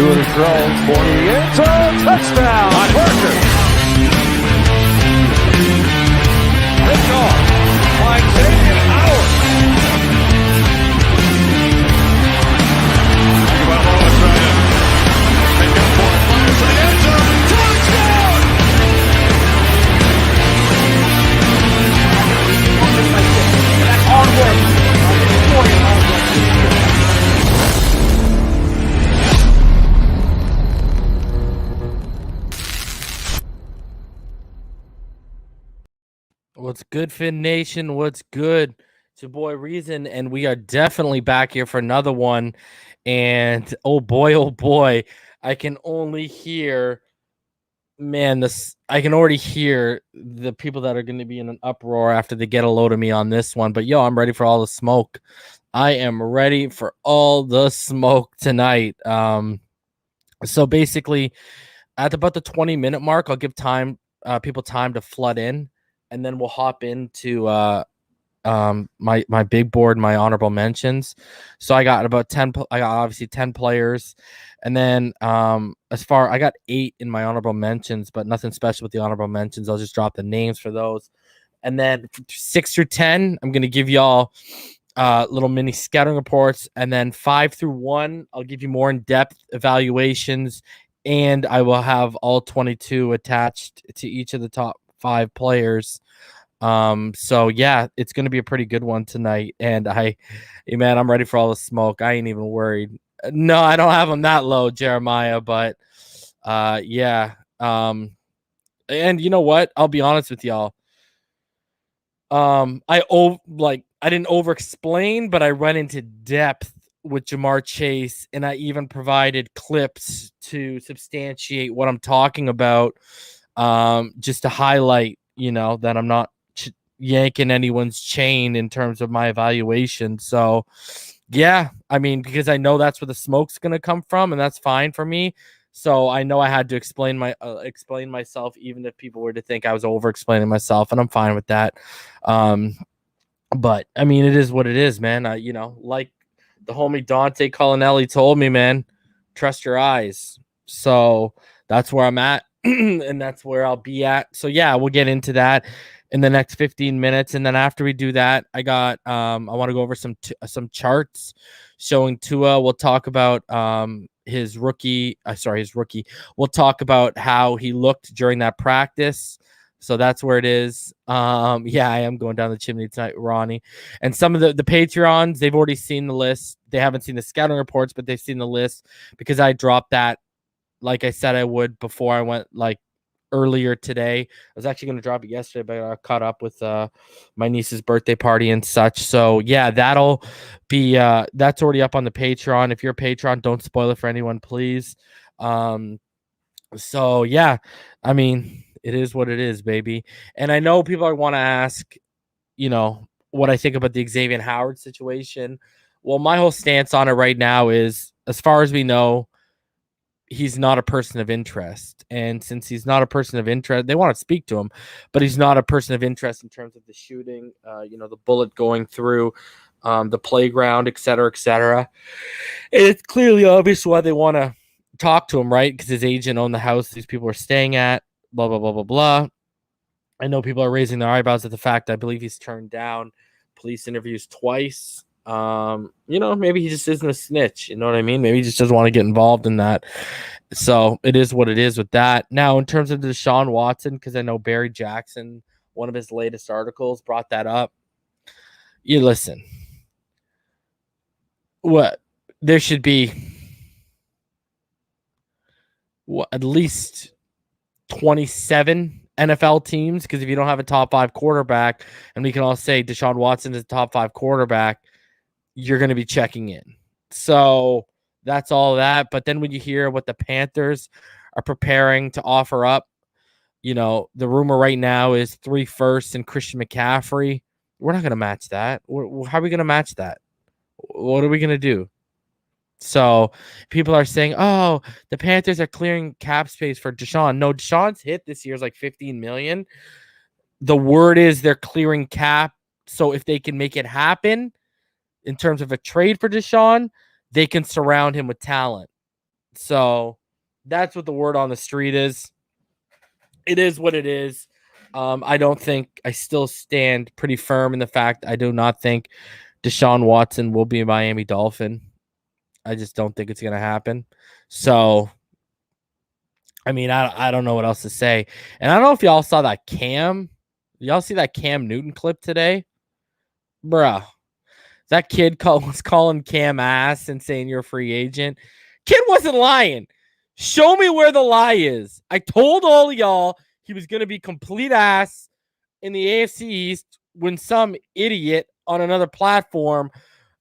Two of the throws, 40 end zone, touchdown, Parker. Picked off by Xavien Howard. Tagovailoa trying to pick up 4 players to the end zone, touchdown! That's hard work. What's good, Fin Nation? What's good? It's your boy Reason, and we are definitely back here for another one. And oh boy, I can only hear, man, I can already hear the people that are going to be in an uproar after they get a load of me on this one. But yo, I'm ready for all the smoke. I am ready for all the smoke tonight. So basically, at about the 20-minute mark, I'll give people time to flood in. And then we'll hop into my big board, my honorable mentions. So I got about 10. I got obviously 10 players, and then I got 8 in my honorable mentions, but nothing special with the honorable mentions. I'll just drop the names for those, and then 6 through 10, I'm gonna give y'all little mini scouting reports, and then 5 through 1, I'll give you more in-depth evaluations, and I will have all 22 attached to each of the top 5 players. So yeah, it's gonna be a pretty good one tonight. And man, I'm ready for all the smoke. I ain't even worried. No, I don't have them that low, Jeremiah, but yeah. And you know what? I'll be honest with y'all. I didn't over explain, but I went into depth with Jamar Chase, and I even provided clips to substantiate what I'm talking about. Just to highlight, that I'm not yanking anyone's chain in terms of my evaluation. So yeah, I mean, because I know that's where the smoke's going to come from, and that's fine for me. So I know I had to explain myself, even if people were to think I was over explaining myself, and I'm fine with that. But I mean, it is what it is, man. Like the homie Dante Collinelli told me, man, trust your eyes. So that's where I'm at. And that's where I'll be at. So yeah, we'll get into that in the next 15 minutes. And then after we do that, I want to go over some charts showing Tua. We'll talk about his rookie. We'll talk about how he looked during that practice. So that's where it is. Yeah, I am going down the chimney tonight, Ronnie. And some of the Patreons, they've already seen the list. They haven't seen the scouting reports, but they've seen the list because I dropped that, like I said I would before I went earlier today. I was actually going to drop it yesterday, but I got caught up with my niece's birthday party and such. So yeah, that'll be that's already up on the Patreon. If you're a Patreon, don't spoil it for anyone, please. So yeah, I mean, it is what it is, baby. And I know people want to ask, what I think about the Xavien Howard situation. Well, my whole stance on it right now is, as far as we know, he's not a person of interest. And since he's not a person of interest, they want to speak to him, but he's not a person of interest in terms of the shooting, the bullet going through the playground, et cetera, et cetera. It's clearly obvious why they want to talk to him, right? Because his agent owned the house these people are staying at, blah, blah, blah, blah, blah. I know people are raising their eyebrows at the fact I believe he's turned down police interviews twice. Maybe he just isn't a snitch. You know what I mean? Maybe he just doesn't want to get involved in that. So it is what it is with that. Now, in terms of Deshaun Watson, because I know Barry Jackson, one of his latest articles, brought that up. You listen. What? There should be at least 27 NFL teams, because if you don't have a top 5 quarterback, and we can all say Deshaun Watson is a top 5 quarterback, you're going to be checking in. So that's all that. But then when you hear what the Panthers are preparing to offer up, the rumor right now is 3 firsts and Christian McCaffrey. We're not going to match that. How are we going to match that? What are we going to do? So people are saying, oh, the Panthers are clearing cap space for Deshaun. No, Deshaun's hit this year is like $15 million. The word is they're clearing cap. So if they can make it happen in terms of a trade for Deshaun, they can surround him with talent. So that's what the word on the street is. It is what it is. I still stand pretty firm in the fact I do not think Deshaun Watson will be a Miami Dolphin. I just don't think it's going to happen. So, I mean, I don't know what else to say. And I don't know if y'all saw that Cam. Y'all see that Cam Newton clip today? Bruh. That kid was calling Cam ass and saying you're a free agent. Kid wasn't lying. Show me where the lie is. I told all of y'all he was going to be complete ass in the AFC East when some idiot on another platform,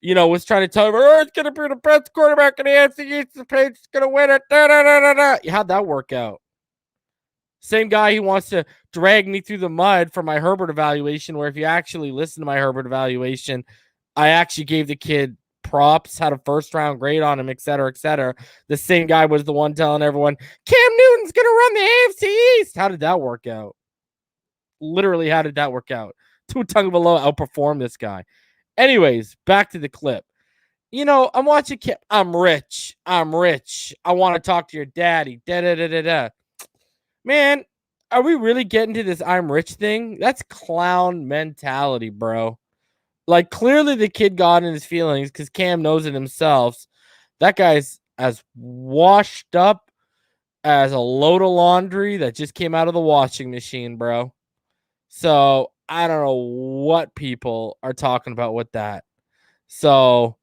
was trying to tell him, it's going to be the best quarterback in the AFC East. The Patriots going to win it. Da, da, da, da, da. How'd that work out? Same guy who wants to drag me through the mud for my Herbert evaluation, where if you actually listen to my Herbert evaluation, I actually gave the kid props, had a first-round grade on him, et cetera, et cetera. The same guy was the one telling everyone, Cam Newton's going to run the AFC East. How did that work out? Literally, how did that work out? Tua Tagovailoa outperformed this guy. Anyways, back to the clip. I'm watching Cam. I'm rich. I want to talk to your daddy. Da-da-da-da-da. Man, are we really getting to this I'm rich thing? That's clown mentality, bro. Like, clearly the kid got in his feelings because Cam knows it himself. That guy's as washed up as a load of laundry that just came out of the washing machine, bro. So I don't know what people are talking about with that. So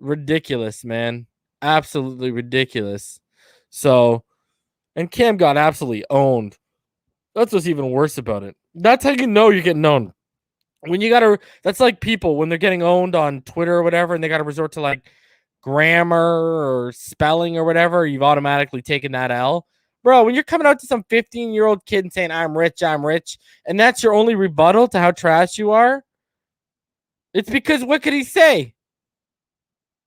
ridiculous, man. Absolutely ridiculous. So, and Cam got absolutely owned. That's what's even worse about it. That's how you know you're getting owned. When you gotta, that's like people when they're getting owned on Twitter or whatever, and they gotta resort to like grammar or spelling or whatever, you've automatically taken that L. Bro, when you're coming out to some 15-year-old kid and saying, I'm rich, and that's your only rebuttal to how trash you are, it's because what could he say?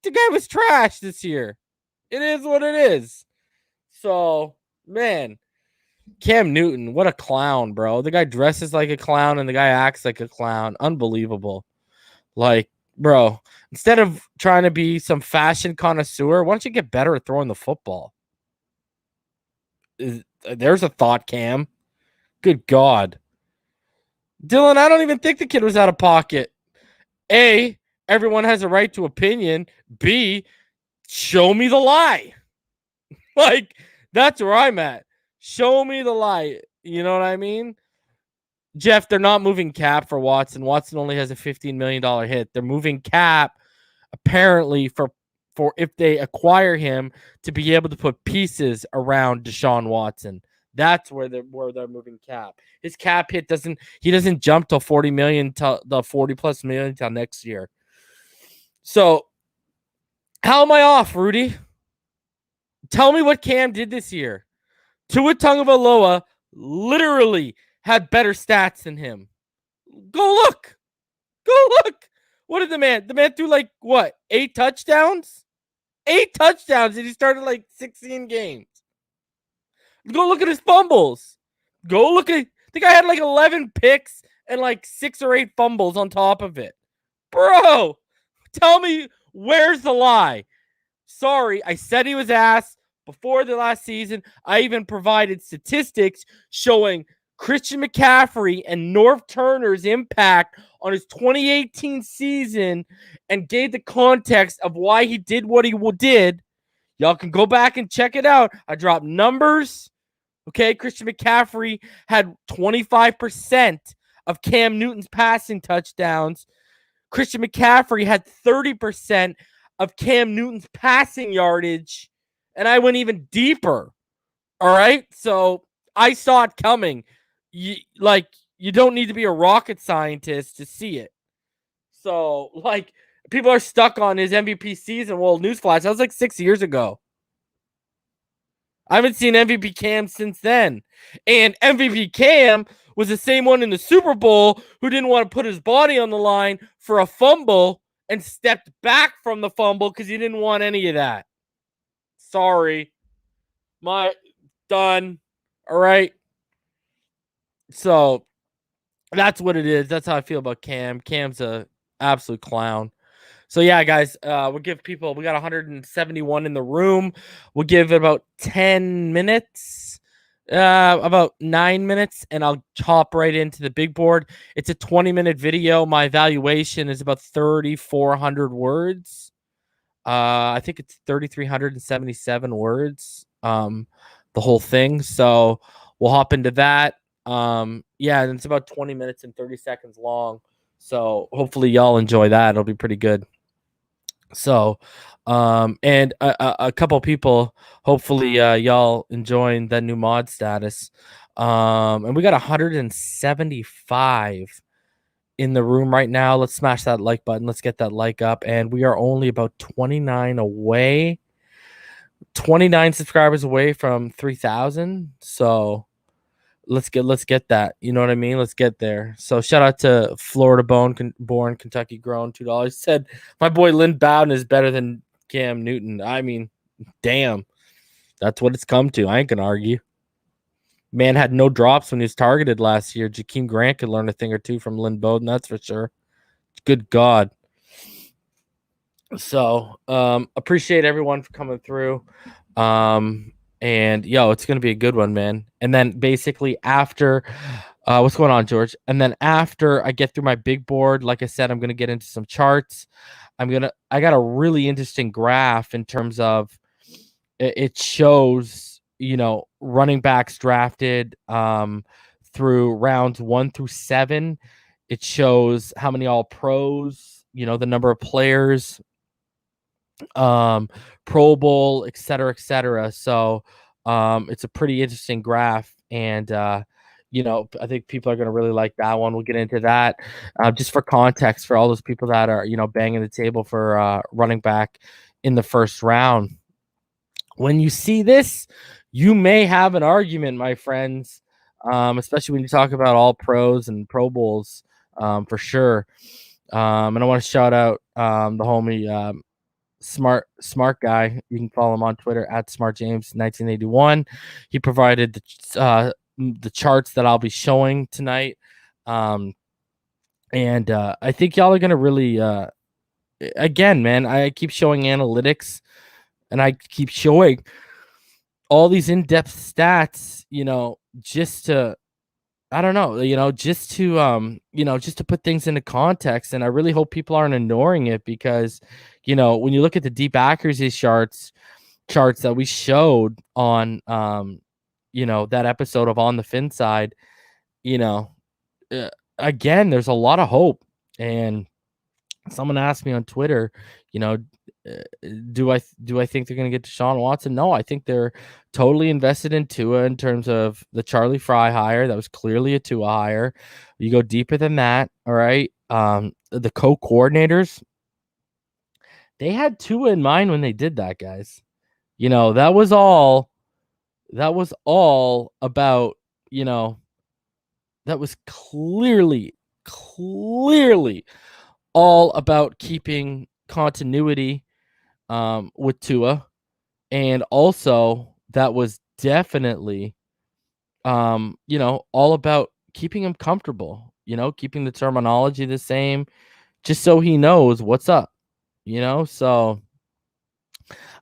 The guy was trash this year. It is what it is. So, man, Cam Newton, what a clown, bro. The guy dresses like a clown and the guy acts like a clown. Unbelievable. Like, bro, instead of trying to be some fashion connoisseur, why don't you get better at throwing the football? There's a thought, Cam. Good God. Dylan, I don't even think the kid was out of pocket. A, everyone has a right to opinion. B, show me the lie. Like, that's where I'm at. Show me the lie. You know what I mean? Jeff, they're not moving cap for Watson. Watson only has a $15 million hit. They're moving cap apparently for if they acquire him to be able to put pieces around Deshaun Watson. That's where they're moving cap. His cap hit doesn't jump till 40 million till the 40 plus million till next year. So how am I off, Rudy? Tell me what Cam did this year. Tua Tagovailoa literally had better stats than him. Go look. What did the man threw like what? 8 touchdowns? 8 touchdowns and he started like 16 games. Go look at his fumbles. Go look at the guy had like 11 picks and like 6 or 8 fumbles on top of it. Bro, tell me where's the lie? Sorry, I said he was ass before the last season. I even provided statistics showing Christian McCaffrey and Norv Turner's impact on his 2018 season and gave the context of why he did what he did. Y'all can go back and check it out. I dropped numbers. Okay, Christian McCaffrey had 25% of Cam Newton's passing touchdowns. Christian McCaffrey had 30% of Cam Newton's passing yardage. And I went even deeper. All right? So I saw it coming. You don't need to be a rocket scientist to see it. So, people are stuck on his MVP season. Well, newsflash, that was like 6 years ago. I haven't seen MVP Cam since then. And MVP Cam was the same one in the Super Bowl who didn't want to put his body on the line for a fumble and stepped back from the fumble because he didn't want any of that. Sorry. Done. All right. So that's what it is. That's how I feel about Cam. Cam's a absolute clown. So yeah, guys, we'll give people. We got 171 in the room. We'll give it about 10 minutes, about 9 minutes, and I'll hop right into the big board. It's a 20-minute video. My evaluation is about 3,400 words. I think it's 3,377 words. The whole thing. So we'll hop into that. Yeah, and it's about 20 minutes and 30 seconds long. So hopefully y'all enjoy that. It'll be pretty good. So, and a couple people, hopefully, y'all enjoying that new mod status. And we got 175 in the room right now. Let's smash that like button. Let's get that like up. And we are only about 29 away, 29 subscribers away from 3,000. So let's get that. You know what I mean? Let's get there. So shout out to Florida born, Kentucky grown, $2. Said my boy Lynn Bowden is better than Cam Newton. I mean, damn, that's what it's come to. I ain't gonna argue. Man had no drops when he was targeted last year. Jakeem Grant could learn a thing or two from Lynn Bowden, that's for sure. Good God. So appreciate everyone for coming through. And yo, it's gonna be a good one, man. And then basically after what's going on, George? And then after I get through my big board, like I said, I'm gonna get into some charts. I got a really interesting graph in terms of it shows, running backs drafted through rounds 1 through 7. It shows how many all pros, the number of players, Pro Bowl, et cetera, et cetera. So it's a pretty interesting graph. And I think people are going to really like that one. We'll get into that. Just for context, for all those people that are, banging the table for running back in the first round. When you see this, you may have an argument, my friends, especially when you talk about all pros and Pro Bowls, for sure. And I want to shout out the homie smart guy. You can follow him on Twitter at smartjames1981. He provided the charts that I'll be showing tonight. And I think y'all are gonna really again, man, I keep showing analytics and I keep showing all these in-depth stats, just to I don't know, just to put things into context. And I really hope people aren't ignoring it because, when you look at the deep accuracy charts that we showed on, that episode of On the Fin Side, again, there's a lot of hope. And someone asked me on Twitter, do I think they're going to get Deshaun Watson? No, I think they're totally invested in Tua in terms of the Charlie Fry hire. That was clearly a Tua hire. You go deeper than that, all right? The co-coordinators, they had Tua in mind when they did that, guys. That was all about, that was clearly all about keeping continuity with Tua, and also that was definitely all about keeping him comfortable, keeping the terminology the same, just so he knows what's up, so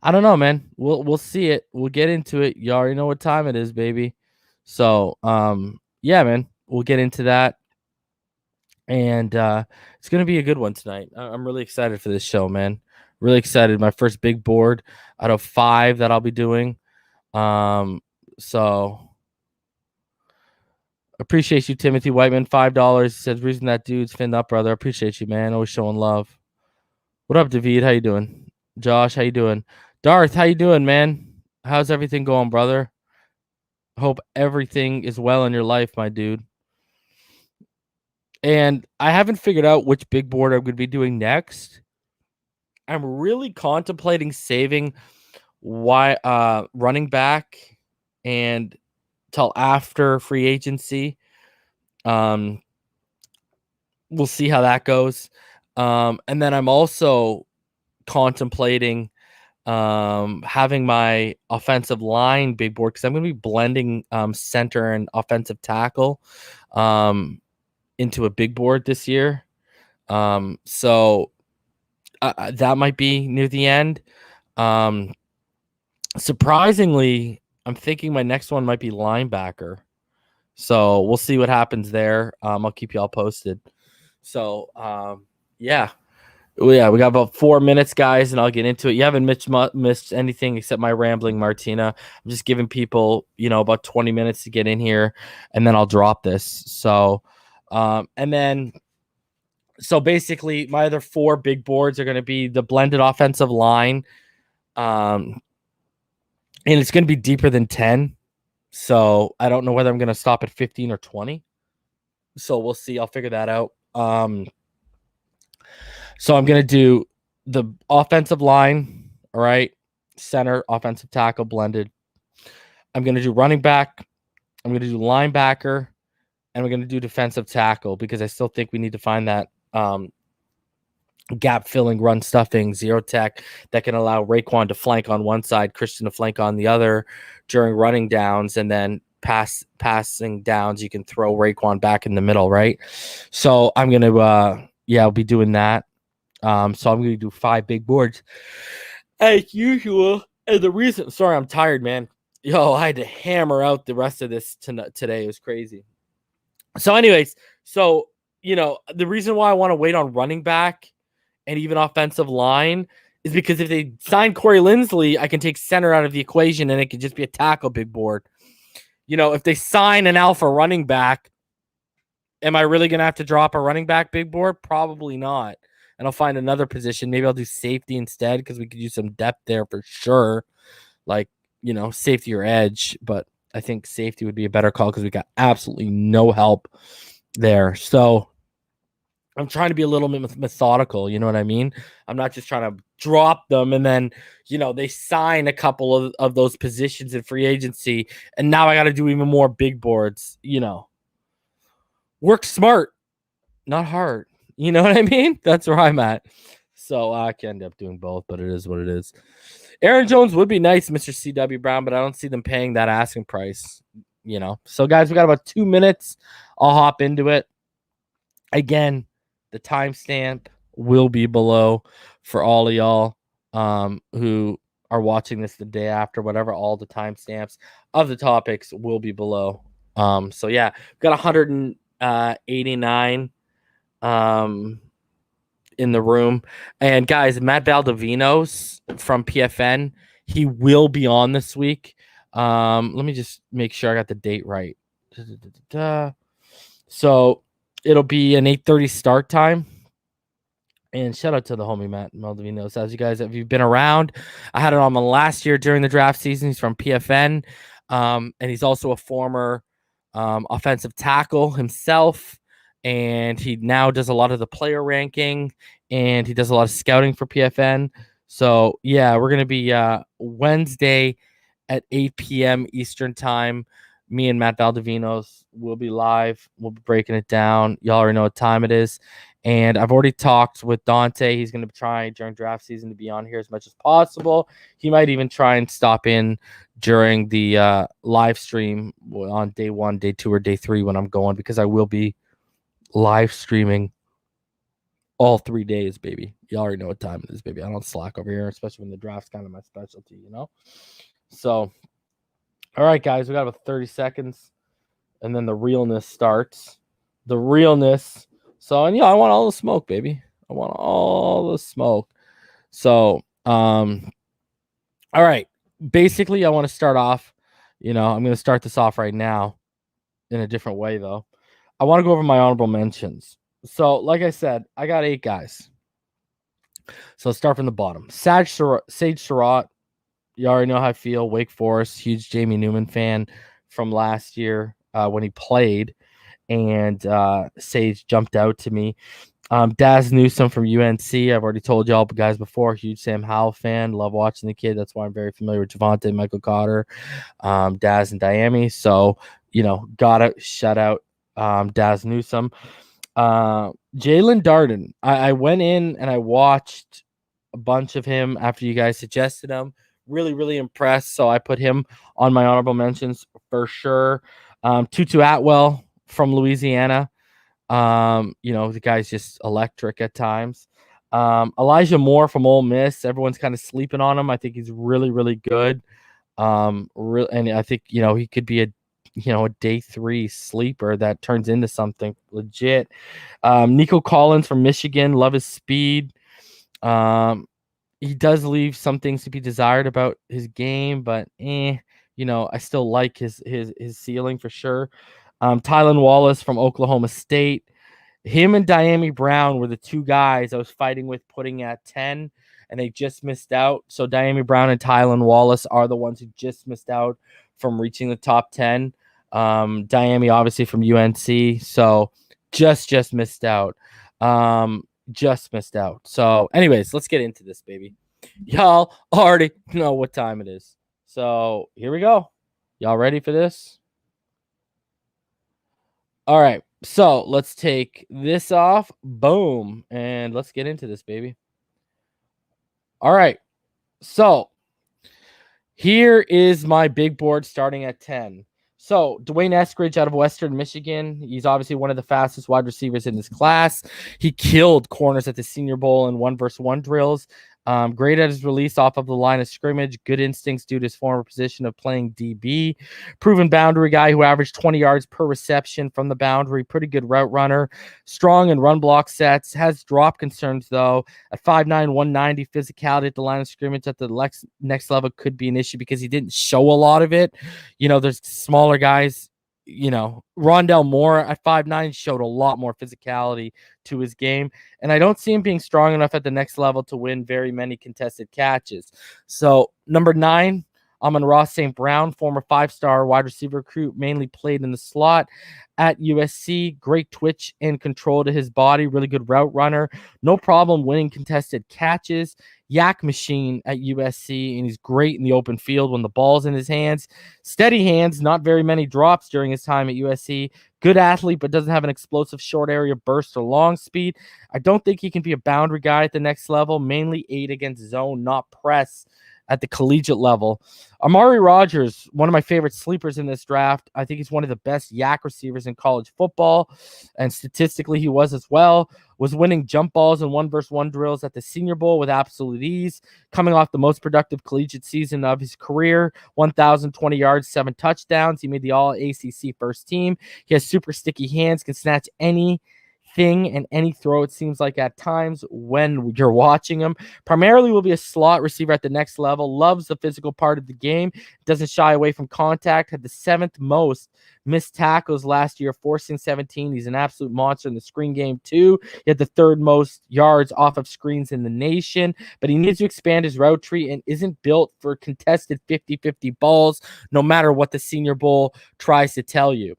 I don't know, man. We'll see it. We'll get into it. You already know what time it is, baby. So yeah, man, we'll get into that. And it's gonna be a good one tonight. I'm really excited for this show, man. Really excited. My first big board out of 5 that I'll be doing. So appreciate you, Timothy Whiteman. $5. He says, reason that dude's finned up, brother. Appreciate you, man. Always showing love. What up, David? How you doing? Josh, how you doing? Darth, how you doing, man? How's everything going, brother? Hope everything is well in your life, my dude. And I haven't figured out which big board I'm going to be doing next. I'm really contemplating saving running back and till after free agency. We'll see how that goes. And then I'm also contemplating having my offensive line big board because I'm going to be blending center and offensive tackle into a big board this year. So that might be near the end. Surprisingly, I'm thinking my next one might be linebacker. So we'll see what happens there. I'll keep you all posted. So, yeah. We got about 4 minutes, guys, and I'll get into it. You haven't missed anything except my rambling, Martina. I'm just giving people, about 20 minutes to get in here, and then I'll drop this. So, so basically, my other 4 big boards are going to be the blended offensive line, and it's going to be deeper than 10. So I don't know whether I'm going to stop at 15 or 20. So we'll see. I'll figure that out. So I'm going to do the offensive line, all right, center, offensive tackle, blended. I'm going to do running back. I'm going to do linebacker, and we're going to do defensive tackle because I still think we need to find that gap filling, run stuffing, zero tech that can allow Raekwon to flank on one side, Christian to flank on the other during running downs, and then passing downs, you can throw Raekwon back in the middle, right? So I'm going to, I'll be doing that. So I'm going to do 5 big boards as usual. And the reason, sorry, I'm tired, man. I had to hammer out the rest of this today. It was crazy. So anyways, the reason why I want to wait on running back and even offensive line is because if they sign Corey Linsley, I can take center out of the equation and it could just be a tackle big board. If they sign an alpha running back, am I really going to have to drop a running back big board? Probably not. And I'll find another position. Maybe I'll do safety instead because we could use some depth there for sure. Like, safety or edge. But I think safety would be a better call because we got absolutely no help there. So I'm trying to be a little bit methodical. You know what I mean? I'm not just trying to drop them and then, they sign a couple of those positions in free agency. And now I got to do even more big boards, Work smart, not hard. You know what I mean? That's where I'm at. So I can end up doing both, but it is what it is. Aaron Jones would be nice, Mr. C.W. Brown, but I don't see them paying that asking price, So, guys, we got about 2 minutes. I'll hop into it. Again, the timestamp will be below for all of y'all who are watching this the day after, whatever. All the timestamps of the topics will be below. So, yeah, we've got 189 in the room. And guys, Matt Valdovinos from PFN, he will be on this week. Let me just make sure I got the date right. So it'll be an 8:30 start time. And shout out to the homie Matt Valdovinos. As you guys, if you've been around, I had it on last year during the draft season. He's from PFN. And he's also a former offensive tackle himself. And he now does a lot of the player ranking, and he does a lot of scouting for PFN. So, yeah, we're going to be Wednesday at 8 p.m. Eastern time. Me and Matt Valdovinos will be live. We'll be breaking it down. Y'all already know what time it is. And I've already talked with Dante. He's going to try during draft season to be on here as much as possible. He might even try and stop in during the live stream on day 1, day 2, or day 3 when I'm going, because I will be live streaming all 3 days, baby. You already know what time it is, baby. I don't slack over here, especially when the draft's kind of my specialty, So, all right, guys, we got about 30 seconds, and then the realness starts. The realness. So, and I want all the smoke, baby. I want all the smoke. So, all right. Basically, I want to start off. I'm going to start this off right now in a different way, though. I want to go over my honorable mentions. So, like I said, I got 8 guys. So let's start from the bottom. Sage Surratt. You already know how I feel. Wake Forest, huge Jamie Newman fan from last year when he played. And Sage jumped out to me. Daz Newsome from UNC. I've already told y'all guys before. Huge Sam Howell fan. Love watching the kid. That's why I'm very familiar with Javonte, Michael Cotter, Daz, and Diami. So, gotta shout out Daz Newsome. Jalen Darden. I went in and I watched a bunch of him after you guys suggested him. Really, really impressed. So I put him on my honorable mentions for sure. Tutu Atwell from Louisiana. The guy's just electric at times. Elijah Moore from Ole Miss. Everyone's kind of sleeping on him. I think he's really, really good. And I think, he could be a day 3 sleeper that turns into something legit. Nico Collins from Michigan. Love his speed. He does leave some things to be desired about his game, but I still like his ceiling for sure. Tylan Wallace from Oklahoma State. Him and Diami Brown were the two guys I was fighting with putting at 10, and they just missed out. So Diami Brown and Tylan Wallace are the ones who just missed out from reaching the top 10. Diami obviously from UNC, so just missed out. Just missed out. So anyways, let's get into this, baby. Y'all already know what time it is. So here we go. Y'all ready for this? All right. So let's take this off. Boom. And let's get into this, baby. All right. So here is my big board starting at 10. So Dwayne Eskridge out of Western Michigan. He's obviously one of the fastest wide receivers in this class. He killed corners at the Senior Bowl in 1-versus-1 drills. Great at his release off of the line of scrimmage. Good instincts due to his former position of playing DB. Proven boundary guy who averaged 20 yards per reception from the boundary. Pretty good route runner. Strong in run block sets. Has drop concerns, though. At 5'9", 190, physicality at the line of scrimmage at the next level could be an issue because he didn't show a lot of it. There's smaller guys. Rondell Moore at 5'9" showed a lot more physicality to his game, and I don't see him being strong enough at the next level to win very many contested catches. So number 9, Amon-Ra St. Brown, former 5-star wide receiver recruit, mainly played in the slot at USC. Great twitch and control to his body. Really good route runner. No problem winning contested catches. Yak machine at USC, and he's great in the open field when the ball's in his hands. Steady hands, not very many drops during his time at USC. Good athlete, but doesn't have an explosive short area burst or long speed. I don't think he can be a boundary guy at the next level. Mainly aid against zone, not press at the collegiate level. Amari Rogers, one of my favorite sleepers in this draft. I think he's one of the best yak receivers in college football, and statistically he was as well. Was winning jump balls in 1-versus-1 drills at the Senior Bowl with absolute ease, coming off the most productive collegiate season of his career, 1,020 yards, 7 touchdowns. He made the All-ACC first team. He has super sticky hands, can snatch anything and any throw, it seems like at times when you're watching him. Primarily will be a slot receiver at the next level. Loves the physical part of the game. Doesn't shy away from contact. Had the 7th most missed tackles last year, forcing 17. He's an absolute monster in the screen game too. He had the 3rd most yards off of screens in the nation, but he needs to expand his route tree and isn't built for contested 50-50 balls, no matter what the Senior Bowl tries to tell you.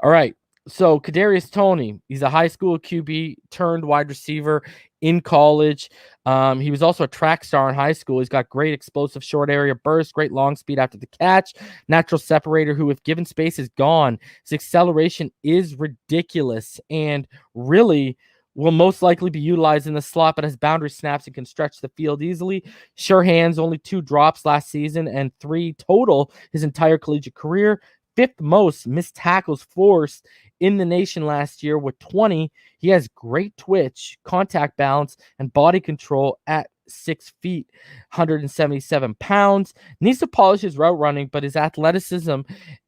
All right. So Kadarius Toney, he's a high school QB turned wide receiver in college. He was also a track star in high school. He's got great explosive short area burst, great long speed after the catch, natural separator who, if given space, is gone. His acceleration is ridiculous and really will most likely be utilized in the slot, but has boundary snaps and can stretch the field easily. Sure hands, only 2 drops last season and 3 total his entire collegiate career. 5th most missed tackles forced in the nation last year with 20. He has great twitch, contact balance, and body control at 6 feet, 177 pounds. Needs to polish his route running, but his athleticism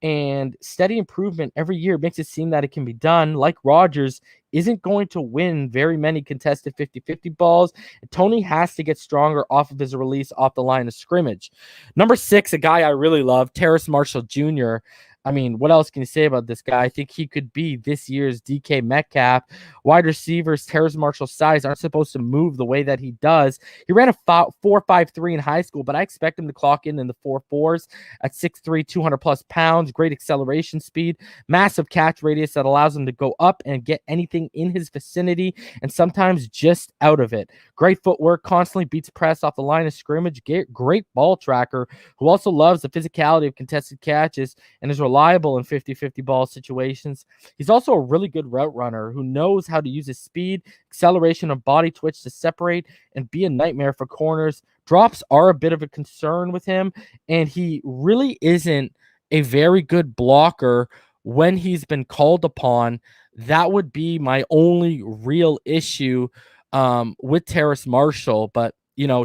and steady improvement every year makes it seem that it can be done. Like Rodgers, isn't going to win very many contested 50-50 balls. Toney has to get stronger off of his release off the line of scrimmage. Number 6, a guy I really love, Terrace Marshall Jr. I mean, what else can you say about this guy? I think he could be this year's DK Metcalf. Wide receivers, Terrace Marshall's size aren't supposed to move the way that he does. He ran a 4.53 in high school, but I expect him to clock in the 4.4s at 6'3", 200-plus pounds. Great acceleration speed, massive catch radius that allows him to go up and get anything in his vicinity and sometimes just out of it. Great footwork, constantly beats press off the line of scrimmage. Great ball tracker who also loves the physicality of contested catches and is reliable in 50-50 ball situations. He's also a really good route runner who knows how to use his speed, acceleration, and body twitch to separate and be a nightmare for corners. Drops are a bit of a concern with him, and he really isn't a very good blocker when he's been called upon. That would be my only real issue with Terrace Marshall. But,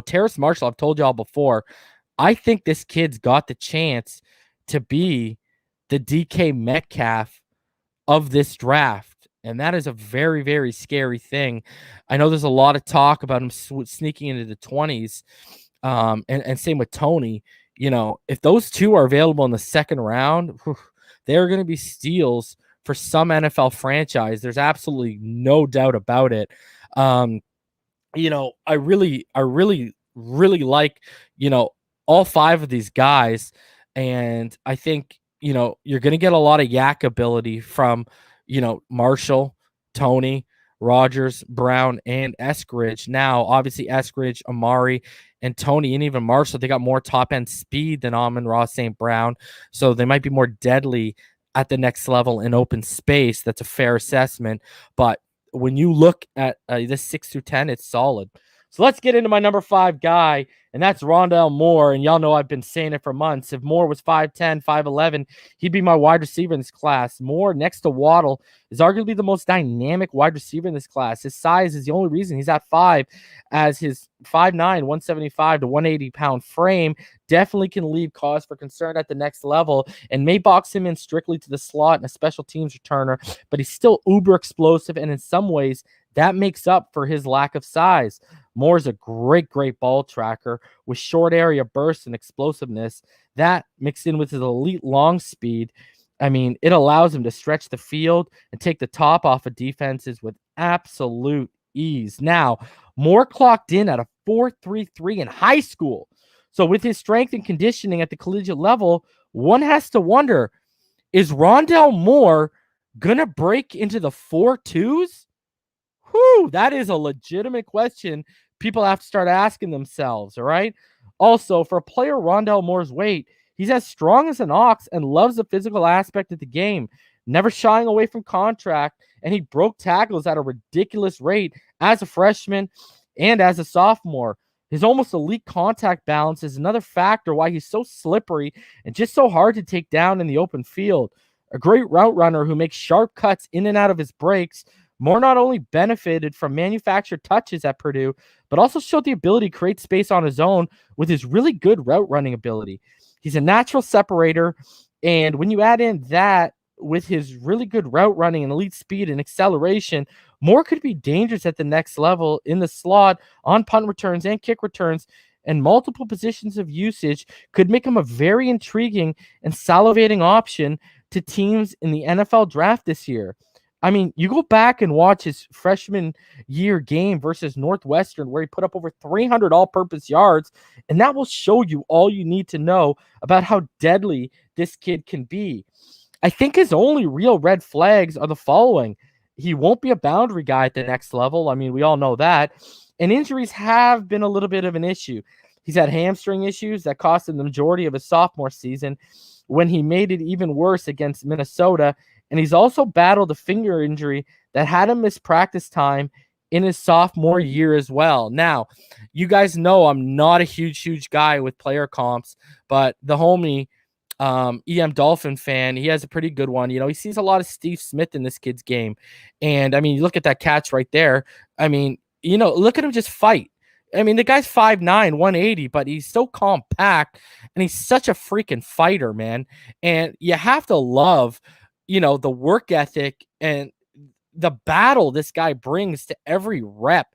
Terrace Marshall, I've told y'all before, I think this kid's got the chance to be the DK Metcalf of this draft. And that is a very, very scary thing. I know there's a lot of talk about him sneaking into the 20s. And same with Tony. If those two are available in the second round, they're going to be steals for some NFL franchise. There's absolutely no doubt about it. I really like, all five of these guys. And I think, you're going to get a lot of yak ability from, Marshall, Tony, Rogers, Brown, and Eskridge. Now, obviously, Eskridge, Amari, and Tony, and even Marshall, they got more top-end speed than Amon-Ra St. Brown, so they might be more deadly at the next level in open space. That's a fair assessment, but when you look at this 6 through 10, it's solid. So let's get into my number 5 guy, and that's Rondale Moore. And y'all know I've been saying it for months. If Moore was 5'10", 5'11", he'd be my wide receiver in this class. Moore, next to Waddle, is arguably the most dynamic wide receiver in this class. His size is the only reason he's at 5, as his 5'9", 175 to 180-pound frame definitely can leave cause for concern at the next level and may box him in strictly to the slot and a special teams returner, but he's still uber explosive, and in some ways, that makes up for his lack of size. Moore's a great ball tracker with short area bursts and explosiveness. That mixed in with his elite long speed, it allows him to stretch the field and take the top off of defenses with absolute ease. Now, Moore clocked in at a 4.33 in high school. So with his strength and conditioning at the collegiate level, one has to wonder, is Rondale Moore going to break into the 4.2s? Whew, that is a legitimate question people have to start asking themselves, all right? Also, for a player Rondale Moore's weight, he's as strong as an ox and loves the physical aspect of the game, never shying away from contact, and he broke tackles at a ridiculous rate as a freshman and as a sophomore. His almost elite contact balance is another factor why he's so slippery and just so hard to take down in the open field. A great route runner who makes sharp cuts in and out of his breaks, Moore not only benefited from manufactured touches at Purdue, but also showed the ability to create space on his own with his really good route running ability. He's a natural separator, and when you add in that with his really good route running and elite speed and acceleration, Moore could be dangerous at the next level in the slot, on punt returns and kick returns, and multiple positions of usage could make him a very intriguing and salivating option to teams in the NFL draft this year. You go back and watch his freshman year game versus Northwestern, where he put up over 300 all-purpose yards, and that will show you all you need to know about how deadly this kid can be. I think his only real red flags are the following. He won't be a boundary guy at the next level. We all know that. And injuries have been a little bit of an issue. He's had hamstring issues that cost him the majority of his sophomore season, when he made it even worse against Minnesota. And he's also battled a finger injury that had him miss practice time in his sophomore year as well. Now, you guys know I'm not a huge guy with player comps, but the homie, EMdolphinfan, he has a pretty good one. He sees a lot of Steve Smith in this kid's game. And, you look at that catch right there. Look at him just fight. The guy's 5'9", 180, but he's so compact, and he's such a freaking fighter, man. And you have to love the work ethic and the battle this guy brings to every rep.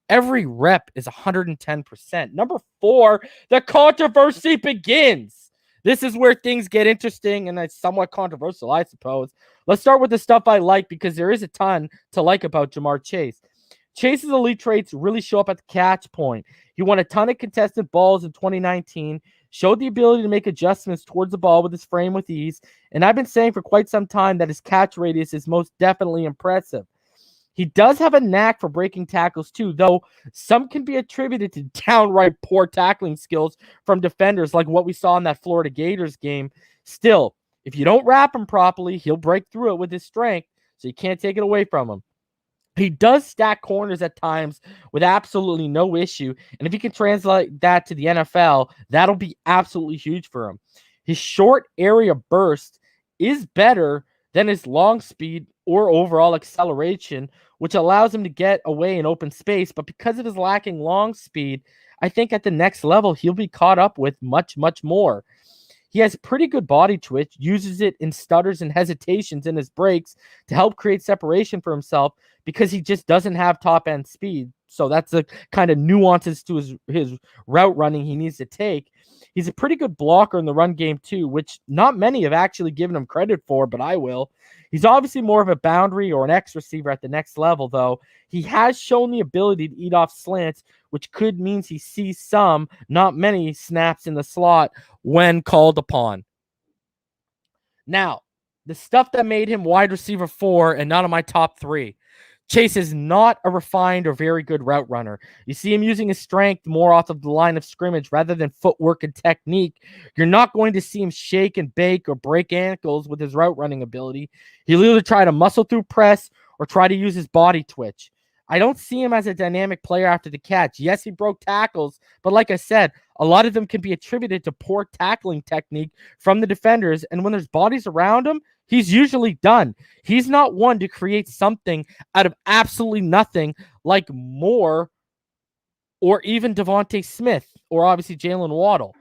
Every rep is 110%. Number 4, the controversy begins. This is where things get interesting, and it's somewhat controversial, I suppose. Let's start with the stuff I like, because there is a ton to like about Ja'Marr Chase. Chase's elite traits really show up at the catch point. He won a ton of contested balls in 2019, showed the ability to make adjustments towards the ball with his frame with ease, and I've been saying for quite some time that his catch radius is most definitely impressive. He does have a knack for breaking tackles too, though some can be attributed to downright poor tackling skills from defenders, like what we saw in that Florida Gators game. Still, if you don't wrap him properly, he'll break through it with his strength, so you can't take it away from him. He does stack corners at times with absolutely no issue, and if he can translate that to the NFL, that'll be absolutely huge for him. His short area burst is better than his long speed or overall acceleration, which allows him to get away in open space. But because of his lacking long speed, I think at the next level, he'll be caught up with much, much more. He has pretty good body twitch, uses it in stutters and hesitations in his breaks to help create separation for himself because he just doesn't have top end speed. So that's the kind of nuances to his route running he needs to take. He's a pretty good blocker in the run game too, which not many have actually given him credit for, but I will. He's obviously more of a boundary or an X receiver at the next level, though. He has shown the ability to eat off slants, which could mean he sees some, not many, snaps in the slot when called upon. Now, the stuff that made him wide receiver 4 and not on my top 3. Chase is not a refined or very good route runner. You see him using his strength more off of the line of scrimmage rather than footwork and technique. You're not going to see him shake and bake or break ankles with his route running ability. He'll either try to muscle through press or try to use his body twitch. I don't see him as a dynamic player after the catch. Yes, he broke tackles, but like I said, a lot of them can be attributed to poor tackling technique from the defenders, and when there's bodies around him, he's usually done. He's not one to create something out of absolutely nothing like Moore or even Devontae Smith or obviously Jalen Waddle.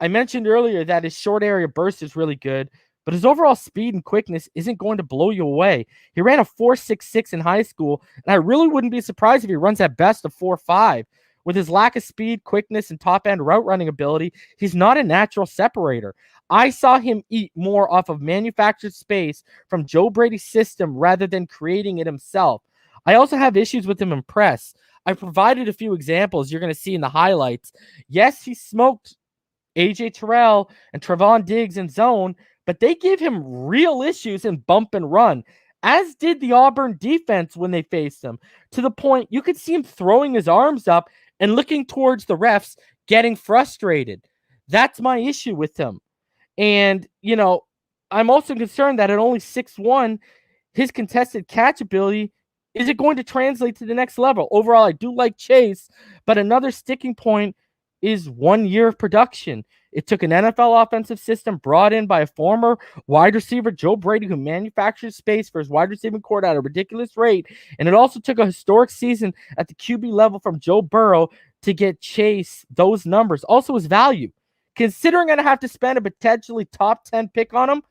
I mentioned earlier that his short area burst is really good, but his overall speed and quickness isn't going to blow you away. He ran a 4.66 in high school, and I really wouldn't be surprised if he runs at best a 4.5. With his lack of speed, quickness, and top-end route running ability, he's not a natural separator. I saw him eat more off of manufactured space from Joe Brady's system rather than creating it himself. I also have issues with him in press. I've provided a few examples you're going to see in the highlights. Yes, he smoked A.J. Terrell and Trevon Diggs in zone, but they give him real issues in bump and run, as did the Auburn defense when they faced him, to the point you could see him throwing his arms up and looking towards the refs, getting frustrated. That's my issue with him. And, I'm also concerned that at only 6'1", his contested catch ability, is it going to translate to the next level? Overall, I do like Chase, but another sticking point is 1 year of production. It took an NFL offensive system brought in by a former wide receiver, Joe Brady, who manufactured space for his wide receiving corps at a ridiculous rate. And it also took a historic season at the QB level from Joe Burrow to get Chase those numbers. Also his value. Considering I'm going to have to spend a potentially top 10 pick on him,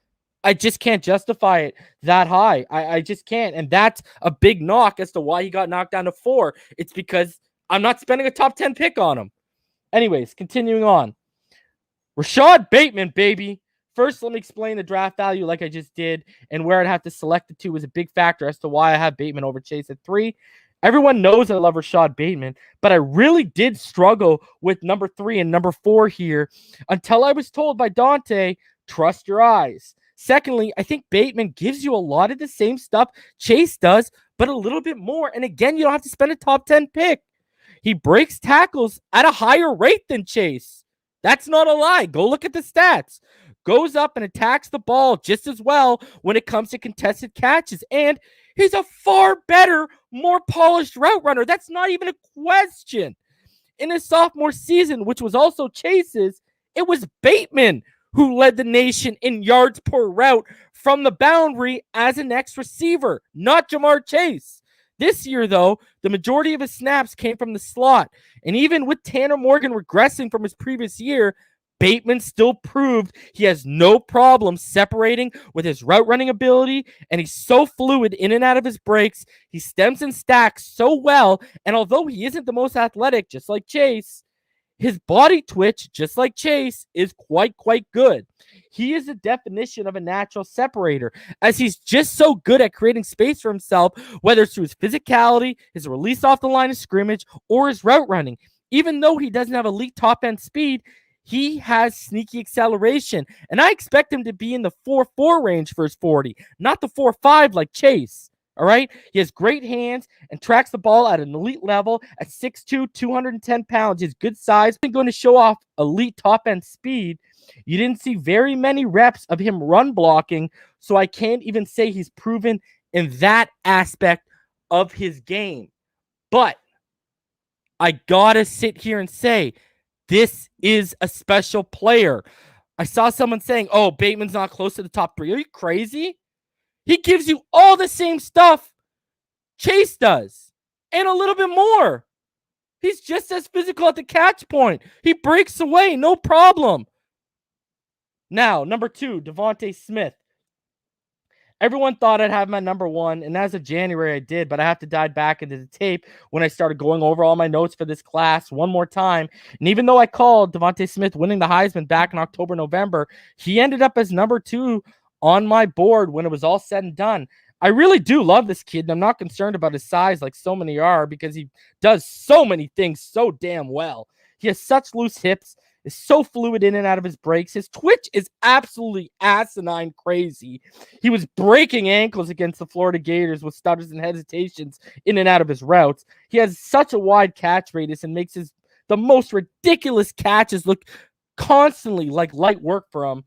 I just can't justify it that high. I just can't. And that's a big knock as to why he got knocked down to 4. It's because I'm not spending a top 10 pick on him. Anyways, continuing on. Rashad Bateman, baby. First, let me explain the draft value like I just did and where I'd have to select the 2 was a big factor as to why I have Bateman over Chase at 3. Everyone knows I love Rashad Bateman, but I really did struggle with number 3 and number 4 here until I was told by Dante, trust your eyes. Secondly, I think Bateman gives you a lot of the same stuff Chase does, but a little bit more. And again, you don't have to spend a top 10 pick. He breaks tackles at a higher rate than Chase. That's not a lie. Go look at the stats. Goes up and attacks the ball just as well when it comes to contested catches. And he's a far better, more polished route runner. That's not even a question. In his sophomore season, which was also Chase's, it was Bateman who led the nation in yards per route from the boundary as an X receiver, not Jamar Chase. This year, though, the majority of his snaps came from the slot. And even with Tanner Morgan regressing from his previous year, Bateman still proved he has no problem separating with his route running ability, and he's so fluid in and out of his breaks. He stems and stacks so well, and although he isn't the most athletic, just like Chase, his body twitch, just like Chase, is quite good. He is the definition of a natural separator, as he's just so good at creating space for himself, whether it's through his physicality, his release off the line of scrimmage, or his route running. Even though he doesn't have elite top-end speed, he has sneaky acceleration, and I expect him to be in the 4.4 range for his 40, not the 4.5 like Chase. All right. He has great hands and tracks the ball at an elite level at 6'2", 210 pounds. His good size is going to show off elite top end speed. You didn't see very many reps of him run blocking, so I can't even say he's proven in that aspect of his game. But I gotta sit here and say, this is a special player. I saw someone saying, oh, Bateman's not close to the top 3. Are you crazy? He gives you all the same stuff Chase does, and a little bit more. He's just as physical at the catch point. He breaks away, no problem. Now, number 2, Devontae Smith. Everyone thought I'd have my number 1, and as of January, I did, but I have to dive back into the tape when I started going over all my notes for this class one more time. And even though I called Devontae Smith winning the Heisman back in October, November, he ended up as number 2 on my board when it was all said and done. I really do love this kid, and I'm not concerned about his size like so many are because he does so many things so damn well. He has such loose hips, is so fluid in and out of his breaks. His twitch is absolutely asinine crazy. He was breaking ankles against the Florida Gators with stutters and hesitations in and out of his routes. He has such a wide catch radius and makes the most ridiculous catches look constantly like light work for him.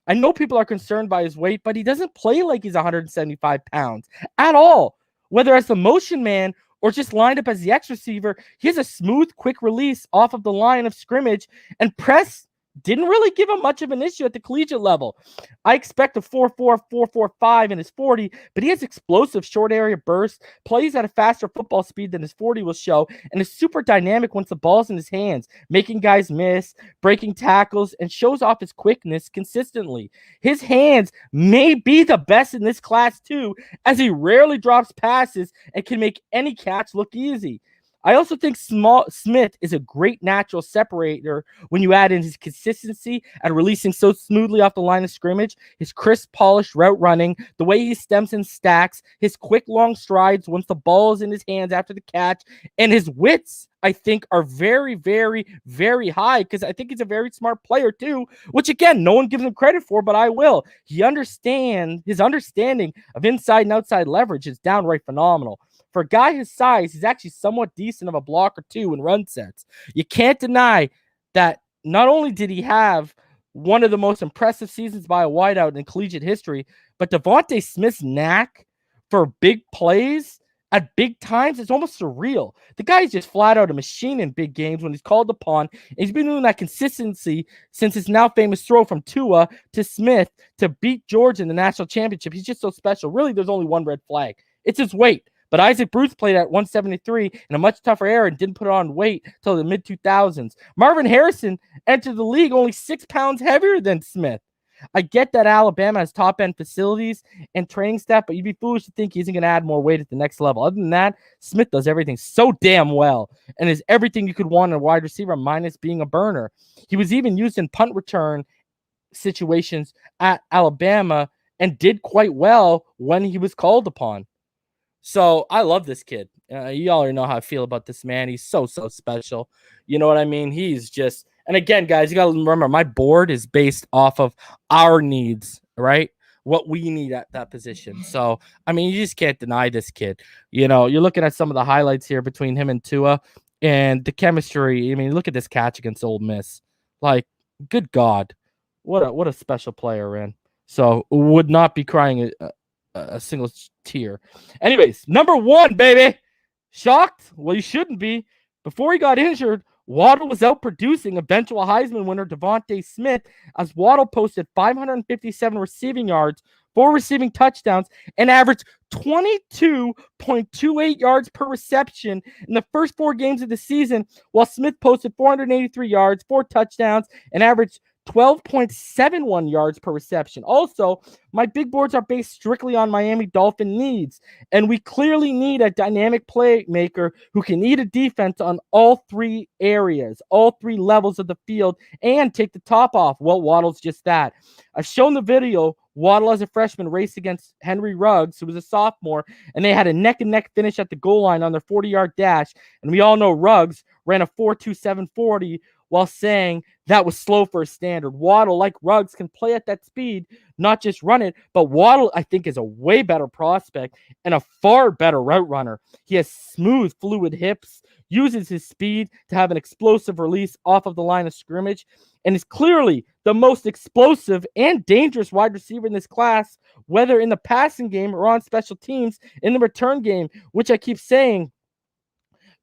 I know people are concerned by his weight, but he doesn't play like he's 175 pounds at all. Whether as the motion man or just lined up as the X receiver, he has a smooth, quick release off of the line of scrimmage, and press didn't really give him much of an issue at the collegiate level. I expect a 4.4, 4.45 in his 40, but he has explosive short area bursts, plays at a faster football speed than his 40 will show, and is super dynamic once the ball's in his hands, making guys miss, breaking tackles, and shows off his quickness consistently. His hands may be the best in this class too, as he rarely drops passes and can make any catch look easy. I also think Smith is a great natural separator when you add in his consistency at releasing so smoothly off the line of scrimmage, his crisp, polished route running, the way he stems and stacks, his quick, long strides once the ball is in his hands after the catch, and his wits, I think, are very, very, very high because I think he's a very smart player too, which, again, no one gives him credit for, but I will. His understanding of inside and outside leverage is downright phenomenal. For a guy his size, he's actually somewhat decent of a blocker too in run sets. You can't deny that not only did he have one of the most impressive seasons by a wideout in collegiate history, but Devontae Smith's knack for big plays at big times is almost surreal. The guy is just flat out a machine in big games when he's called upon, and he's been doing that consistency since his now famous throw from Tua to Smith to beat Georgia in the national championship. He's just so special. Really, there's only one red flag. It's his weight. But Isaac Bruce played at 173 in a much tougher era and didn't put on weight until the mid-2000s. Marvin Harrison entered the league only 6 pounds heavier than Smith. I get that Alabama has top-end facilities and training staff, but you'd be foolish to think he isn't going to add more weight at the next level. Other than that, Smith does everything so damn well and is everything you could want in a wide receiver minus being a burner. He was even used in punt return situations at Alabama and did quite well when he was called upon. So I love this kid. You already know how I feel about this man. He's so special. You know what I mean? He's just, and again, guys, you got to remember, my board is based off of our needs, right? What we need at that position. So, I mean, you just can't deny this kid. You know, you're looking at some of the highlights here between him and Tua and the chemistry. I mean, look at this catch against Ole Miss. Like, good God, what a special player, man. So would not be crying a single tier. Anyways, number 1, baby. Shocked? Well, you shouldn't be. Before he got injured, Waddle was outproducing eventual Heisman winner Devontae Smith as Waddle posted 557 receiving yards, 4 receiving touchdowns, and averaged 22.28 yards per reception in the first 4 games of the season, while Smith posted 483 yards, 4 touchdowns, and averaged 12.71 yards per reception. Also, my big boards are based strictly on Miami Dolphin needs, and we clearly need a dynamic playmaker who can lead a defense on all 3 areas, all 3 levels of the field, and take the top off. Well, Waddle's just that. I've shown the video. Waddle as a freshman raced against Henry Ruggs, who was a sophomore, and they had a neck-and-neck finish at the goal line on their 40-yard dash, and we all know Ruggs ran a 4.27 40 while saying that was slow for a standard. Waddle, like Ruggs, can play at that speed, not just run it, but Waddle, I think, is a way better prospect and a far better route runner. He has smooth, fluid hips, uses his speed to have an explosive release off of the line of scrimmage, and is clearly the most explosive and dangerous wide receiver in this class, whether in the passing game or on special teams in the return game, which I keep saying,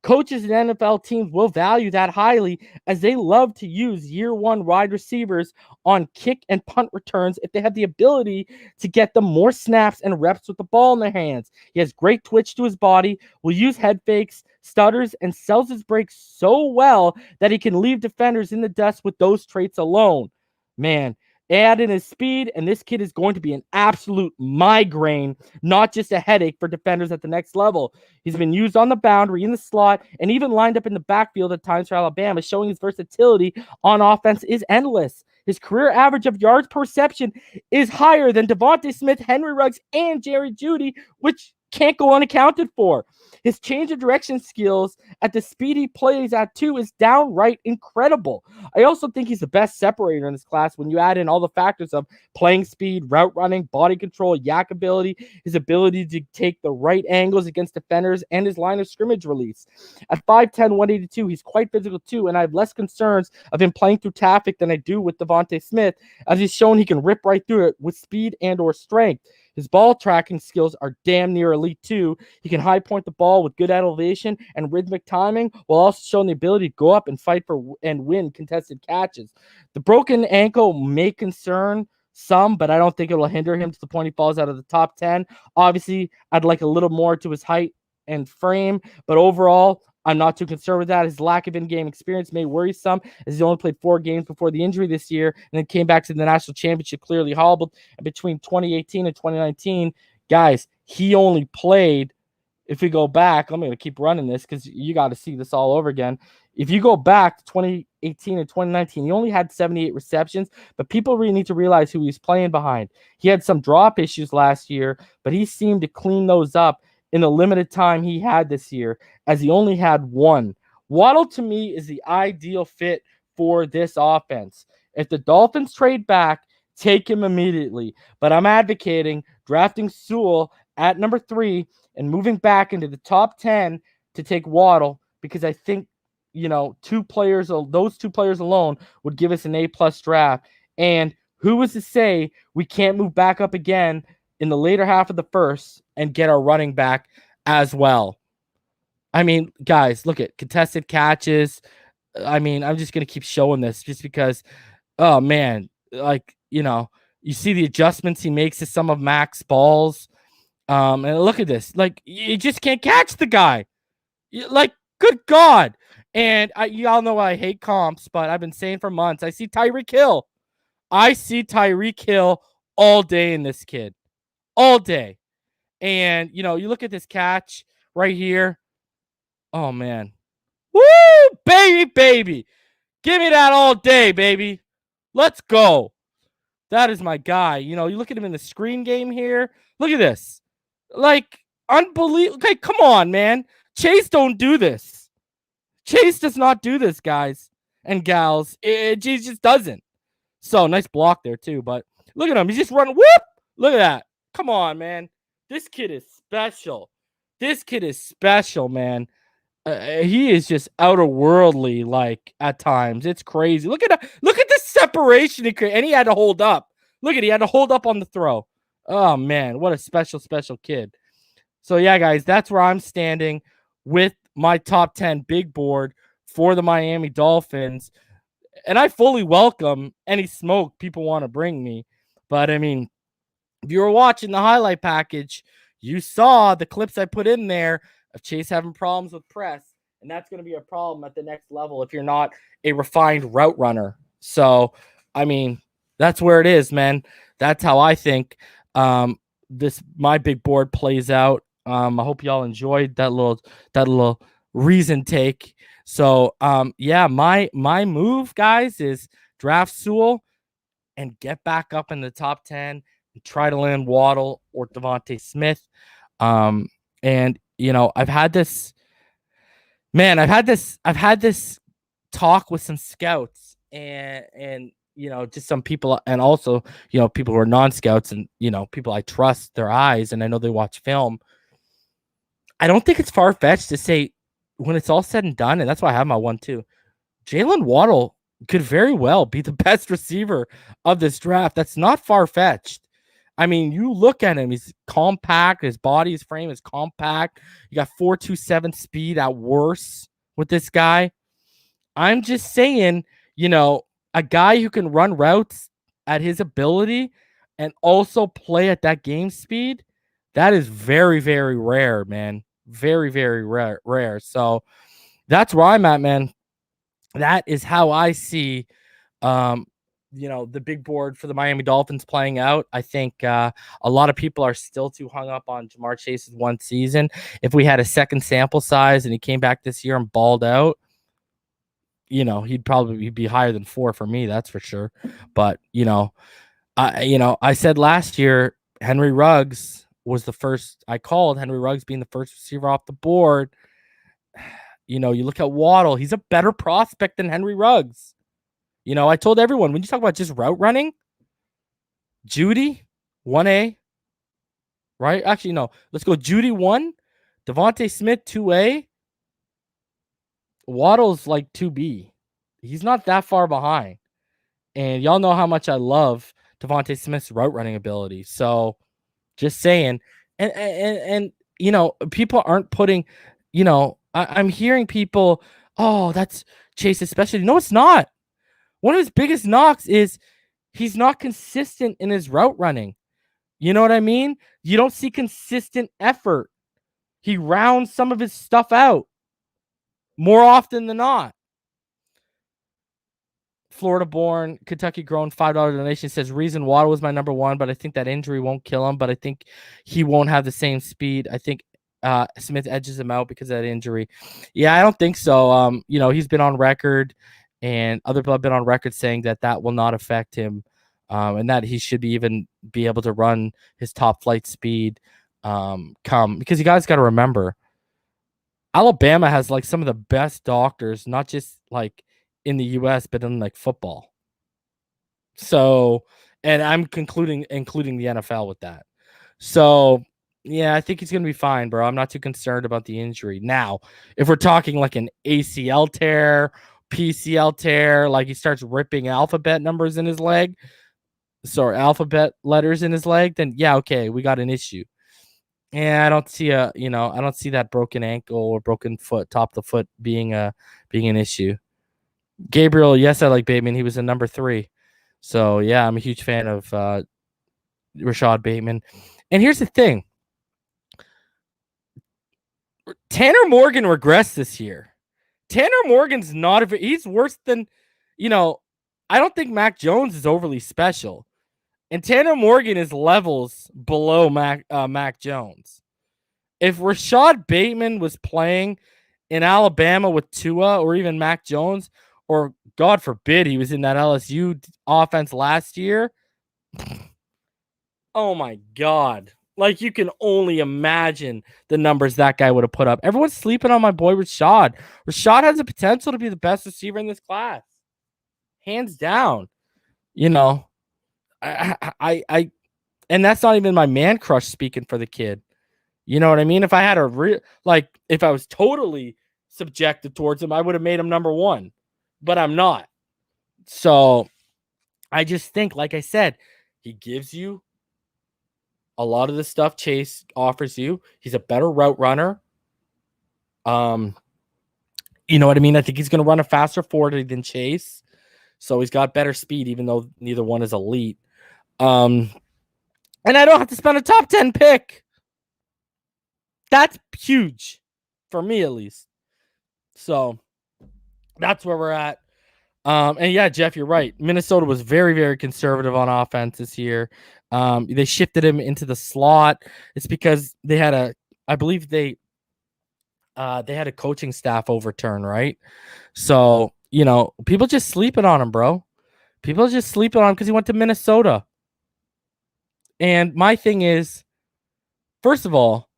Coaches and NFL teams will value that highly, as they love to use year one wide receivers on kick and punt returns if they have the ability to get them more snaps and reps with the ball in their hands. He has great twitch to his body, will use head fakes, stutters, and sells his breaks so well that he can leave defenders in the dust with those traits alone. Man, add in his speed, and this kid is going to be an absolute migraine, not just a headache for defenders at the next level. He's been used on the boundary, in the slot, and even lined up in the backfield at times for Alabama, showing his versatility on offense is endless. His career average of yards per reception is higher than Devontae Smith, Henry Ruggs, and Jerry Jeudy, which can't go unaccounted for. His change of direction skills at the speed he plays at too is downright incredible. I also think he's the best separator in this class when you add in all the factors of playing speed, route running, body control, yak ability, his ability to take the right angles against defenders, and his line of scrimmage release. At 5'10", 182, he's quite physical too, and I have less concerns of him playing through traffic than I do with Devontae Smith, as he's shown he can rip right through it with speed and or strength. His ball tracking skills are damn near elite too. He can high point the ball with good elevation and rhythmic timing, while also showing the ability to go up and fight for and win contested catches. The broken ankle may concern some, but I don't think it will hinder him to the point he falls out of the top 10. Obviously, I'd like a little more to his height and frame, but overall, I'm not too concerned with that. His lack of in-game experience may worry some, as he only played 4 games before the injury this year and then came back to the national championship clearly hobbled. And between 2018 and 2019, guys, he only played, if we go back, I'm going to keep running this because you got to see this all over again. If you go back to 2018 and 2019, he only had 78 receptions, but people really need to realize who he's playing behind. He had some drop issues last year, but he seemed to clean those up in the limited time he had this year, as he only had 1. Waddle, to me, is the ideal fit for this offense. If the Dolphins trade back, take him immediately. But I'm advocating drafting Sewell at number 3 and moving back into the top 10 to take Waddle, because I think, those 2 players alone would give us an A+ draft. And who was to say we can't move back up again in the later half of the first and get our running back as well? I mean, guys, look at contested catches. I mean, I'm just going to keep showing this just because, oh man, you see the adjustments he makes to some of Mac's balls. And look at this. You just can't catch the guy. Good God. And y'all know I hate comps, but I've been saying for months, I see Tyreek Hill. I see Tyreek Hill all day in this kid. All day. And, you look at this catch right here. Oh, man. Woo! Baby. Give me that all day, baby. Let's go. That is my guy. You look at him in the screen game here. Look at this. Unbelievable. Okay, come on, man. Chase don't do this. Chase does not do this, guys and gals. He just doesn't. So, nice block there, too. But look at him. He's just running. Whoop! Look at that. Come on, man. This kid is special. Man. He is just outerworldly, at times. It's crazy. Look at the separation he created. And he had to hold up. He had to hold up on the throw. Oh, man. What a special kid. So, yeah, guys, that's where I'm standing with my top 10 big board for the Miami Dolphins. And I fully welcome any smoke people want to bring me. But, I mean, if you were watching the highlight package, you saw the clips I put in there of Chase having problems with press. And that's going to be a problem at the next level if you're not a refined route runner. So, I mean, that's where it is, man. That's how I think my big board plays out. I hope y'all enjoyed that little reason take. So, my move, guys, is draft Sewell and get back up in the top 10 and try to land Waddle or Devontae Smith. And I've had this talk with some scouts and just some people, and also, people who are non-scouts and, people I trust their eyes and I know they watch film. I don't think it's far-fetched to say, when it's all said and done, and that's why I have my 1-2, Jalen Waddle could very well be the best receiver of this draft. That's not far-fetched. I mean, you look at him, he's compact. His body, his frame is compact. You got 4.27 speed at worst with this guy. I'm just saying, a guy who can run routes at his ability and also play at that game speed, that is very, very rare, man. Very, very rare. So that's where I'm at, man. That is how I see the big board for the Miami Dolphins playing out. I think a lot of people are still too hung up on Jamar Chase's one season. If we had a second sample size and he came back this year and balled out, he'd probably be higher than 4 for me. That's for sure. But, I said last year, Henry Ruggs was the first. I called Henry Ruggs being the first receiver off the board. You look at Waddle, he's a better prospect than Henry Ruggs. I told everyone, when you talk about just route running, Judy, 1A, right? Actually, no. Let's go Judy 1, Devontae Smith 2A, Waddle's like 2B. He's not that far behind. And y'all know how much I love Devontae Smith's route running ability. So just saying. And people aren't putting, I'm hearing people, oh, that's Chase's specialty. No, it's not. One of his biggest knocks is he's not consistent in his route running. You know what I mean? You don't see consistent effort. He rounds some of his stuff out more often than not. Florida-born, Kentucky-grown, $5 donation says, reason Waddle was my number 1, but I think that injury won't kill him, but I think he won't have the same speed. I think Smith edges him out because of that injury. Yeah, I don't think so. He's been on record, and other people have been on record saying that will not affect him, and that he should be able to run his top flight speed because you guys got to remember, Alabama has like some of the best doctors, not just like in the US, but in like football. So, and I'm including the NFL with that. So, yeah, I think he's going to be fine, bro. I'm not too concerned about the injury. Now, if we're talking like an ACL tear, PCL tear, like he starts ripping alphabet numbers in his leg, alphabet letters in his leg, then yeah, okay, we got an issue. And I don't see I don't see that broken ankle or broken foot, top of the foot being an issue. Gabriel, yes, I like Bateman. He was a number 3. So, yeah, I'm a huge fan of Rashad Bateman. And here's the thing. Tanner Morgan regressed this year. Tanner Morgan's he's worse than, I don't think Mac Jones is overly special. And Tanner Morgan is levels below Mac Jones. If Rashad Bateman was playing in Alabama with Tua or even Mac Jones, or God forbid he was in that LSU offense last year, oh my God. Like, you can only imagine the numbers that guy would have put up. Everyone's sleeping on my boy Rashad. Rashad has the potential to be the best receiver in this class. Hands down. I and that's not even my man crush speaking for the kid. You know what I mean? If I had if I was totally subjective towards him, I would have made him number 1, but I'm not. So I just think, like I said, he gives you a lot of the stuff Chase offers you. He's a better route runner. You know what I mean? I think he's going to run a faster 40 than Chase. So he's got better speed, even though neither one is elite. And I don't have to spend a top 10 pick. That's huge for me, at least. So that's where we're at. And yeah, Jeff, you're right. Minnesota was very, very conservative on offense this year. They shifted him into the slot. It's because they had I believe they had a coaching staff overturn, right? So, people just sleeping on him, bro. People just sleeping on him because he went to Minnesota. And my thing is, first of all,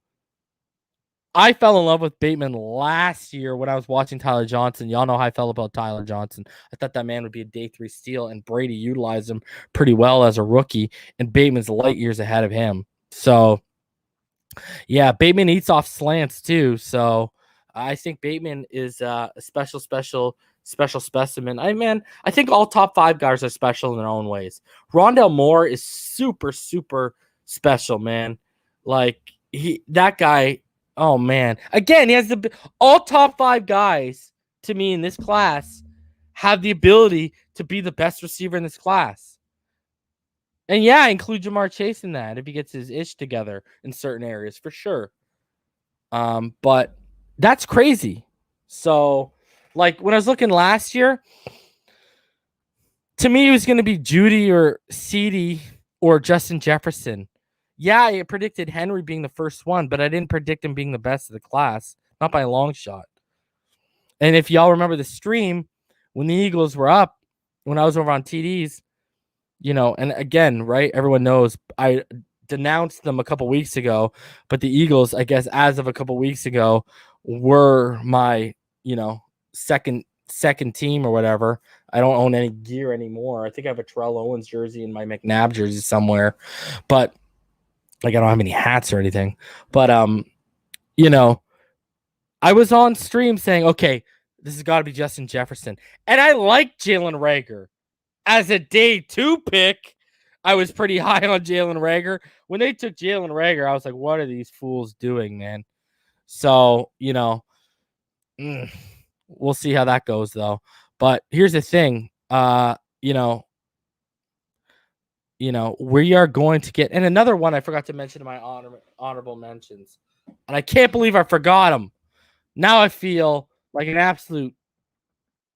I fell in love with Bateman last year when I was watching Tyler Johnson. Y'all know how I felt about Tyler Johnson. I thought that man would be a day 3 steal, and Brady utilized him pretty well as a rookie, and Bateman's light years ahead of him. So, yeah, Bateman eats off slants too. So, I think Bateman is a special specimen. I think all top 5 guys are special in their own ways. Rondale Moore is super, super special, man. Like that guy. Oh man, again, he has all top 5 guys to me in this class have the ability to be the best receiver in this class. And yeah, include Jamar Chase in that if he gets his ish together in certain areas for sure. But that's crazy. So, like when I was looking last year, to me it was going to be Judy or CeeDee or Justin Jefferson. Yeah, I predicted Henry being the first one, but I didn't predict him being the best of the class, not by a long shot. And if y'all remember the stream when the Eagles were up, when I was over on TDs, and again, right, everyone knows I denounced them a couple weeks ago, but the Eagles, I guess, as of a couple weeks ago, were my, second team or whatever. I don't own any gear anymore. I think I have a Terrell Owens jersey and my McNabb jersey somewhere, but like I don't have any hats or anything. But I was on stream saying, okay, this has got to be Justin Jefferson, and I like Jalen Reagor as a day 2 pick. I was pretty high on Jalen Reagor. When they took Jalen Reagor, I was like, what are these fools doing, man? So, we'll see how that goes, though. But here's the thing. We are going to get, and another one I forgot to mention in my honorable mentions, and I can't believe I forgot him. Now I feel like an absolute,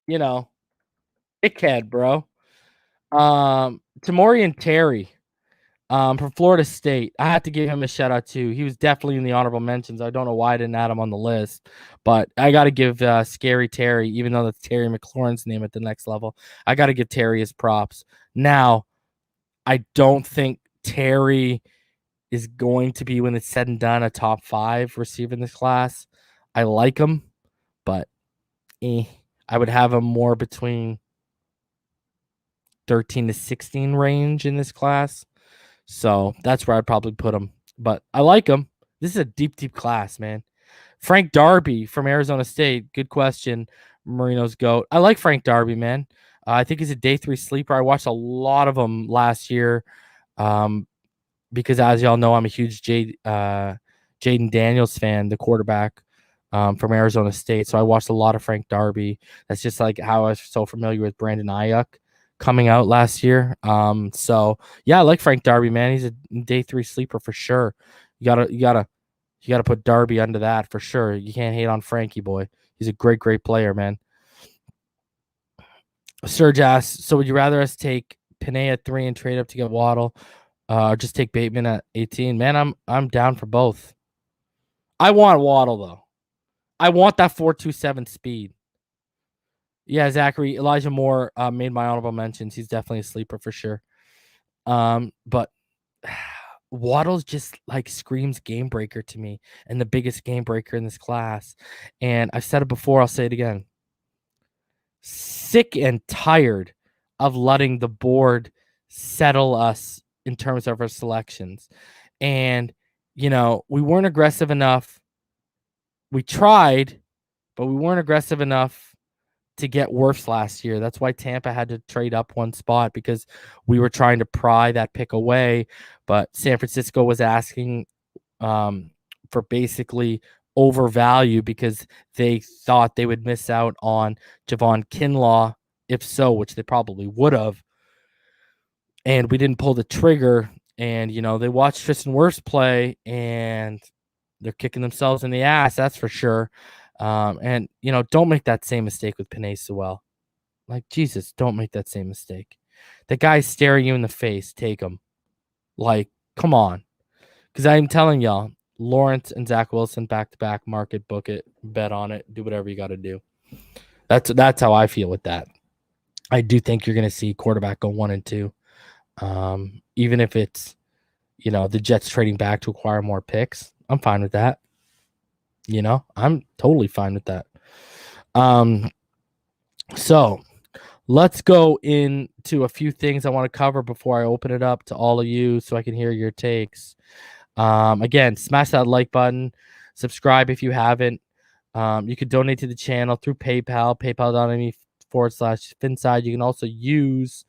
dickhead, bro. Tamorrion Terry, from Florida State. I have to give him a shout out too. He was definitely in the honorable mentions. I don't know why I didn't add him on the list, but I got to give Scary Terry, even though that's Terry McLaurin's name at the next level, I got to give Terry his props. Now, I don't think Terry is going to be, when it's said and done, a top 5 receiver in this class. I like him, but I would have him more between 13 to 16 range in this class. So that's where I'd probably put him. But I like him. This is a deep, deep class, man. Frank Darby from Arizona State. Good question. Marino's GOAT. I like Frank Darby, man. I think he's a day 3 sleeper. I watched a lot of them last year because, as y'all know, I'm a huge Jaden Daniels fan, the quarterback from Arizona State. So I watched a lot of Frank Darby. That's just like how I was so familiar with Brandon Ayuk coming out last year. So yeah, I like Frank Darby, man. He's a day 3 sleeper for sure. You gotta put Darby under that for sure. You can't hate on Frankie boy. He's a great, great player, man. Serge asks, so would you rather us take Panay at 3 and trade up to get Waddle, or just take Bateman at 18? Man, I'm down for both. I want Waddle though. I want that 4.27 speed. Yeah, Zachary, Elijah Moore made my honorable mentions. He's definitely a sleeper for sure. But Waddle's just like screams game breaker to me, and the biggest game breaker in this class. And I've said it before, I'll say it again. Sick and tired of letting the board settle us in terms of our selections. And, we weren't aggressive enough. We tried, but we weren't aggressive enough to get worse last year. That's why Tampa had to trade up one spot, because we were trying to pry that pick away. But San Francisco was asking for basically overvalue because they thought they would miss out on Javon Kinlaw, if so, which they probably would have. And we didn't pull the trigger. And, they watched Tristan Wirfs play, and they're kicking themselves in the ass, that's for sure. And, don't make that same mistake with Penei Sewell. Like, Jesus, don't make that same mistake. The guy's staring you in the face. Take him. Like, come on. Because I'm telling y'all, Lawrence and Zach Wilson back-to-back, market, book it, bet on it, do whatever you got to do. That's how I feel with that. I do think you're going to see quarterback go 1 and 2. Even if it's, the Jets trading back to acquire more picks, I'm fine with that. I'm totally fine with that. So let's go into a few things I want to cover before I open it up to all of you so I can hear your takes. Again, smash that like button, subscribe if you haven't. You can donate to the channel through PayPal, paypal.me/Finside. You can also use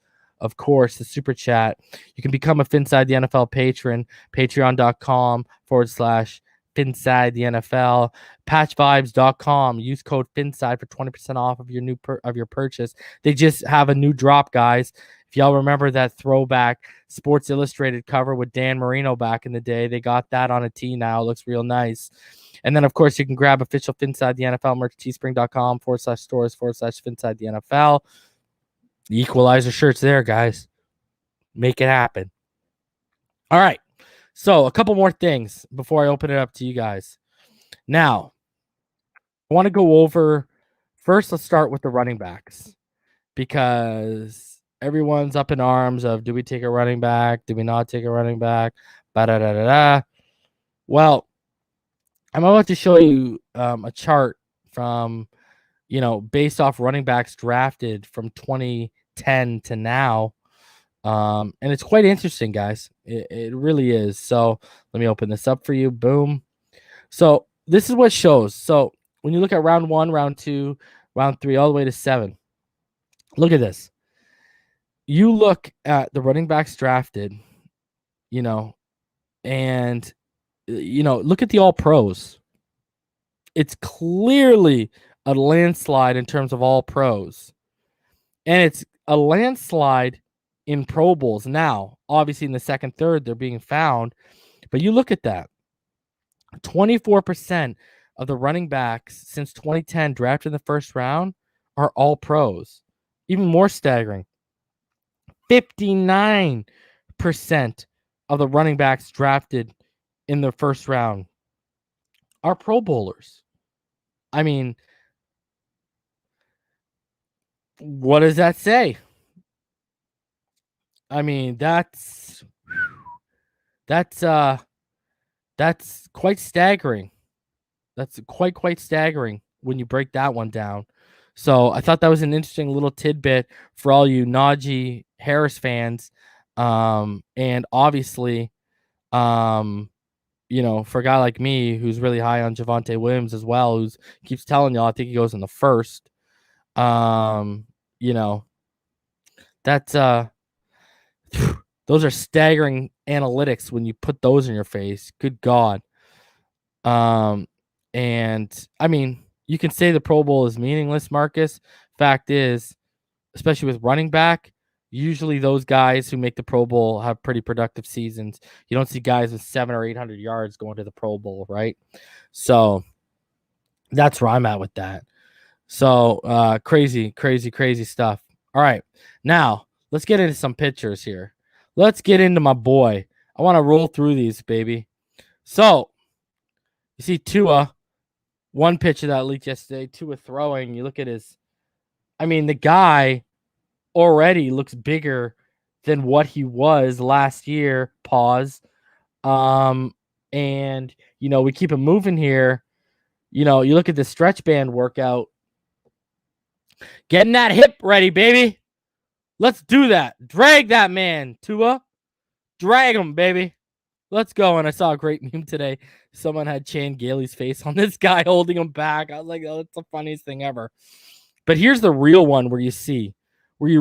of course, the super chat. You can become a Finside the NFL patron, patreon.com/Finside the NFL, patchvibes.com. Use code Finside for 20% off of your purchase. They just have a new drop, guys. If y'all remember that throwback Sports Illustrated cover with Dan Marino back in the day, they got that on a tee now. It looks real nice. And then, of course, you can grab official Finside the NFL merch, teespring.com/stores/Finside the NFL. The Equalizer shirts there, guys. Make it happen. All right. So a couple more things before I open it up to you guys. Now, I want to go over first. Let's start with the running backs because everyone's up in arms of, do we take a running back? Do we not take a running back? Ba-da-da-da-da. Well, I'm about to show you a chart from, based off running backs drafted from 2010 to now. And it's quite interesting, guys. It really is. So let me open this up for you. Boom. So this is what shows. So when you look at round 1, round 2, round 3, all the way to 7, look at this. You look at the running backs drafted, and look at the all pros. It's clearly a landslide in terms of all pros. And it's a landslide in Pro Bowls. Now, obviously in the second, third, they're being found. But you look at that. 24% of the running backs since 2010 drafted in the first round are all pros. Even more staggering. 59% of the running backs drafted in the first round are Pro Bowlers. I mean, what does that say? I mean, that's quite staggering. That's quite staggering when you break that one down. So I thought that was an interesting little tidbit for all you Najee Harris fans. And obviously, for a guy like me who's really high on Javonte Williams as well, who keeps telling y'all I think he goes in the first. That's those are staggering analytics when you put those in your face. Good God. And I mean, you can say the Pro Bowl is meaningless, Marcus. Fact is, especially with running back, usually those guys who make the Pro Bowl have pretty productive seasons. You don't see guys with 700 or 800 yards going to the Pro Bowl, right? So that's where I'm at with that. So crazy stuff. All right, now let's get into some pictures here. Let's get into my boy. I want to roll through these, baby. So you see Tua, one picture that leaked yesterday, Tua throwing. You look at the guy already looks bigger than what he was last year. Pause. And we keep it moving here. You look at the stretch band workout. Getting that hip ready, baby. Let's do that. Drag that man, Tua. Drag him, baby. Let's go. And I saw a great meme today. Someone had Chan Gailey's face on this guy holding him back. I was like, oh, that's the funniest thing ever. But here's the real one where you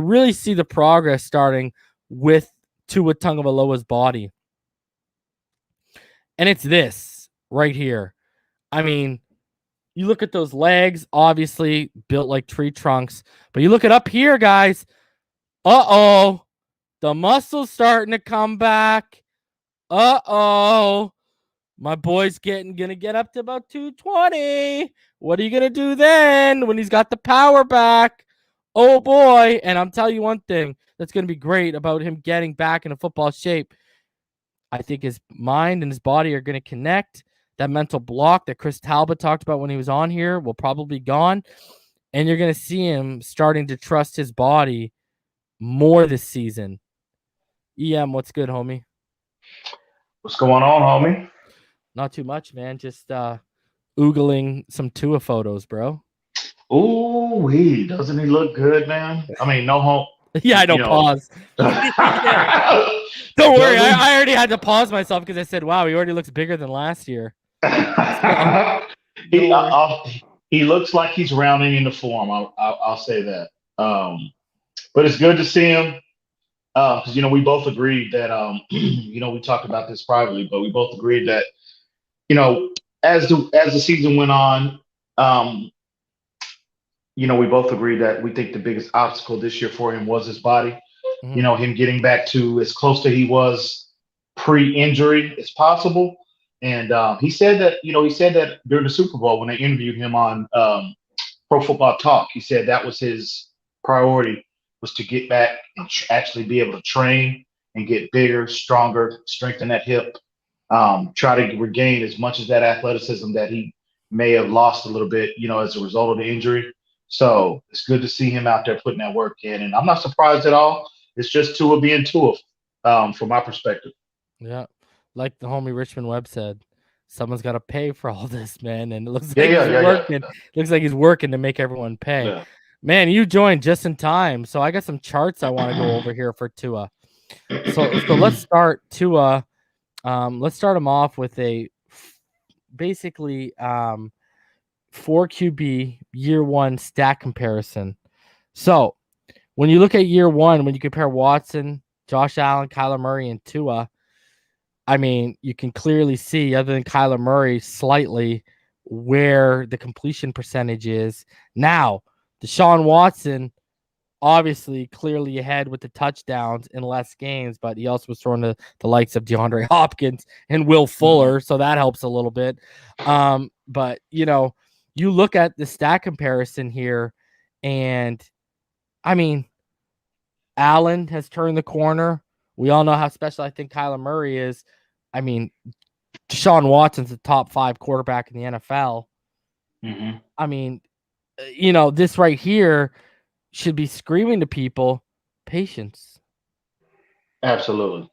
really see the progress starting with Tua Tagovailoa's body. And it's this right here. I mean, you look at those legs, obviously built like tree trunks. But you look it up here, guys. Uh-oh. The muscle's starting to come back. Uh-oh. My boy's gonna get up to about 220. What are you gonna do then when he's got the power back? Oh boy. And I'm telling you one thing that's gonna be great about him getting back into football shape. I think his mind and his body are gonna connect. That mental block that Chris Talbot talked about when he was on here will probably be gone. And you're gonna see him starting to trust his body more this season. What's good, homie? What's going on, homie? Not too much, man. Just oogling some Tua photos, bro. Ooh, doesn't he look good, man? I mean, no hope. Yeah, I don't pause. Don't worry, I already had to pause myself because I said, "Wow, he already looks bigger than last year." He looks like he's rounding into form. I'll say that. But it's good to see him. because we both agreed that we talked about this privately, but we both agreed that you know as the season went on, um, we both agreed that we think the biggest obstacle this year for him was his body. Mhm. Him getting back to as close to he was pre-injury as possible. And he said that during the Super Bowl when they interviewed him on Pro Football Talk, he said that was his priority was to get back and actually be able to train and get bigger, stronger, strengthen that hip, try to regain as much of that athleticism that he may have lost a little bit, as a result of the injury. So it's good to see him out there putting that work in, and I'm not surprised at all. It's just Tua being Tua, from my perspective. Yeah, like the homie Richmond Webb said, someone's got to pay for all this, man, and it looks Yeah, like yeah, he's yeah, yeah, working. Looks like he's working to make everyone pay. yeah. Man, you joined just in time, so I got some charts I want to go over here for Tua. So let's start Tua. Let's start him off with basically 4 QB year one stat comparison. So when you look at year one, when you compare Watson, Josh Allen, Kyler Murray, and Tua, I mean, you can clearly see, other than Kyler Murray, slightly where the completion percentage is. Now, Deshaun Watson, obviously, clearly ahead with the touchdowns in less games, but he also was throwing to the likes of DeAndre Hopkins and Will Fuller, so that helps a little bit. But, you look at the stat comparison here, and, I mean, Allen has turned the corner. We all know how special I think Kyler Murray is. I mean, Deshaun Watson's the top 5 quarterback in the NFL. Hmm. I mean, this right here should be screaming to people, patience. Absolutely,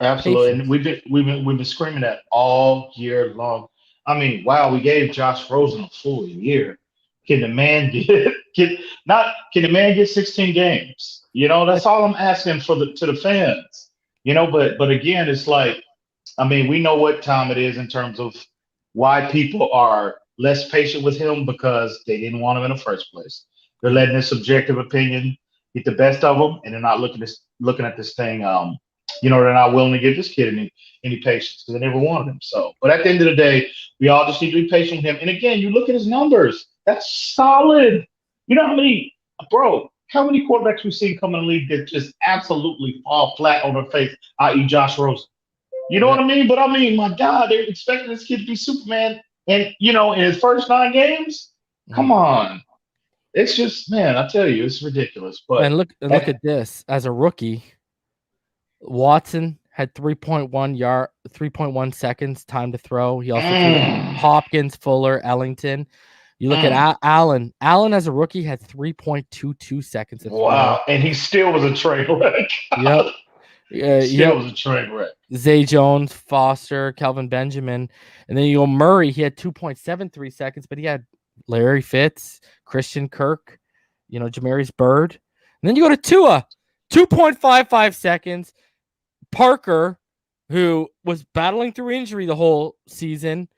absolutely. And Patience. we've been screaming that all year long. I mean, wow, we gave Josh Rosen a full year. Can the man get can the man get 16 games? That's all I'm asking to the fans. But again, it's like, I mean, we know what time it is in terms of why people are less patient with him because they didn't want him in the first place. They're letting their subjective opinion get the best of them, and they're not looking at this thing. They're not willing to give this kid any patience because they never wanted him. So, but at the end of the day, we all just need to be patient with him. And again, you look at his numbers. That's solid. You know how many quarterbacks we've seen come in the league that just absolutely fall flat on their face, i.e., Josh Rosen. You know Yeah. what I mean? But I mean, my God, they're expecting this kid to be Superman. And, in his first 9 games, come on. It's just, man, I tell you, it's ridiculous. But And look at this. As a rookie, Watson had 3.1 seconds time to throw. He also threw Hopkins, Fuller, Ellington. You look at Allen. Allen as a rookie had 3.22 seconds to throw. Wow. And he still was a train wreck. Yep. Still was a train wreck. Zay Jones, Foster, Kelvin Benjamin. And then you go Murray. He had 2.73 seconds, but he had Larry Fitz, Christian Kirk, Jamarius Bird. And then you go to Tua, 2.55 seconds. Parker, who was battling through injury the whole season,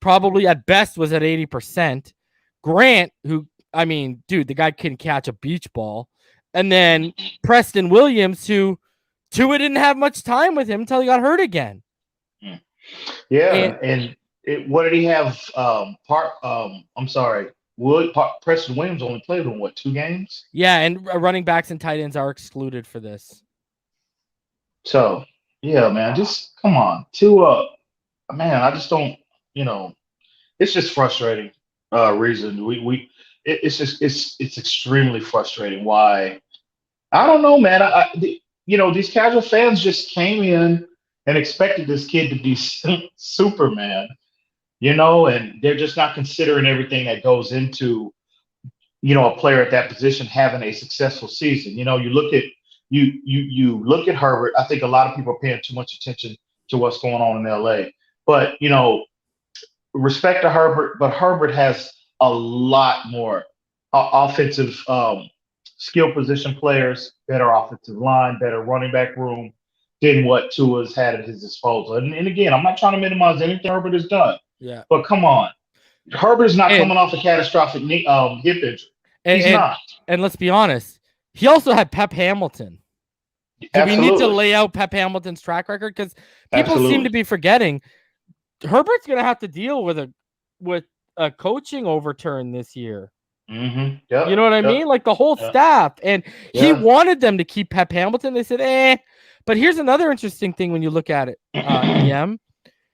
probably at best was at 80%. Grant, who, I mean, dude, the guy couldn't catch a beach ball. And then Preston Williams, who Tua didn't have much time with him until he got hurt again. Yeah, and what did he have? I'm sorry. Preston Williams only played in 2 games? Yeah, and running backs and tight ends are excluded for this. So, yeah, man, just come on. Man, I just don't, it's just frustrating. Reason it's extremely frustrating. Why? I don't know, man. These casual fans just came in and expected this kid to be Superman, and they're just not considering everything that goes into, a player at that position having a successful season. You look at Herbert. I think a lot of people are paying too much attention to what's going on in LA. But, respect to Herbert, but Herbert has a lot more offensive skill position players, better offensive line, better running back room than what Tua's had at his disposal. And again, I'm not trying to minimize anything Herbert has done. Yeah. But come on. Herbert is not coming off a catastrophic hip injury. He's not. And let's be honest, he also had Pep Hamilton. Do we need to Absolutely. lay out Pep Hamilton's track record? Because people seem Absolutely. to be forgetting Herbert's going to have to deal with a coaching overturn this year. Mm-hmm. Yep. You know what I mean? Like the whole staff. And he wanted them to keep Pep Hamilton. They said, eh. But here's another interesting thing when you look at it, EM.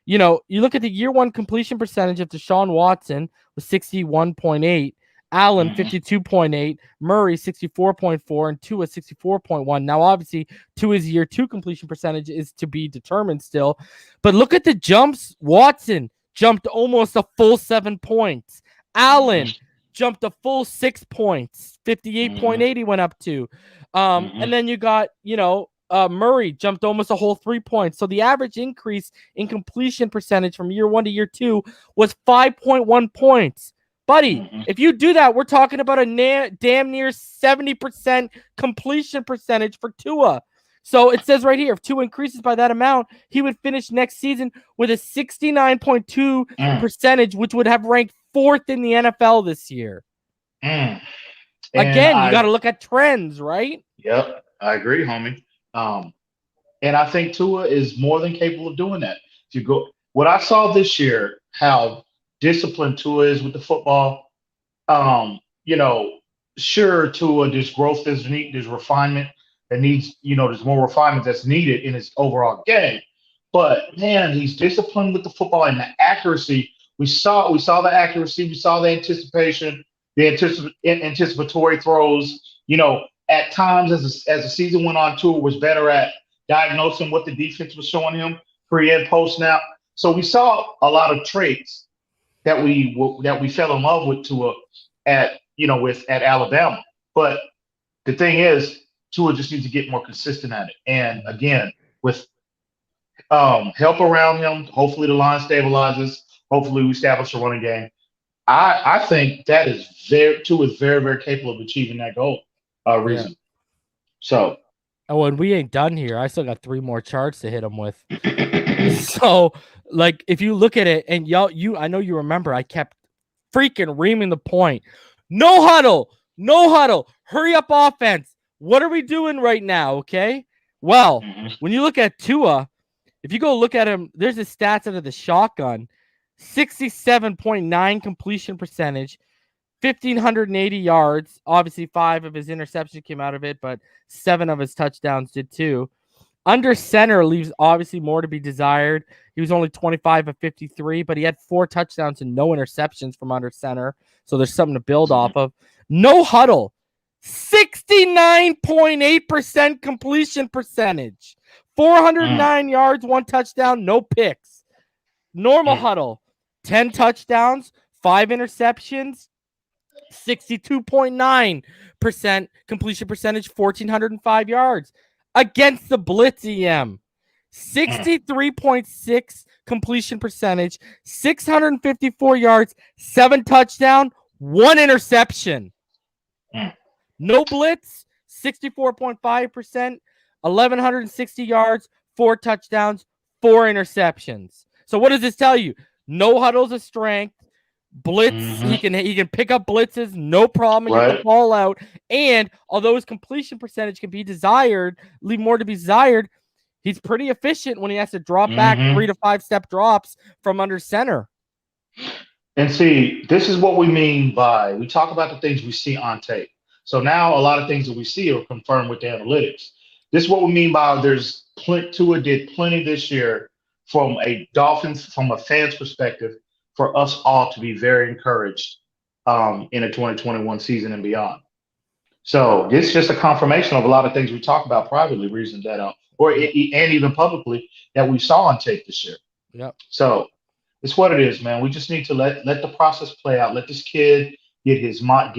You know, you look at the year one completion percentage of Deshaun Watson was 61.8, Allen 52.8, Murray 64.4, and Tua 64.1. Now, obviously, Tua's year two completion percentage is to be determined still. But look at the jumps. Watson jumped almost a full 7 points. Allen jumped a full 6 points. 58.8 he went up to. And then you got, Murray jumped almost a whole 3 points. So the average increase in completion percentage from year one to year two was 5.1 points. Buddy, if you do that, we're talking about a damn near 70% completion percentage for Tua. So it says right here, if Tua increases by that amount, he would finish next season with a 69.2 percentage, which would have ranked fourth in the NFL this year. Again, you got to look at trends, right? Yep, I agree, homie. And I think Tua is more than capable of doing that. If you go, what I saw this year, how disciplined Tua is with the football. Sure, Tua, there's growth, there's refinement that needs, there's more refinement that's needed in his overall game. But man, he's disciplined with the football and the accuracy. We saw the accuracy, we saw the anticipation, the anticipatory throws. At times as the season went on, Tua was better at diagnosing what the defense was showing him pre and post snap. So we saw a lot of traits that we fell in love with Tua at Alabama. But the thing is, Tua just needs to get more consistent at it. And again, with help around him, hopefully the line stabilizes. Hopefully we establish a running game. I think that is Tua is very, very capable of achieving that goal. Reason. So. Oh, and we ain't done here. I still got 3 more charts to hit him with. So, like, if you look at it, and I know you remember, I kept freaking reaming the point. No huddle, hurry up offense. What are we doing right now? Okay. Well, when you look at Tua, if you go look at him, there's his stats out of the shotgun: 67.9 completion percentage. 1,580 yards. Obviously, 5 of his interceptions came out of it, but 7 of his touchdowns did too. Under center leaves obviously more to be desired. He was only 25 of 53, but he had 4 touchdowns and no interceptions from under center. So there's something to build off of. No huddle. 69.8% completion percentage. 409 yards, 1 touchdown, no picks. Normal huddle. 10 touchdowns, 5 interceptions. 62.9% completion percentage, 1,405 yards. Against the blitz, EM. 63.6 completion percentage, 654 yards, 7 touchdown, 1 interception. No blitz, 64.5%, 1,160 yards, 4 touchdowns, 4 interceptions. So what does this tell you? No huddle's a strength. Blitz, he can pick up blitzes, no problem, and get the ball out. And although his completion percentage can be desired, leave more to be desired, he's pretty efficient when he has to drop back 3 to 5 step drops from under center. And see, this is what we mean by, we talk about the things we see on tape. So now a lot of things that we see are confirmed with the analytics. This is what we mean by Tua did plenty this year from a fan's perspective, for us all to be very encouraged in a 2021 season and beyond. So this is just a confirmation of a lot of things we talk about privately, reasons that and even publicly that we saw on tape this year. Yep. So it's what it is, man. We just need to let the process play out. Let this kid get his mind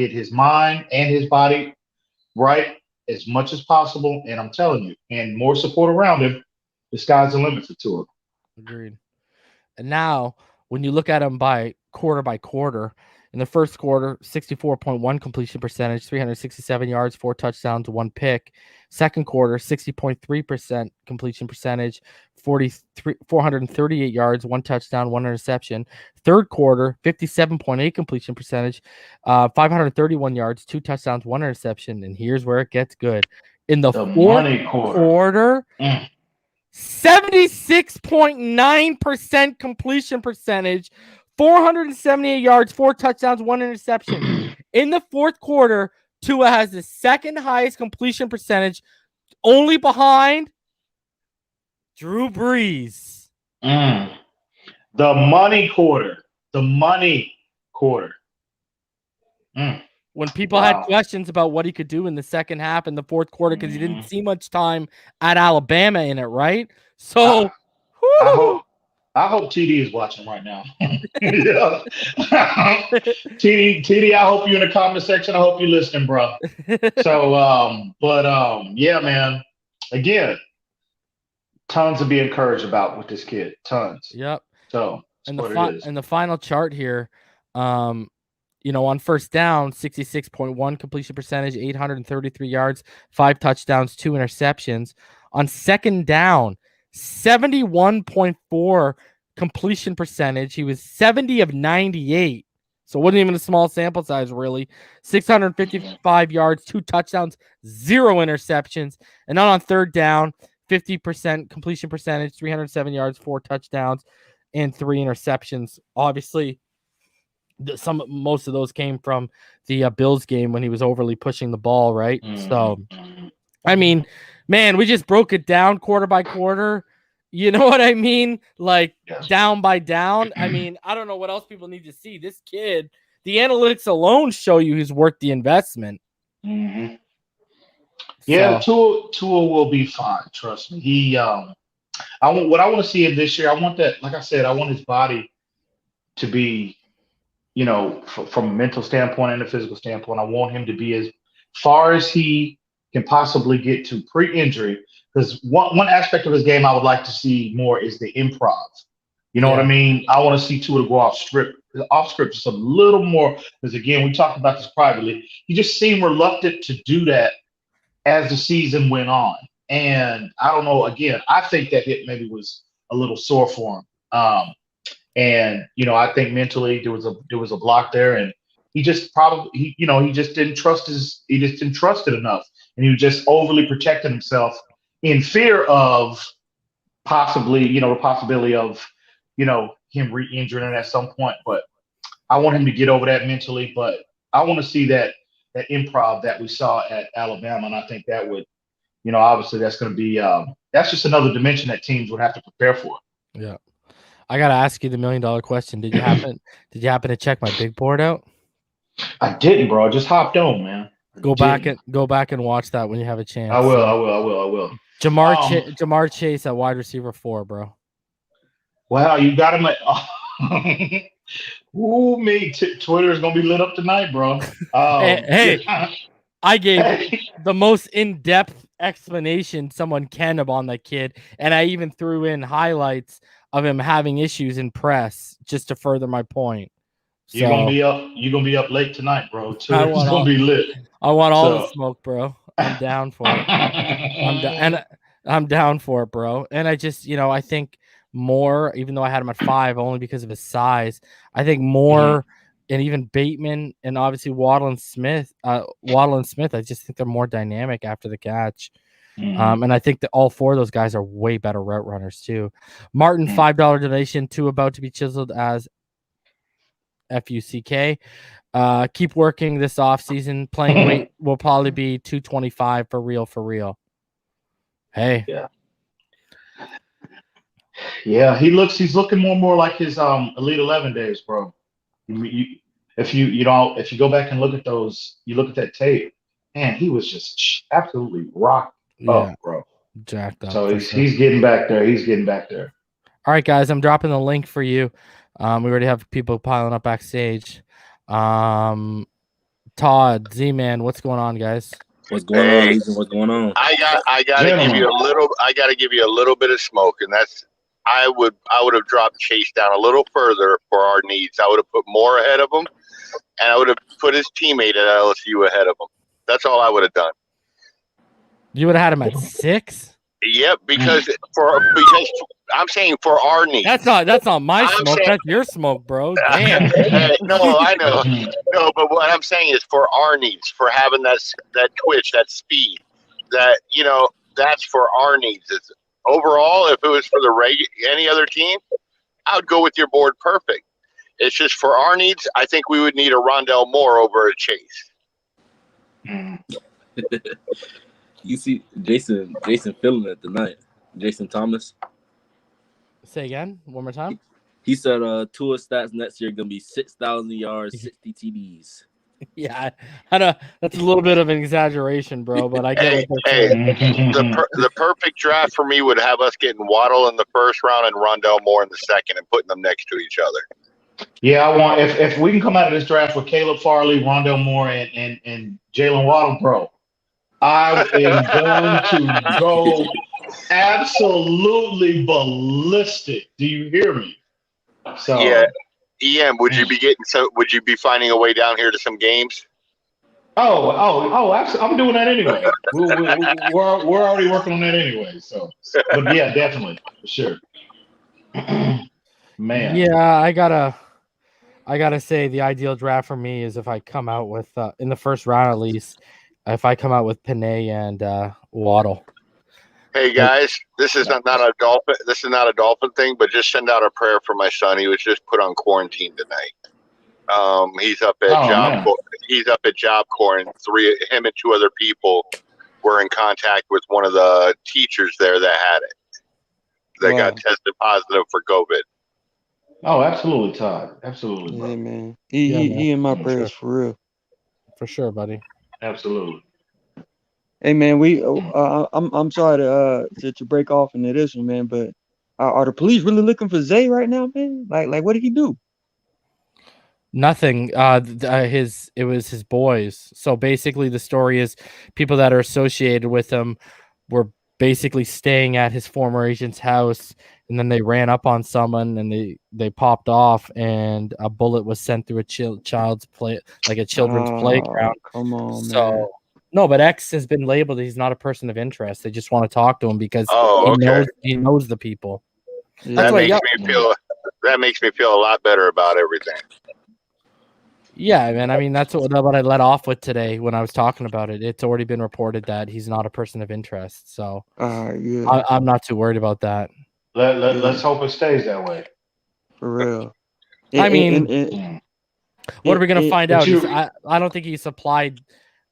and his body right as much as possible. And I'm telling you, and more support around him, the sky's the limit for Tua. Agreed. And now, when you look at him by quarter, in the first quarter, 64.1 completion percentage, 367 yards, 4 touchdowns, 1 pick. Second quarter, 60.3% completion percentage, 438 yards, 1 touchdown, 1 interception. Third quarter, 57.8 completion percentage, 531 yards, 2 touchdowns, 1 interception. And here's where it gets good. in the fourth money quarter. 76.9% completion percentage, 478 yards, 4 touchdowns, 1 interception. In the fourth quarter, Tua has the second highest completion percentage, only behind Drew Brees. The money quarter. The money quarter. When people had questions about what he could do in the second half and the fourth quarter, because he didn't see much time at Alabama in it, right? So I hope TD is watching right now. TD, I hope you're in the comment section. I hope you're listening, bro. So, yeah, man. Again, tons to be encouraged about with this kid. Tons. Yep. So, and the final chart here, on first down, 66.1 completion percentage, 833 yards, 5 touchdowns, 2 interceptions. On second down, 71.4 completion percentage. He was 70 of 98. So it wasn't even a small sample size, really. 655 yards, 2 touchdowns, 0 interceptions. And then on third down, 50% completion percentage, 307 yards, 4 touchdowns, and 3 interceptions. Obviously, most of those came from the Bills game when he was overly pushing the ball, right? So, I mean, man, we just broke it down quarter by quarter. You know what I mean? Like down by down. I mean, I don't know what else people need to see. This kid, the analytics alone show you he's worth the investment. Mm-hmm. Yeah, Tua will be fine. Trust me. What I want to see him this year. I want that. Like I said, I want his body to be, from a mental standpoint and a physical standpoint. I want him to be as far as he can possibly get to pre-injury. Because one aspect of his game I would like to see more is the improv. You know what I mean? I want to see Tua to go off script just a little more. Because again, we talked about this privately. He just seemed reluctant to do that as the season went on. And I don't know. Again, I think that hit maybe was a little sore for him. And I think mentally there was a block there, and he just he just didn't trust it enough, and he was just overly protecting himself in fear of possibly, the possibility of, him re-injuring it at some point. But I want him to get over that mentally. But I want to see that improv that we saw at Alabama, and I think that would, obviously that's going to be that's just another dimension that teams would have to prepare for. Yeah. I gotta ask you the $1 million question. Did you happen to check my big board out? I didn't, bro. I just hopped on, man. Go back and watch that when you have a chance. I will. Jamar Chase at wide receiver 4, bro. Wow, you got him at Twitter is gonna be lit up tonight, bro. Hey, I gave the most in-depth explanation someone can on that kid, and I even threw in highlights of him having issues in press just to further my point. So, you're gonna be up late tonight, bro. It's gonna be lit. I want all the smoke, bro. I'm down for it. I'm down for it, bro. And I just, I think more, even though I had him at 5 only because of his size, I think more, and even Bateman and obviously Waddle and Smith, I just think they're more dynamic after the catch. And I think that all 4 of those guys are way better route runners too. Martin, $5 donation to about to be chiseled as FUCK. Keep working this offseason. Playing weight will probably be 225 for real. Hey. Yeah, he's looking more and more like his Elite 11 days, bro. If you go back and look at those, you look at that tape, man, he was just absolutely rocked up, bro. Jacked up. So he's getting back there. All right, guys, I'm dropping the link for you. We already have people piling up backstage. Todd, Z-Man, what's going on, guys? What's going on? What's going on? I gotta give you a little. I gotta give you a little bit of smoke, and that's I would have dropped Chase down a little further for our needs. I would have put more ahead of him, and I would have put his teammate at LSU ahead of him. That's all I would have done. You would have had him at 6? Yep, because I'm saying for our needs. That's not my smoke. That's your smoke, bro. Damn. No, I know. No, but what I'm saying is for our needs, for having that twitch, that speed. that that's for our needs. It's, overall, if it was for any other team, I would go with your board perfect. It's just for our needs. I think we would need a Rondell Moore over a Chase. You see Jason feeling it tonight. Jason Thomas. Say again, one more time. He said Tua stats next year gonna be 6,000 yards, 60 TDs. Yeah, I know that's a little bit of an exaggeration, bro, but I get what they're saying. The perfect draft for me would have us getting Waddle in the first round and Rondell Moore in the second and putting them next to each other. Yeah, I want if we can come out of this draft with Caleb Farley, Rondell Moore, and Jalen Waddle, bro, I am going to go absolutely ballistic. Do you hear me? So yeah, EM, would you be finding a way down here to some games? Oh, absolutely. I'm doing that anyway. We're already working on that anyway. So, but yeah, definitely for sure. Man. Yeah, I gotta say the ideal draft for me is if I come out with in the first round at least, if I come out with Panay and Waddle. Hey guys, this is not a Dolphin. This is not a Dolphin thing, but just send out a prayer for my son. He was just put on quarantine tonight. He's up at he's up at Job Corps, and him and two other people were in contact with one of the teachers there that had it. They got tested positive for COVID. Oh, absolutely, Todd. Absolutely, bro. Yeah, man. He in my prayers for real. For sure, buddy. Absolutely. Hey, man, I'm sorry to break off into this one, man, but are the police really looking for Zay right now, man? Like what did he do? Nothing. It was his boys. So basically, the story is people that are associated with him were basically staying at his former agent's house, and then they ran up on someone and they popped off, and a bullet was sent through a children's playground. Come on, so man. no, but X has been labeled. He's not a person of interest. They just want to talk to him because he knows the people. Yeah. That makes me feel a lot better about everything. Yeah, man. I mean, that's what I let off with today when I was talking about it. It's already been reported that he's not a person of interest. So yeah. I'm not too worried about that. Let's hope it stays that way. For real. What are we going to find out? I don't think he supplied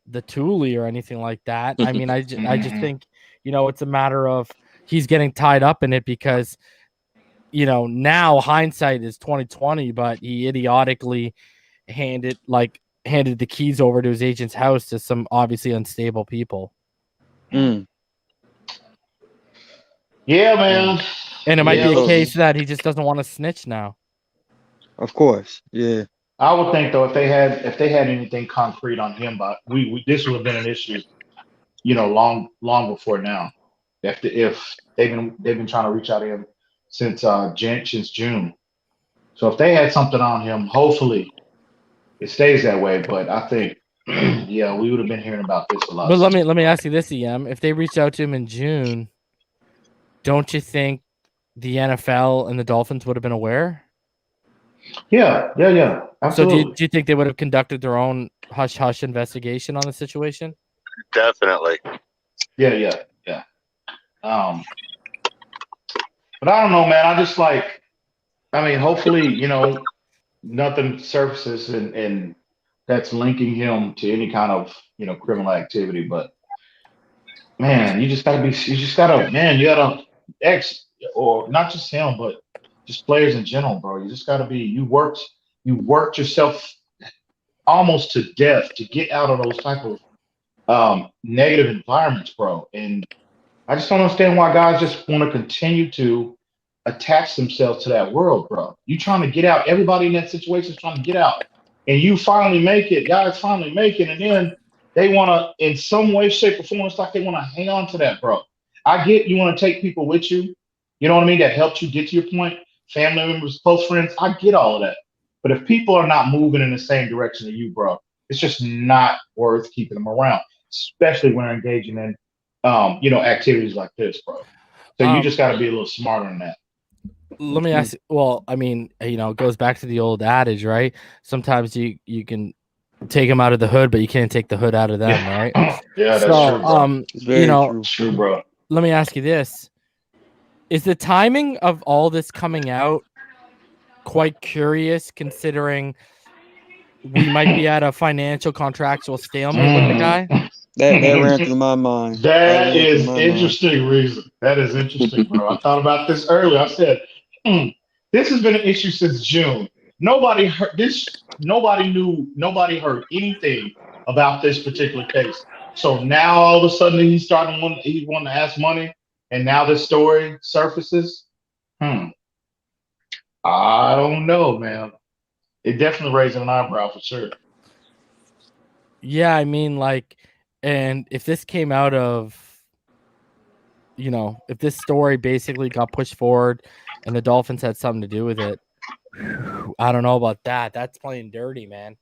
the Thule or anything like that. I mean, I just think, it's a matter of he's getting tied up in it because, now hindsight is 2020, but he idiotically handed the keys over to his agent's house to some obviously unstable people. Yeah, man. And it might be a case that he just doesn't want to snitch now. Of course, yeah. I would think though if they had anything concrete on him, but this would have been an issue, long before now. If they've been trying to reach out to him since June. So if they had something on him, hopefully it stays that way. But I think, yeah, we would have been hearing about this a lot. But let me ask you this, EM. If they reached out to him in June, don't you think the NFL and the Dolphins would have been aware? Yeah. Absolutely. So do you think they would have conducted their own hush-hush investigation on the situation? Definitely. Yeah. But I don't know, man. Hopefully, nothing surfaces and that's linking him to any kind of, criminal activity. But man, you gotta X, or not just him, but just players in general, bro. You just gotta be, you worked yourself almost to death to get out of those type of negative environments, bro. And I just don't understand why guys just want to continue to attach themselves to that world, bro. You trying to get out. Everybody in that situation is trying to get out. And you finally make it. Guys finally make it. And then they want to, in some way, shape, or form, it's like they want to hang on to that, bro. I get you want to take people with you. You know what I mean? That helps you get to your point. Family members, close friends. I get all of that. But if people are not moving in the same direction as you, bro, it's just not worth keeping them around, especially when they're engaging in, activities like this, bro. So you just got to be a little smarter than that. Let me ask you, well, I mean, it goes back to the old adage, right? Sometimes you can take them out of the hood, but you can't take the hood out of them, right? Yeah, that's So, true, bro. It's very true. True, bro. let me ask you this. Is the timing of all this coming out quite curious, considering we might be at a financial contractual stalemate with the guy? That ran through my mind. That ran through is my mind. interesting reason. That is interesting, bro. I thought about this earlier. I said, this has been an issue since June. Nobody heard this. Nobody knew. Nobody heard anything about this particular case. So now all of a sudden he's starting. He wanted to ask money, and now this story surfaces. I don't know, man. It definitely raising an eyebrow for sure. Yeah, I mean, like, and if this came out of, if this story basically got pushed forward and the Dolphins had something to do with it, I don't know about that. That's playing dirty, man.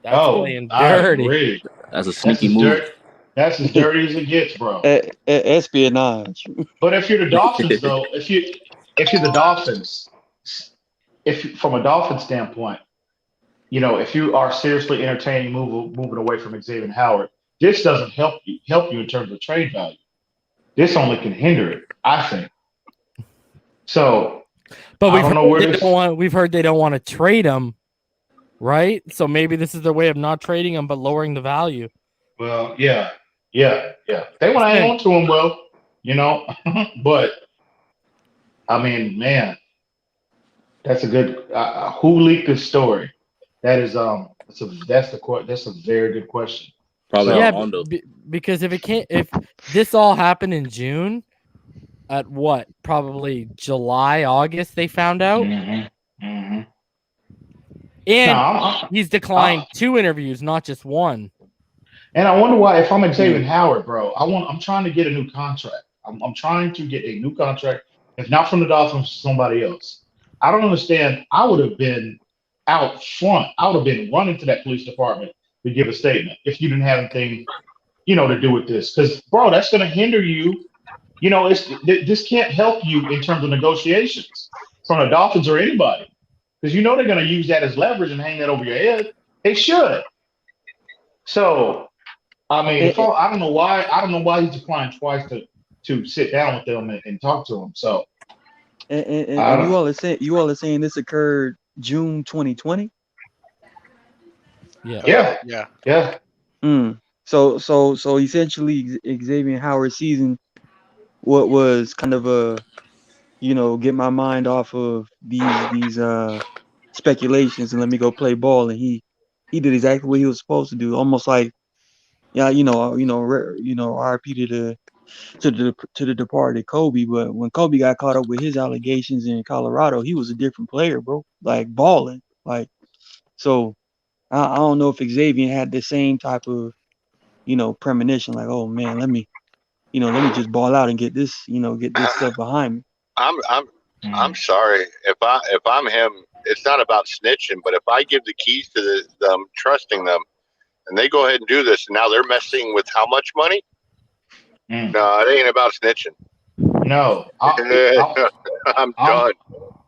That's playing dirty. I agree. That's a sneaky move. That's as dirty as it gets, bro. Espionage. But if you're the Dolphins, though, if you're the Dolphins, from a Dolphin standpoint, if you are seriously entertaining moving away from Xavien Howard, this doesn't help you in terms of trade value. This only can hinder it, I think. So, but we've heard they don't want to trade him, right? So maybe this is their way of not trading him, but lowering the value. Well, yeah. They want to hang on to him, but I mean, man, that's a good. Who leaked this story? That is that's a very good question. Probably because if this all happened in June, at what, probably July, August, they found out. And he's declined 2 interviews, not just 1. And I wonder why. If I'm Xavien Howard, bro, I'm trying to get a new contract. I'm trying to get a new contract. If not from the Dolphins, somebody else. I don't understand. I would have been out front. I would have been running to that police department to give a statement if you didn't have anything, to do with this. Because, bro, that's going to hinder you. This can't help you in terms of negotiations from the Dolphins or anybody. Because they're going to use that as leverage and hang that over your head. They should. So, I mean, I don't know why he declined twice to sit down with them and talk to them. So, and you all are saying this occurred June 2020. Yeah. So essentially, Xavien Howard's season, what was kind of a, get my mind off of these speculations and let me go play ball, and he did exactly what he was supposed to do, almost like, RIP to the departed Kobe. But when Kobe got caught up with his allegations in Colorado, he was a different player, bro, like balling, like. So I don't know if Xavien had the same type of, premonition, like, oh man, let me just ball out and get this stuff behind me. I'm sorry if I'm him. It's not about snitching, but if I give the keys to them, trusting them, and they go ahead and do this, and now they're messing with how much money? No, it ain't about snitching. No, I'm done.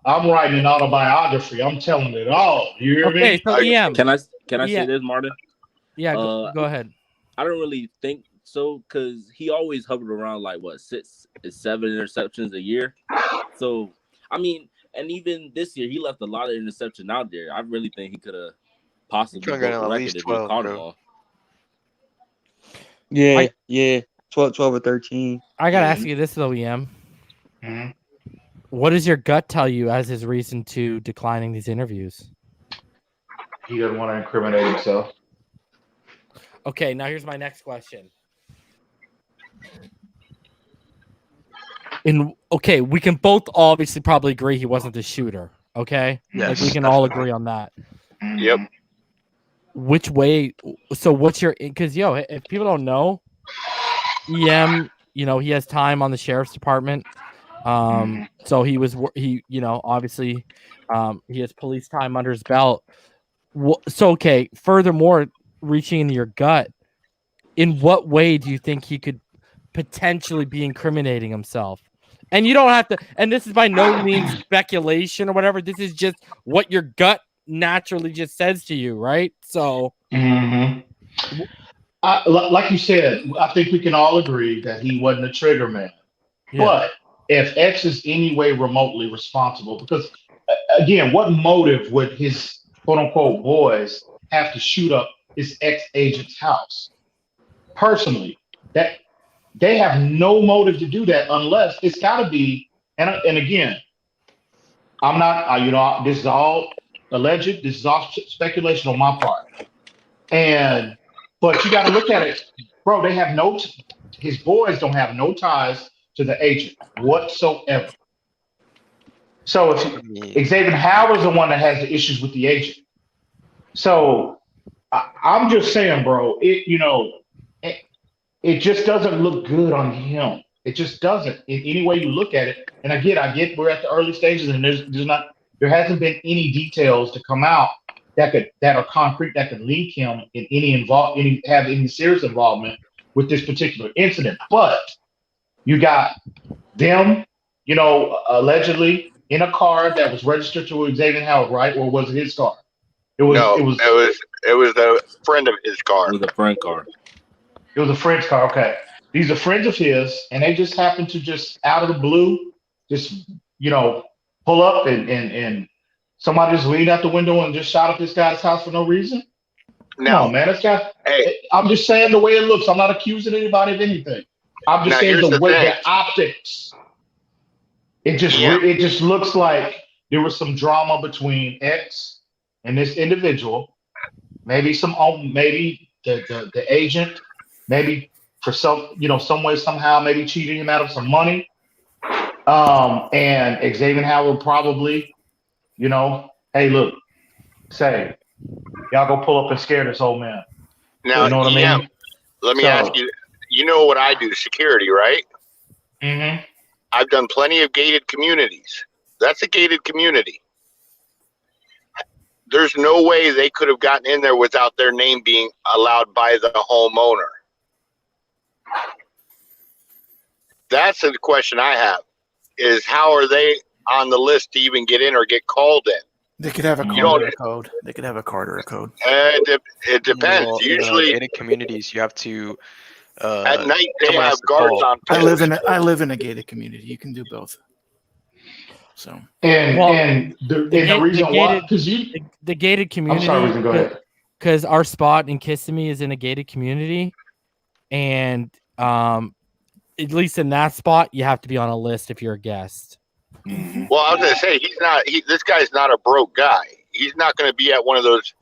I'm writing an autobiography. I'm telling it all. You hear me? Okay, so EM. Can I say this, Martin? Yeah, go ahead. I don't really think so, because he always hovered around like 6-7 interceptions a year. So I mean, and even this year he left a lot of interception out there. I really think he could have possibly broke the record if he caught them all. Yeah. 12 or 13. I gotta ask you this though, EM. Mm-hmm. What does your gut tell you as his reason to declining these interviews? He doesn't want to incriminate himself. Okay, now here's my next question. We can both obviously probably agree he wasn't the shooter. Okay, yes, we can all agree on that. Yep. Which way? So what's your? Because if people don't know, EM, he has time on the sheriff's department. So he obviously, he has police time under his belt. So okay. Furthermore, reaching into your gut, in what way do you think he could potentially be incriminating himself? And you don't have to. And this is by no means speculation or whatever. This is just what your gut naturally just says to you, right? So Mm-hmm. Like you said, I think we can all agree that he wasn't a trigger man. Yeah. But if X is any way remotely responsible, because again, what motive would his quote unquote boys have to shoot up his ex agent's house? Personally, that they have no motive to do that unless it's got to be. And again, I'm not. This is all alleged. This is all speculation on my part. But you got to look at it, bro. They have his boys don't have no ties to the agent whatsoever. So if Xavien Howard's the one that has the issues with the agent. So I'm just saying, bro. It just doesn't look good on him. It just doesn't in any way you look at it. And I get we're at the early stages, and there hasn't been any details to come out that are concrete that could link him in have any serious involvement with this particular incident. But you got them, allegedly in a car that was registered to Xavien Howard, right? Or was it his car? It was a friend of his car. It was a friend car. It was a friend's car. Okay. These are friends of his, and they just happened to just out of the blue, just, pull up and somebody just leaned out the window and just shot up this guy's house for no reason. No, man, this guy. Hey, I'm just saying the way it looks. I'm not accusing anybody of anything. I'm just saying the optics. It just looks like there was some drama between X and this individual. Maybe the agent, maybe for some way, somehow, maybe cheating him out of some money. And Xavien Howard probably, hey, look, say, y'all go pull up and scare this old man. Now, you know what I mean? Let me ask you, you know what I do, security, right? Mm-hmm. I've done plenty of gated communities. That's a gated community. There's no way they could have gotten in there without their name being allowed by the homeowner. That's the question I have, is how are they on the list to even get in or get called in? They could have a card or a code. They could have a card or a code. It depends. Well, Usually, in communities, you have to. At night, they someone has have to guards call. on I post. live in a gated community. You can do both. So And the reason why, because the gated community. I'm sorry, Reason, go ahead. Because our spot in Kissimmee is in a gated community, and at least in that spot, you have to be on a list if you're a guest. Well, I was going to say, this guy's not a broke guy. He's not going to be at one of those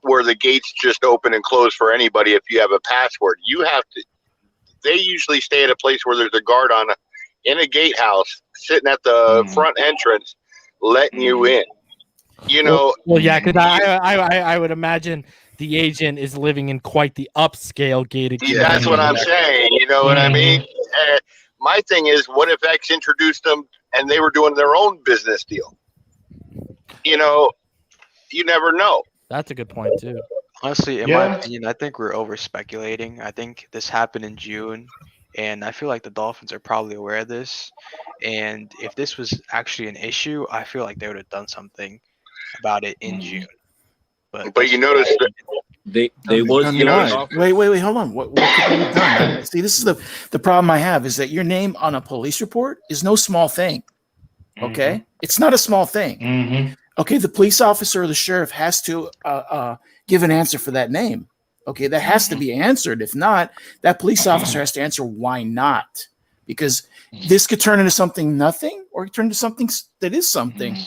where the gates just open and close for anybody if you have a password. You have to. They usually stay at a place where there's a guard in a gatehouse sitting at the front entrance, letting you in. Well, yeah, because I would imagine the agent is living in quite the upscale gated community. That's what I'm saying. You know what I mean? My thing is, what if X introduced them and they were doing their own business deal? You never know. That's a good point too. Honestly, in my opinion, I think we're over speculating. I think this happened in June, and I feel like the Dolphins are probably aware of this. And if this was actually an issue, I feel like they would have done something about it in June. But you notice that they was wait, hold on. What could they have done? See, this is the problem I have is that your name on a police report is no small thing. Okay, it's not a small thing. Okay, the police officer or the sheriff has to give an answer for that name. Okay, that has to be answered. If not, that police officer has to answer why not, because this could turn into something nothing or turn into something that is something.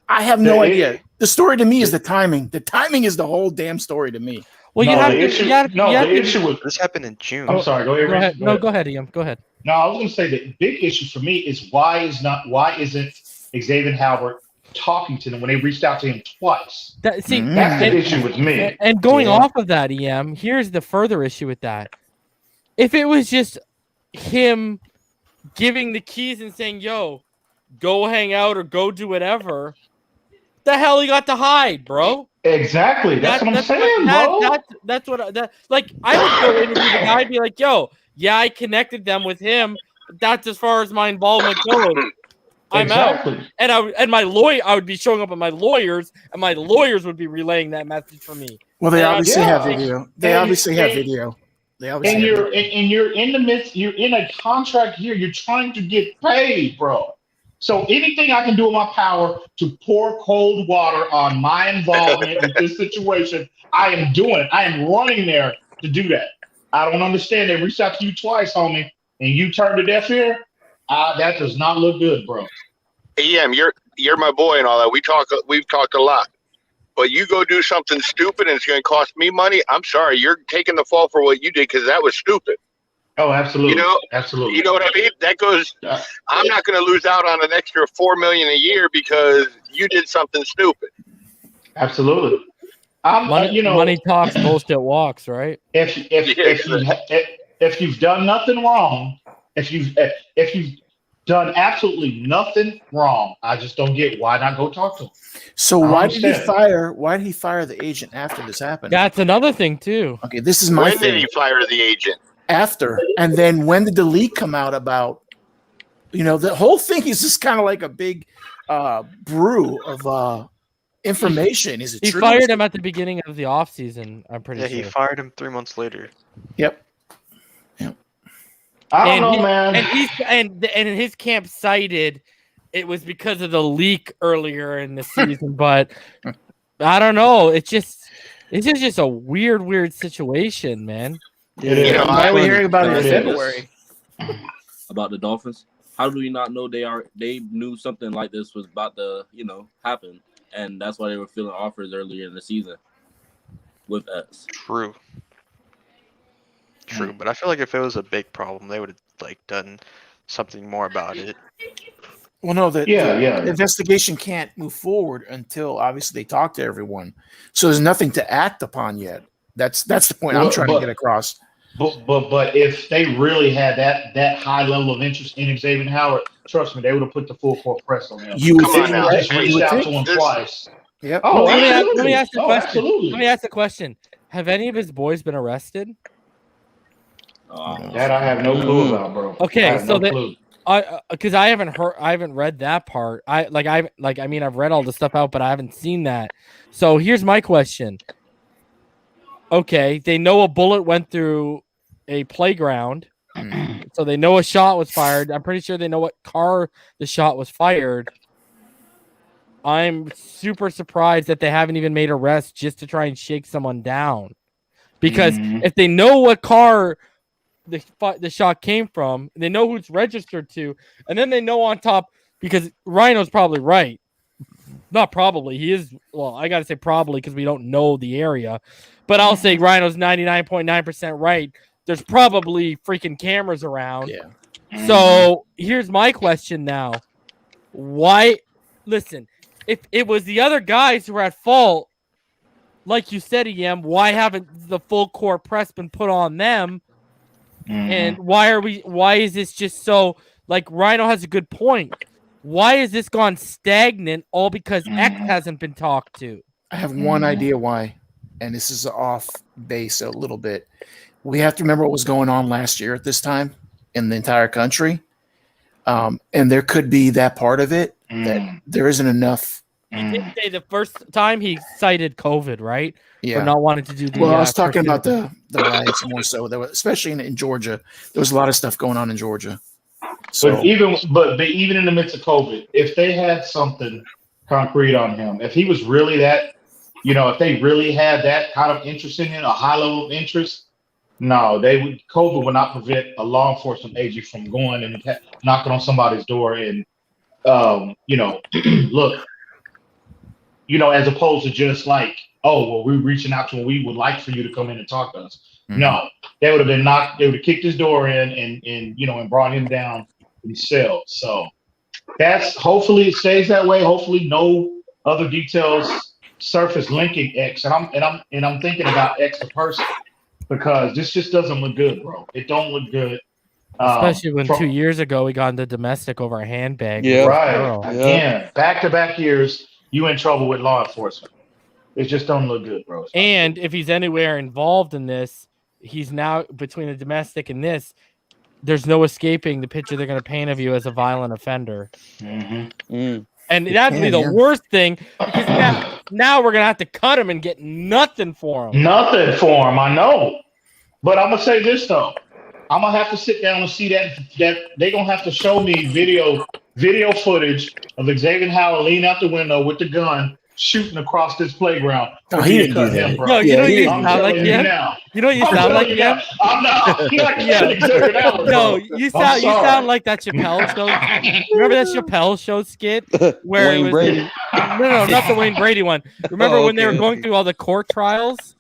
I have no idea. The story to me is the timing. The timing is the whole damn story to me. Well, issue was this happened in June. I'm sorry. Go ahead. Go ahead, Ian. Go ahead. No, I was going to say the big issue for me is why isn't Xavien Howard talking to them when they reached out to him twice? That's the issue with me. And going off of that, EM, here's the further issue with that. If it was just him giving the keys and saying, "Yo, go hang out or go do whatever," the hell he got to hide, bro? Exactly. That's what I'm saying, bro. That's what I would go interview the guy and be like, "Yo, yeah, I connected them with him, but that's as far as my involvement goes. I'm out." And I would be showing up at my lawyers, and my lawyers would be relaying that message for me. Well, they And obviously yeah. have video. They And- obviously have and- video. They obviously And have video. you're in the midst. You're in a contract here. You're trying to get paid, bro. So anything I can do in my power to pour cold water on my involvement with this situation, I am doing it. I am running there to do that. I don't understand. They reached out to you twice, homie, and you turned a deaf ear. That does not look good, bro. EM, you're my boy and all that. We've talked a lot. But you go do something stupid and it's going to cost me money. I'm sorry, you're taking the fall for what you did because that was stupid. Oh, absolutely. You know, absolutely. You know what I mean? That goes. I'm not going to lose out on an extra $4 million a year because you did something stupid. Absolutely. Money talks, bullshit walks, right? If you've done nothing wrong, if you've done absolutely nothing wrong, I just don't get why not go talk to him. So why did he fire the agent after this happened? That's another thing too. Okay, this is my When thing. did he fire the agent? After, and then when did the leak come out about? The whole thing is just kind of like a big brew of information. Is it He true? fired him at the beginning of the offseason, I'm pretty Yeah, sure. he fired him 3 months later. Yep. I don't know, man. And his camp cited it was because of the leak earlier in the season, but I don't know. It's just a weird situation, man. It is. Why are we hearing about it in It is. February? About the Dolphins. How do we not know they knew something like this was about to, happen, and that's why they were filling offers earlier in the season with us. True, but I feel like if it was a big problem, they would have done something more about it. Well, no, the Yeah. investigation can't move forward until obviously they talk to everyone. So there's nothing to act upon yet. That's the point I'm trying to get across. But if they really had that high level of interest in Xavien Howard, trust me, they would have put the full court press on him. You would Come think, on now. right? Just You reached would out think. to him twice. Yep. Oh, let absolutely. me ask the question. Absolutely. Let me ask the question. Have any of his boys been arrested? That I have no clue about, bro. Okay, I have so no clue. because I haven't read that part. I've read all the stuff out, but I haven't seen that. So here's my question. Okay, they know a bullet went through a playground, so they know a shot was fired. I'm pretty sure they know what car the shot was fired. I'm super surprised that they haven't even made arrests just to try and shake someone down, because if they know what car the shot came from, they know who it's registered to, and then they know on top, because Rhino's probably right. Not probably. He is. Well, I got to say probably because we don't know the area. But I'll say Rhino's 99.9% right. There's probably freaking cameras around. Yeah. So here's my question now. Why? Listen, if it was the other guys who were at fault, like you said, EM, why haven't the full court press been put on them? And why is this just so, like, Rhino has a good point. Why is this gone stagnant all because X hasn't been talked to? I have one idea why, and this is off base a little bit. We have to remember what was going on last year at this time in the entire country. And there could be that part of it that there isn't enough. He did say the first time he cited COVID, right? Yeah. For not wanting to do the Well, I was talking first- about the riots more so. There was, especially in Georgia. There was a lot of stuff going on in Georgia. So But even in the midst of COVID, if they had something concrete on him, if he was really that, if they really had that kind of interest in him, a high level of interest, no, COVID would not prevent a law enforcement agent from going and knocking on somebody's door and, look, as opposed to just like, oh, well, we're reaching out to him. We would like for you to come in and talk to us. No, they would have been knocked. They would have kicked his door in and brought him down themselves. So that's, hopefully it stays that way. Hopefully no other details surface linking X. And I'm thinking about X the person, because this just doesn't look good, bro. It don't look good. Especially when 2 years ago we got into domestic over a handbag. Yeah. Right. Girl. Again, back-to-back years, you in trouble with law enforcement. It just don't look good, bro. And if he's anywhere involved in this, he's now between the domestic and this. There's no escaping the picture they're going to paint of you as a violent offender. And And that'd be the worst thing because now we're gonna have to cut him and get nothing for him. Nothing for him, I know. But I'm gonna say this though. I'm gonna have to sit down and see that they're gonna have to show me video footage of Xavien Howard leaning out the window with the gun shooting across this playground. Oh, he didn't do that. No, you know you I'm sound like telling you him. now. You know what you sound like him. I'm not Xavien Howard, No, bro. you sound like that Chappelle show. Remember that Chappelle show skit where Wayne it was Brady. No, not the Wayne Brady one. Remember Oh, when they were okay, going okay. through all the court trials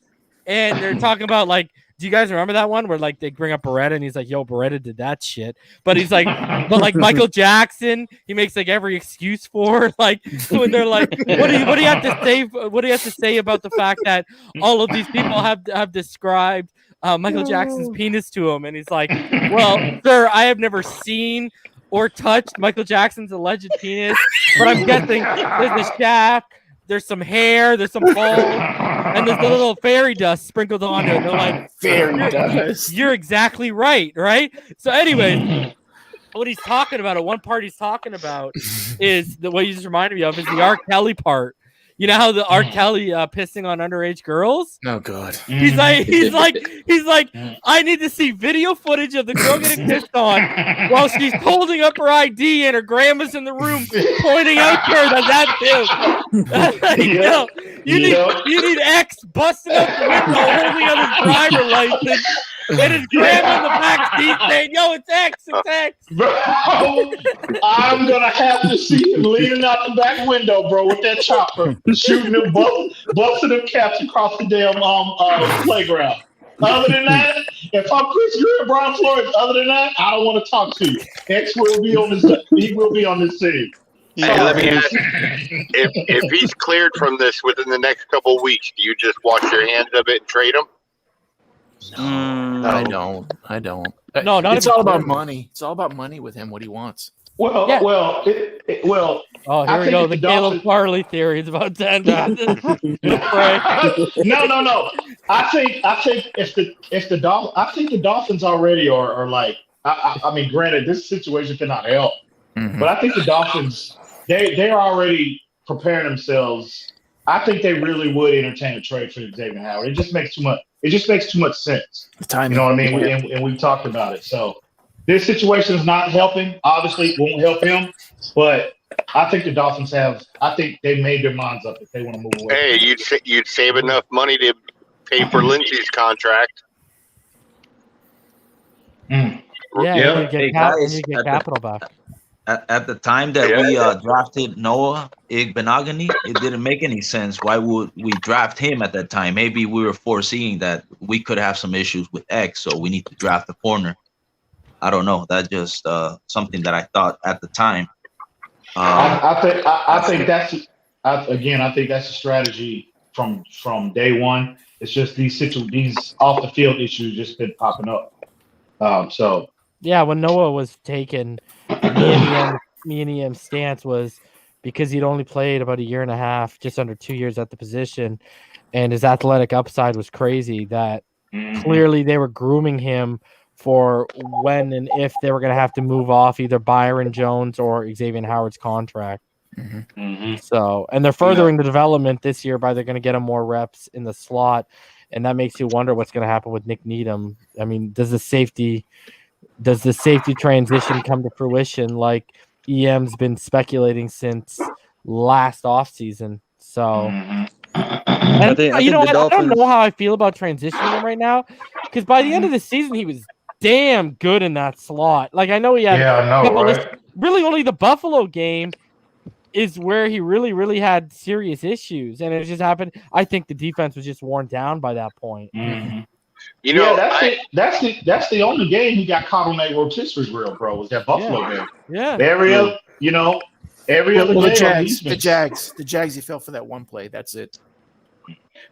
and they're talking about like, do you guys remember that one where like they bring up Beretta and he's like, "Yo, Beretta did that shit," but he's like, but like Michael Jackson, he makes like every excuse for like when they're like, what do you have to say? What do you have to say about the fact that all of these people have described Michael Jackson's penis to him, and he's like, "Well, sir, I have never seen or touched Michael Jackson's alleged penis, but I'm guessing there's a shaft, there's some hair, there's some balls, and there's the little fairy dust sprinkled on it." And they're like, Fairy dust. You're exactly right? So anyways, what he's talking about, at one part he's talking about is what you just reminded me of is the R. Kelly part. You know how the R. Kelly pissing on underage girls? Oh God. He's like, I need to see video footage of the girl getting pissed on while she's holding up her ID and her grandma's in the room pointing out to her that you need X busting up the window holding up his driver license and his grandma in the back seat saying, "Yo, it's X, it's X." Bro, I'm gonna have to see him leaning out the back window, bro, with that chopper, shooting them, busting them caps across the damn playground. Other than that, if I'm Chris Greer, Brian Flores, other than that, I don't want to talk to you. X will be on this. He will be on this scene. Hey, let me ask, if he's cleared from this within the next couple of weeks, do you just wash your hands of it and trade him? I don't. No, not It's if all it's about clear. money. It's all about money with him. What he wants. Well, Yeah. well. Oh, here I we think go. if The the Caleb Dolphins- Farley theory is about 10 times. No. I think if the Dolphins already are like. I mean, granted, this situation cannot help, but I think the Dolphins they're already preparing themselves. I think they really would entertain a trade for Xavien Howard. It just makes too much sense. The timing. You know what I mean? And we talked about it. So this situation is not helping. Obviously, it won't help him. But I think the Dolphins I think they made their minds up if they want to move away. Hey, you'd save enough money to pay for Lindsey's contract. Yeah, Yeah. you get, Hey, guys, you get at the- capital back. At the time that we drafted Noah Igbenogany, it didn't make any sense. Why would we draft him at that time? Maybe we were foreseeing that we could have some issues with X, so we need to draft a corner. I don't know. That's just something that I thought at the time. I think that's a strategy from day one. It's just these off the field issues just been popping up. Yeah, when Noah was taken, me and EM's stance was because he'd only played about a year and a half, just under 2 years at the position, and his athletic upside was crazy, that clearly they were grooming him for when and if they were going to have to move off either Byron Jones or Xavien Howard's contract. So, and they're furthering the development this year by they're going to get him more reps in the slot, and that makes you wonder what's going to happen with Nick Needham. I mean, does the safety transition come to fruition like EM's been speculating since last offseason? So, and I think you know the what? I don't Dolphins- know how I feel about transitioning him right now, because by the end of the season, he was damn good in that slot. Like, I know he had I know, right? really only the Buffalo game is where he really had serious issues, and it just happened. I think the defense was just worn down by that point. You know, that's the only game he got caught on that rotisserie grill, bro. Was that Buffalo game? Yeah. Every other Well, game. the Jags. He fell for that one play. That's it.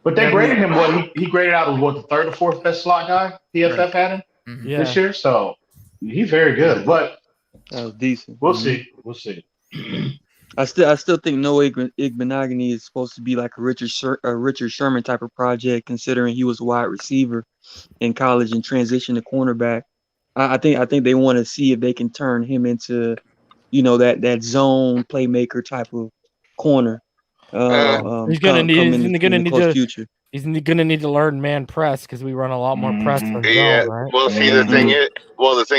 But they graded him. He graded out as the third or fourth best slot guy PFF had him Yeah. this year. So he's very good. But That was decent. we'll see. We'll see. I still think Noah Igbenogany is supposed to be like a Richard Sherman type of project, considering he was a wide receiver in college and transitioned to cornerback. I think they want to see if they can turn him into that zone playmaker type of corner. He's gonna need to. Future. He's gonna need to learn man press because we run a lot more press than Yeah. zone, right? Well, see, the thing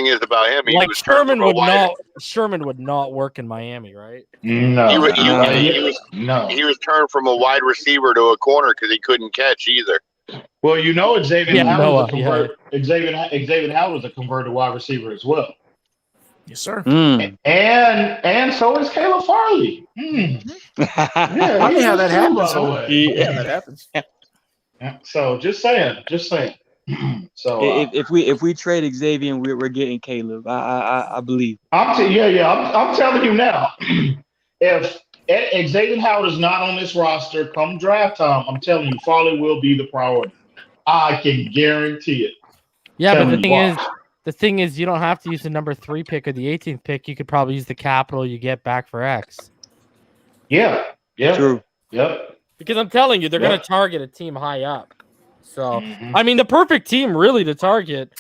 is about him. He Like was Sherman would not work in Miami, right? No. He was turned from a wide receiver to a corner because he couldn't catch either. Well, Xavien Howard Xavien Howard was a converted wide receiver as well. Yes, sir. And so is Caleb Farley. Yeah, Funny how that happens. Yeah, that happens. So just saying. So if we trade Xavier, we're getting Caleb. I believe. I'm telling you now, if Xavien Howard is not on this roster come draft time, I'm telling you, Farley will be the priority. I can guarantee it. Yeah, but the thing is, you don't have to use the number 3 pick or the 18th pick. You could probably use the capital you get back for X. Yeah. True. Yep. Because I'm telling you, they're going to target a team high up. So, I mean, the perfect team really to target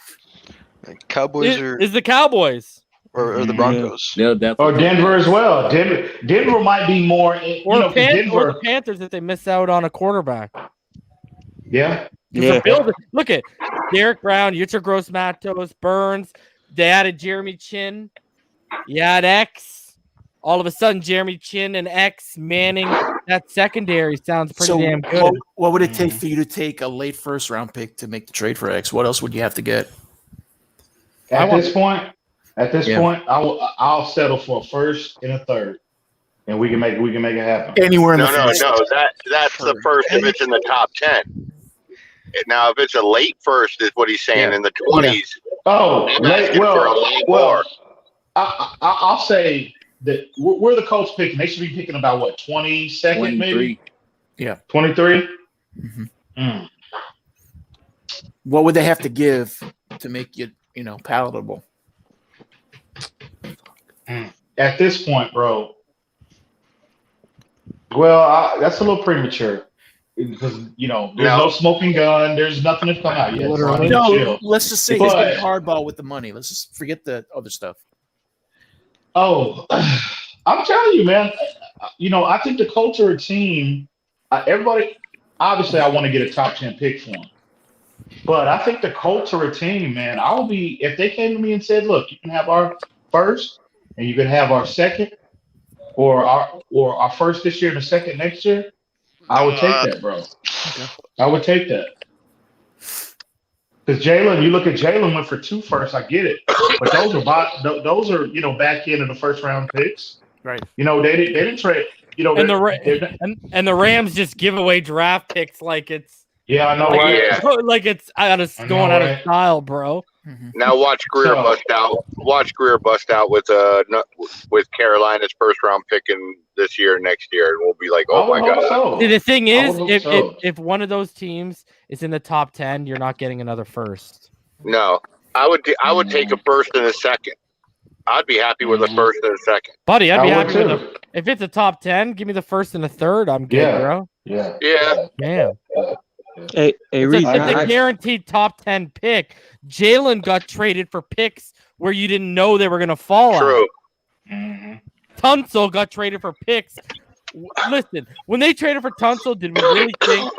Cowboys is the Cowboys. Or the Broncos. Yeah, definitely. Or Denver as well. Denver might be more. Or the Panthers if they miss out on a quarterback. Yeah. Look at Derek Brown, Yuta Gross-Matos, Burns. They added Jeremy Chin. You had X. All of a sudden, Jeremy Chin and X Manning. That secondary sounds pretty damn good. What would it take for you to take a late first round pick to make the trade for X? What else would you have to get? At this point, I'll settle for a first and a third, and we can make it happen. Anywhere in the first. That's the first if it's in the top 10. Now, if it's a late first, is what he's saying in the 20s. Oh, well, I'll say that we're the Colts picking. They should be picking about what 22nd, maybe. Yeah, 23. What would they have to give to make you palatable? At this point, bro. Well, that's a little premature. Because there's no smoking gun. There's nothing to come out yet. No, let's just say he's getting hardball with the money. Let's just forget the other stuff. Oh, I'm telling you, man. I think the Colts are a team. Everybody, obviously, I want to get a top 10 pick for them. But I think the Colts are a team, man. If they came to me and said, "Look, you can have our first, and you can have our second, or our first this year and the second next year." I would take that, bro. Okay. I would take that. Because Jalen, you look at Jalen went for 2 firsts. I get it, but those are back end of the first round picks. Right. They didn't trade. And the Rams just give away draft picks like it's I know like it's going out of style, bro. Now watch Greer bust out. Watch Greer bust out with Carolina's first round pick in this year, next year, and we'll be like, "Oh my god!" So. The thing is, if one of those teams is in the top 10, you're not getting another first. No, I would take a first and a second. I'd be happy with a first and a second, buddy. I'd be happy if it's a top 10. Give me the first and a third. I'm good, bro. Yeah. Damn. Hey, it's a guaranteed top 10 pick. Jalen got traded for picks where you didn't know they were going to fall True. out. Tunsil got traded for picks. Listen, when they traded for Tunsil, did we really think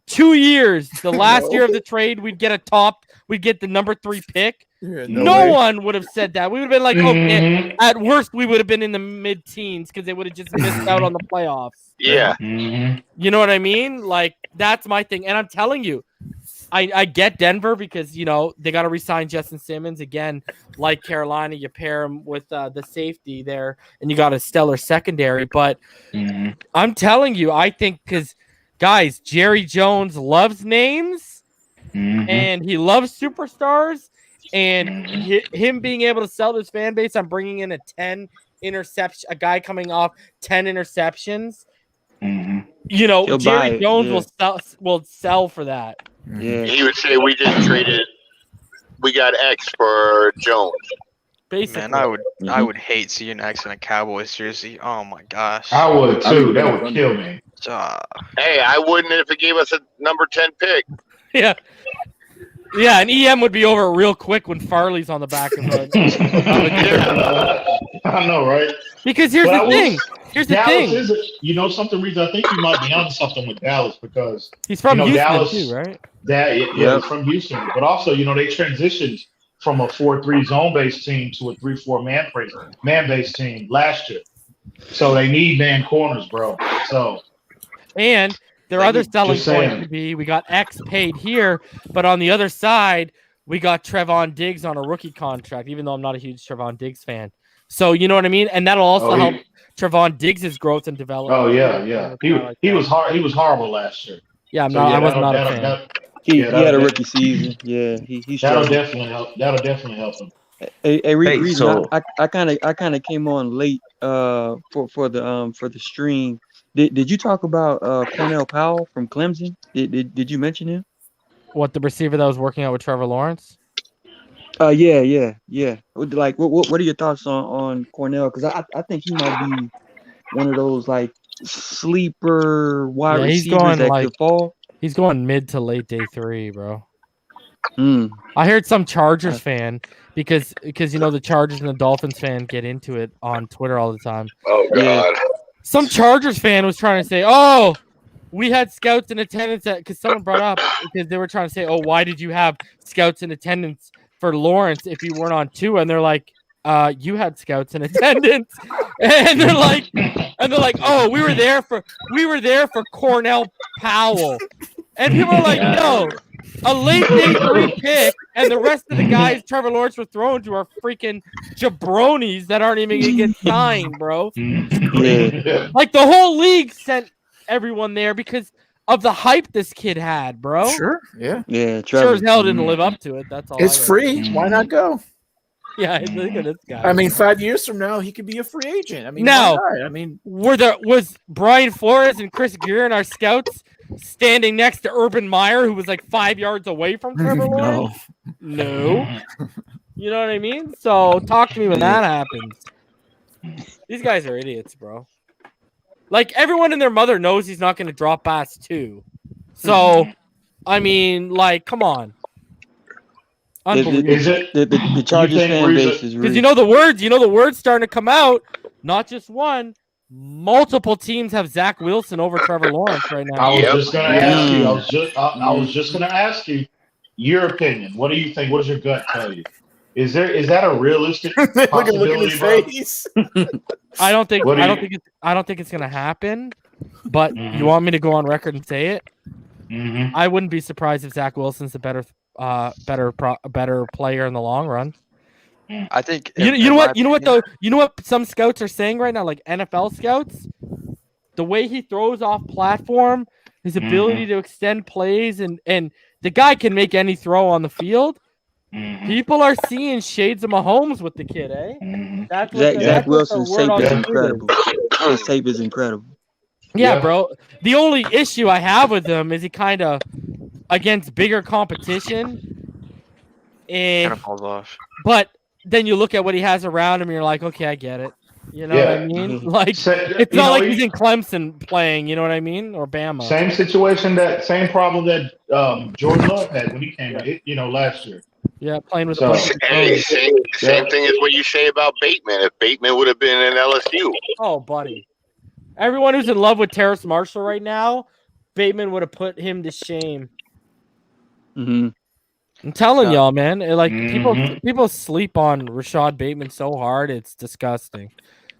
2 years, the last year of the trade, we'd get the number 3 pick? No one would have said that. We would have been like, okay, at worst, we would have been in the mid-teens because they would have just missed out on the playoffs. Yeah. You know what I mean? Like, that's my thing. And I'm telling you, I get Denver because, they got to re-sign Justin Simmons. Again, like Carolina, you pair him with the safety there, and you got a stellar secondary. But I'm telling you, I think because, guys, Jerry Jones loves names, and he loves superstars. And him being able to sell this fan base, I'm bringing in a guy coming off 10 interceptions. Jerry Jones will sell for that. Yeah. He would say we got X for Jones. Basically, man, I would hate seeing X in a Cowboys jersey. Oh my gosh, I would too. That would kill me. Hey, I wouldn't if it gave us a number 10 pick. Yeah. Yeah, and EM would be over real quick when Farley's on the back of it. I know, right? Because here's But the thing. Here's the Dallas thing. is, something reason I think you might be onto something with Dallas because He's from Houston Dallas too, right? he's from Houston, but also they transitioned from a 4-3 zone-based team to a 3-4 man-based team last year, so they need man corners, bro. So and their other selling just point saying. could be we got X paid here, but on the other side we got Trevon Diggs on a rookie contract. Even though I'm not a huge Trevon Diggs fan, so you know what I mean, and that'll also help Trevon Diggs' growth and development. Oh yeah. He was hard. He was horrible last year. Yeah, I was not a fan. He had a rookie season. Yeah, he that'll struggled. definitely help. That'll definitely help him. Hey, Reason, so- I kind of came on late for the stream. Did you talk about Cornell Powell from Clemson? Did you mention him? What, the receiver that was working out with Trevor Lawrence? Yeah. Like, what are your thoughts on Cornell? Because I think he might be one of those like sleeper wide receivers that could fall. He's going mid to late day 3, bro. Mm. I heard some Chargers fan because the Chargers and the Dolphins fan get into it on Twitter all the time. Oh God. Some Chargers fan was trying to say, "Oh, we had scouts in attendance because someone brought up because they were trying to say, "Oh, why did you have scouts in attendance for Lawrence if you weren't on Tua?" And they're like, you had scouts in attendance." And they're like, "Oh, we were there for Cornell Powell." And people are like, "No, a late day 3 pick, and the rest of the guys Trevor Lawrence was thrown to are freaking jabronis that aren't even gonna get signed, bro." Yeah. Like the whole league sent everyone there because of the hype this kid had, bro. Sure. Yeah. Yeah, Sure Trevor. as hell didn't live up to it. That's all. It's I gotta free. say. Why not go? Yeah, look at this guy. I mean, 5 years from now, he could be a free agent. I mean, No. why not? I mean, was Brian Flores and Chris Gear, our scouts, standing next to Urban Meyer, who was like 5 yards away from Trevor Lawrence? No. You know what I mean? So talk to me when that happens. These guys are idiots, bro. Like, everyone and their mother knows he's not going to drop pass too. So, I mean, like, come on. Unbelievable. The Chargers fan base is Because really. the words starting to come out. Not just one, multiple teams have Zach Wilson over Trevor Lawrence right now. I was just gonna ask you. I was just gonna ask you your opinion. What do you think? What does your gut tell you? Is that a realistic look at possibility? his bro? face. I don't think What do it's gonna happen. But you want me to go on record and say it? Mm-hmm. I wouldn't be surprised if Zach Wilson's a better player in the long run. I think You know what some scouts are saying right now, like NFL scouts, the way he throws off platform, his ability to extend plays, and the guy can make any throw on the field. People are seeing shades of Mahomes with the kid, eh? That's what Zach Wilson's word tape on is the incredible. His tape is incredible. Yeah, bro. The only issue I have with him is he kind of against bigger competition. kind of falls off. But then you look at what he has around him, and you're like, okay, I get it. You know what I mean? Like, it's not like he's in Clemson playing. You know what I mean? Or Bama. Same situation, same problem that Jordan Love had when he came out, last year. Yeah, playing with So- Hey, same thing as what you say about Bateman. If Bateman would have been in LSU, Oh, buddy. Everyone who's in love with Terrace Marshall right now, Bateman would have put him to shame. Mm-hmm. I'm telling Yeah. y'all, man. Like Mhm. people sleep on Rashad Bateman so hard, it's disgusting.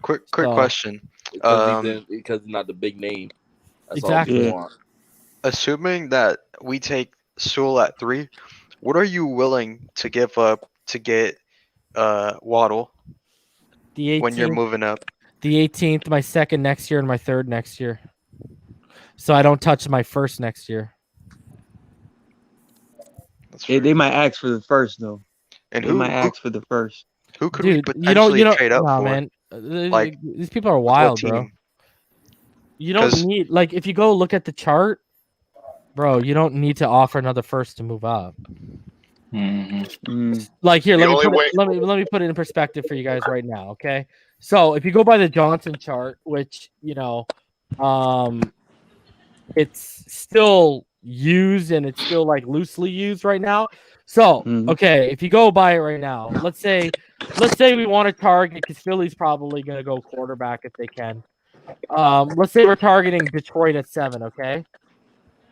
Quick So- question. because he's not the big name. That's Exactly. all Yeah. you want. Assuming that we take Sewell at 3, what are you willing to give up to get Waddle The 18th, when you're moving up? the 18th, my second next year, and my third next year. So I don't touch my first next year. That's They fair. might ask for the first though. And They might ask for the first. who could we Dude, potentially trade up nah, for? man. Like, These people are What wild, bro. team? You don't 'Cause- need, like, if you go look at the chart, bro, you don't need to offer another first to move up. Mm. Like, here, The let only way- me put it in perspective for you guys right now, okay? So if you go by the Johnson chart, which it's still used and it's still like loosely used right now. So Mhm. okay, if you go by it right now, let's say let's say we want to target, because Philly's probably going to go quarterback if they can. Let's say we're targeting Detroit at 7, okay?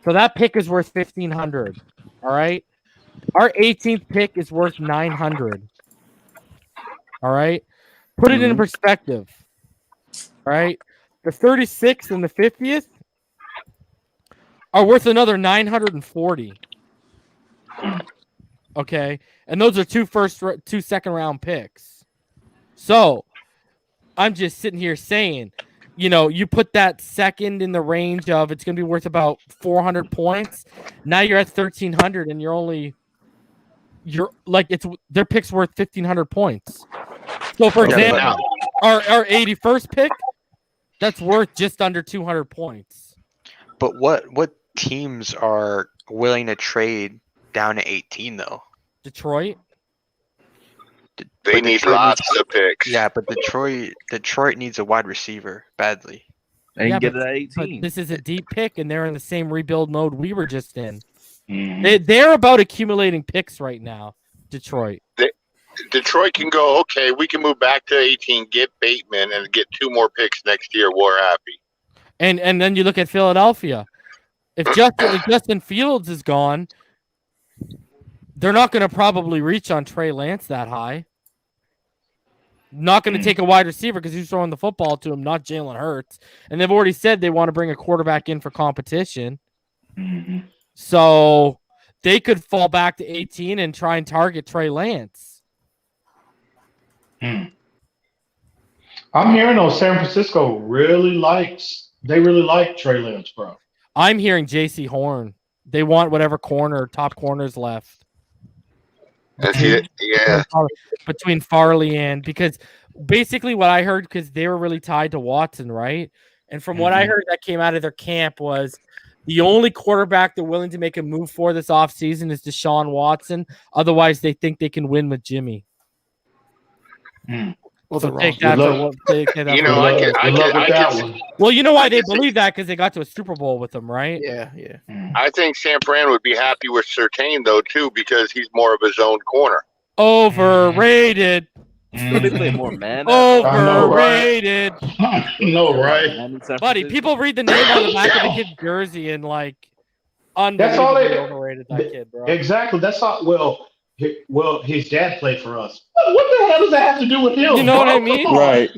So that pick is worth $1,500, all right? Our 18th pick is worth $900, all right? Put it in perspective, all right? The 36th and the 50th are worth another $940. Okay, and those are two second round picks. So I'm just sitting here saying, you put that second in the range of it's going to be worth about 400 points. Now you're at 1,300, and their pick's worth 1,500 points. So for example, our 81st pick, that's worth just under 200 points. But what teams are willing to trade down to 18 though? Detroit. They need lots of picks. Yeah, but Detroit needs a wide receiver badly. They can get it at But 18. this is a deep pick, and they're in the same rebuild mode we were just in. They're about accumulating picks right now, Detroit. Detroit can go, okay, we can move back to 18, get Bateman, and get 2 more picks next year. We're happy. And then you look at Philadelphia. If Justin Fields is gone, they're not going to probably reach on Trey Lance that high. Not going to take a wide receiver because he's throwing the football to him, not Jalen Hurts. And they've already said they want to bring a quarterback in for competition. So they could fall back to 18 and try and target Trey Lance. I'm hearing though San Francisco really like Trey Lance, bro. I'm hearing J.C. Horn. They want whatever top corners left. Between Farley and, because basically what I heard, because they were really tied to Watson, right? And from what I heard that came out of their camp was the only quarterback they're willing to make a move for this offseason is Deshaun Watson. Otherwise, they think they can win with Jimmy. Well, So they're take wrong. that for what they take that You for know, what I it can, is. I Good luck can, with I that can, one. Well, you know why they can see- believe that? Because they got to a Super Bowl with them, right? Yeah. I think San Fran would be happy with Surtain though too, because he's more of his own corner. Overrated. They play more man. Overrated. No, right? Buddy, people read the name on the back of the kid's jersey and like That's all unbelievably they- overrated that kid, bro. Exactly. That's all. Well, his dad played for us. What the hell does that have to do with him? You know bro? what I mean? Come on. Right.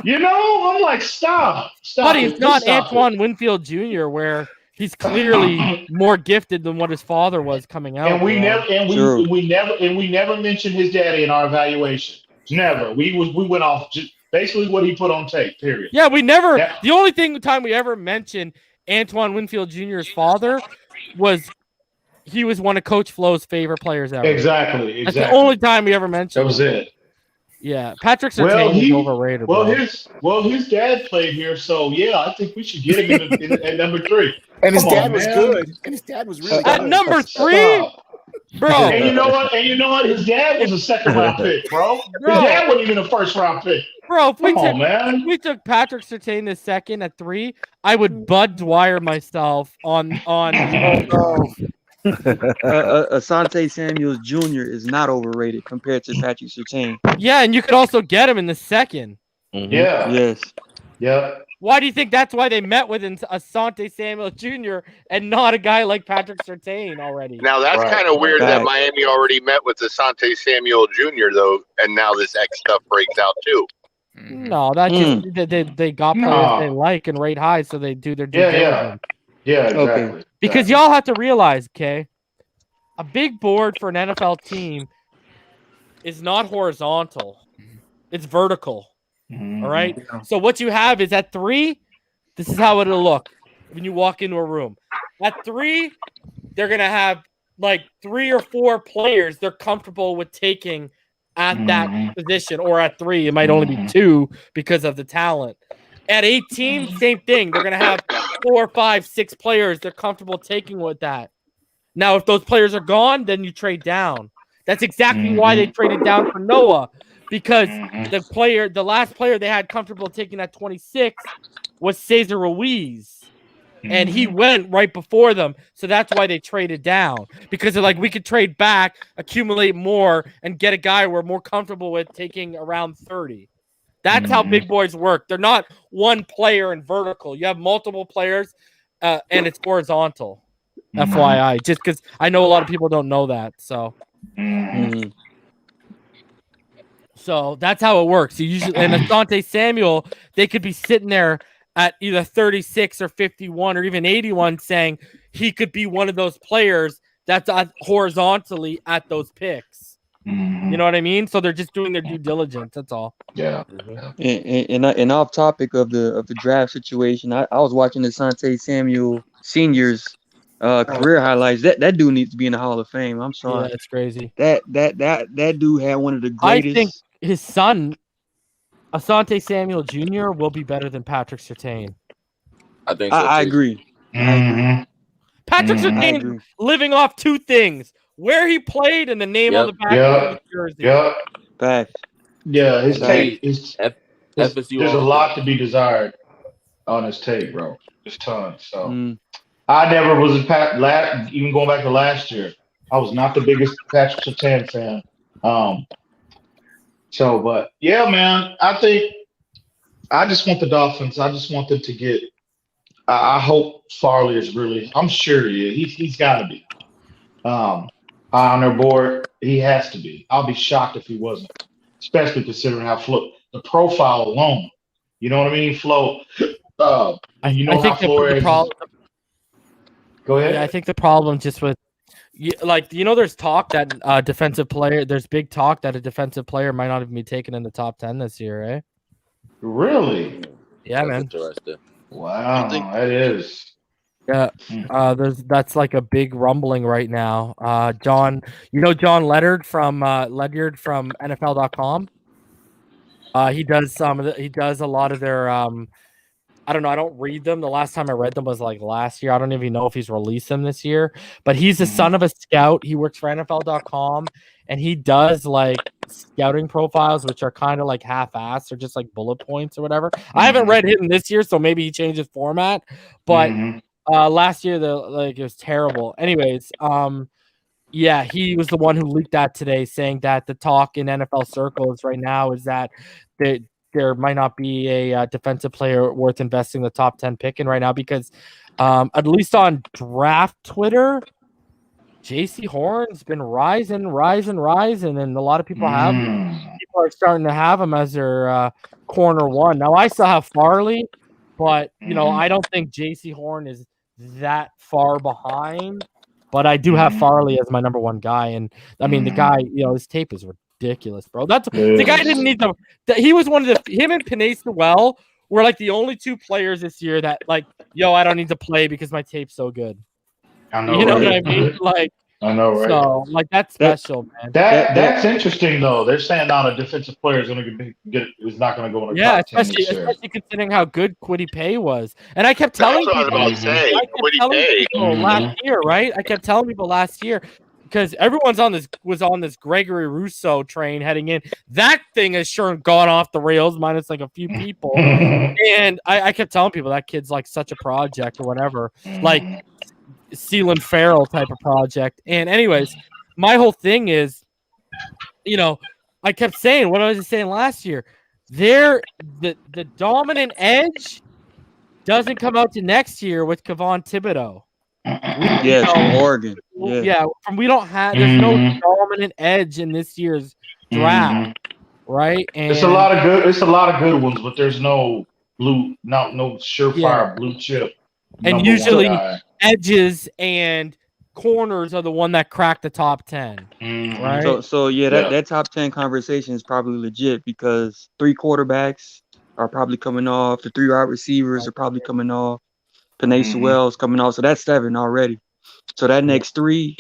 I'm like, stop. Buddy, it. it's not Stop Antoine Winfield Jr., where he's clearly more gifted than what his father was coming out. And we bro. never mentioned his daddy in our evaluation. Never. We went off just basically what he put on tape. Period. Yeah, we never. Yeah. The only time we ever mentioned Antoine Winfield Jr.'s father was he was one of Coach Flo's favorite players ever. Exactly. That's the only time we ever mentioned. That was it. Yeah, Patrick Surtain is overrated. Well, bro. his dad played here, so yeah, I think we should get him at number 3. And his Come dad on, was man. good. And his dad was really At good. number 3, Stop. bro. And you know what? His dad was a second-round pick, bro. His dad wasn't even a first-round pick. Bro, if We took Patrick Surtain the second at 3, I would Bud Dwyer myself on. Asante Samuels Jr. is not overrated compared to Patrick Surtain. Yeah, and you could also get him in the second. Yeah. Yes. Yeah. Why do you think that's why they met with Asante Samuel Jr. and not a guy like Patrick Surtain already? Now that's Right. kind of weird that Right. Miami already met with Asante Samuel Jr. though, and now this X stuff breaks out too. No, that just they got players No. they like and rate high, so they do their due Yeah, diligence. Yeah, exactly. Okay. Because y'all have to realize, okay, a big board for an NFL team is not horizontal; it's vertical. All right. So what you have is at 3, this is how it'll look when you walk into a room. At 3, they're gonna have like 3 or 4 players they're comfortable with taking at that position, or at 3, it might only be 2 because of the talent. At 18, same thing. They're gonna have 4, 5, 6 players they're comfortable taking with that. Now, if those players are gone, then you trade down. That's exactly why they traded down for Noah. Because the last player they had comfortable taking at 26 was Cesar Ruiz. and he went right before them. So that's why they traded down, because they're like, we could trade back, accumulate more, and get a guy we're more comfortable with taking around 30. That's how big boys work. They're not one player in vertical. You have multiple players, and it's horizontal. FYI, just because I know a lot of people don't know that. So, so that's how it works. You usually, and Asante Samuel, they could be sitting there at either 36 or 51 or even 81 saying he could be one of those players that's horizontally at those picks. You know what I mean? So they're just doing their due diligence. That's all. Yeah. And off topic of the draft situation, I was watching the Asante Samuel Senior's career highlights. That dude needs to be in the Hall of Fame. I'm sorry. Yeah, it's crazy. That dude had one of the greatest. I think his son, Asante Samuel Jr., will be better than Patrick Surtain. I think so, I too. agree. Patrick Surtain living off two things: where he played and the name on the back of his jersey. Facts. Yeah, his tape is. FSU There's a lot to be desired on his tape, bro. There's tons. So I never was even going back to last year. I was not the biggest Patrick Surtain fan. But yeah, man, I think I just want the Dolphins. I just want them to get. I hope Farley is really. I'm sure he is. He's got to be. On their board, he has to be. I'll be shocked if he wasn't, especially considering how the profile alone. You know what I mean? Flo. You know how Flores. Go ahead. Yeah, I think the problem just with, there's talk that defensive player. There's big talk that a defensive player might not even be taken in the top 10 this year, right? Really? Yeah, man. Interesting. Wow, that is. Yeah, that's like a big rumbling right now. John Ledyard from NFL.com. He does a lot of their I don't know. I don't read them. The last time I read them was like last year. I don't even know if he's released them this year. But he's the son of a scout. He works for NFL.com, and he does like scouting profiles, which are kind of like half-assed or just like bullet points or whatever. I haven't read him this year, so maybe he changed his format. But last year, it was terrible. Anyways, yeah, he was the one who leaked that today, saying that the talk in NFL circles right now is that there might not be a defensive player worth investing the top 10 pick in right now because at least on draft Twitter, JC Horn's been rising, and a lot of people are starting to have him as their corner one. Now I still have Farley, but I don't think JC Horn is that far behind. But I do have Farley as my number one guy, and I mean the guy, his tape is ridiculous, bro. That's the guy didn't need to. He was one of him and Panay Sewell were like the only two players this year that I don't need to play because my tape's so good. I know, you know what I mean? Like I know, right? So that's special, man. That's interesting though. They're saying now a defensive player is going to is not going to go in the top 10 this year. Especially considering how good Kwity Paye was. And I kept telling people last year, right? I kept telling people last year because everyone's was on this Gregory Rousseau train heading in. That thing has sure gone off the rails, minus like a few people. And I kept telling people that kid's like such a project or whatever. Like Sealand Farrell type of project. And anyways, my whole thing is, I kept saying what I was saying last year. The dominant edge doesn't come out to next year with Kayvon Thibodeau. From Oregon. We don't have. There's no dominant edge in this year's draft, right? And it's a lot of good ones, but there's no surefire blue chip. And usually edges and corners are the one that crack the top 10, right? That top 10 conversation is probably legit because 3 quarterbacks are probably coming off. The 3 wide receivers are probably coming off. Panay Sewell's coming off, so that's 7 already. So that next 3,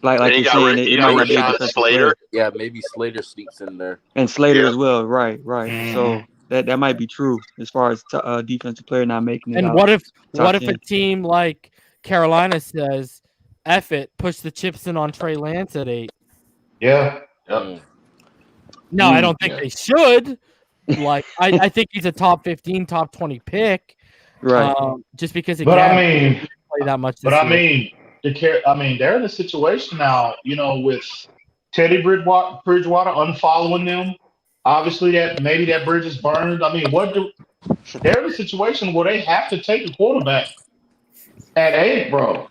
like you're saying, it might not be a defensive player. Yeah, maybe Slater sneaks in there. And Slater as well, right. So that might be true as far as defensive player not making it. And what if a team like Carolina says, "F it, push the chips in on Trey Lance at 8"? Yeah. No, I don't think they should. Like, I think he's a top 15, top 20 pick. Right. Just because But I again, mean, play that much. but I mean, they're in a situation now, with Teddy Bridgewater unfollowing them. Obviously, that bridge is burned. I mean, they're in a situation where they have to take a quarterback at 8, bro.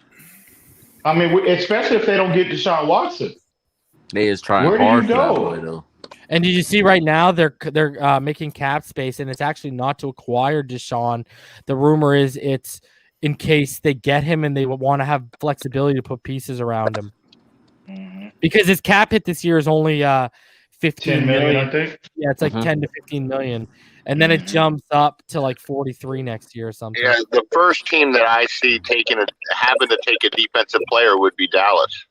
I mean, especially if they don't get Deshaun Watson. They is trying Where do hard you for that go? boy though. And did you see right now they're making cap space, and it's actually not to acquire Deshaun. The rumor is it's in case they get him and they want to have flexibility to put pieces around him. Because his cap hit this year is only 15 $10 million, I think. Yeah, it's like 10 to 15 million. And then it jumps up to like 43 next year or something. Yeah, the first team that I see having to take a defensive player would be Dallas.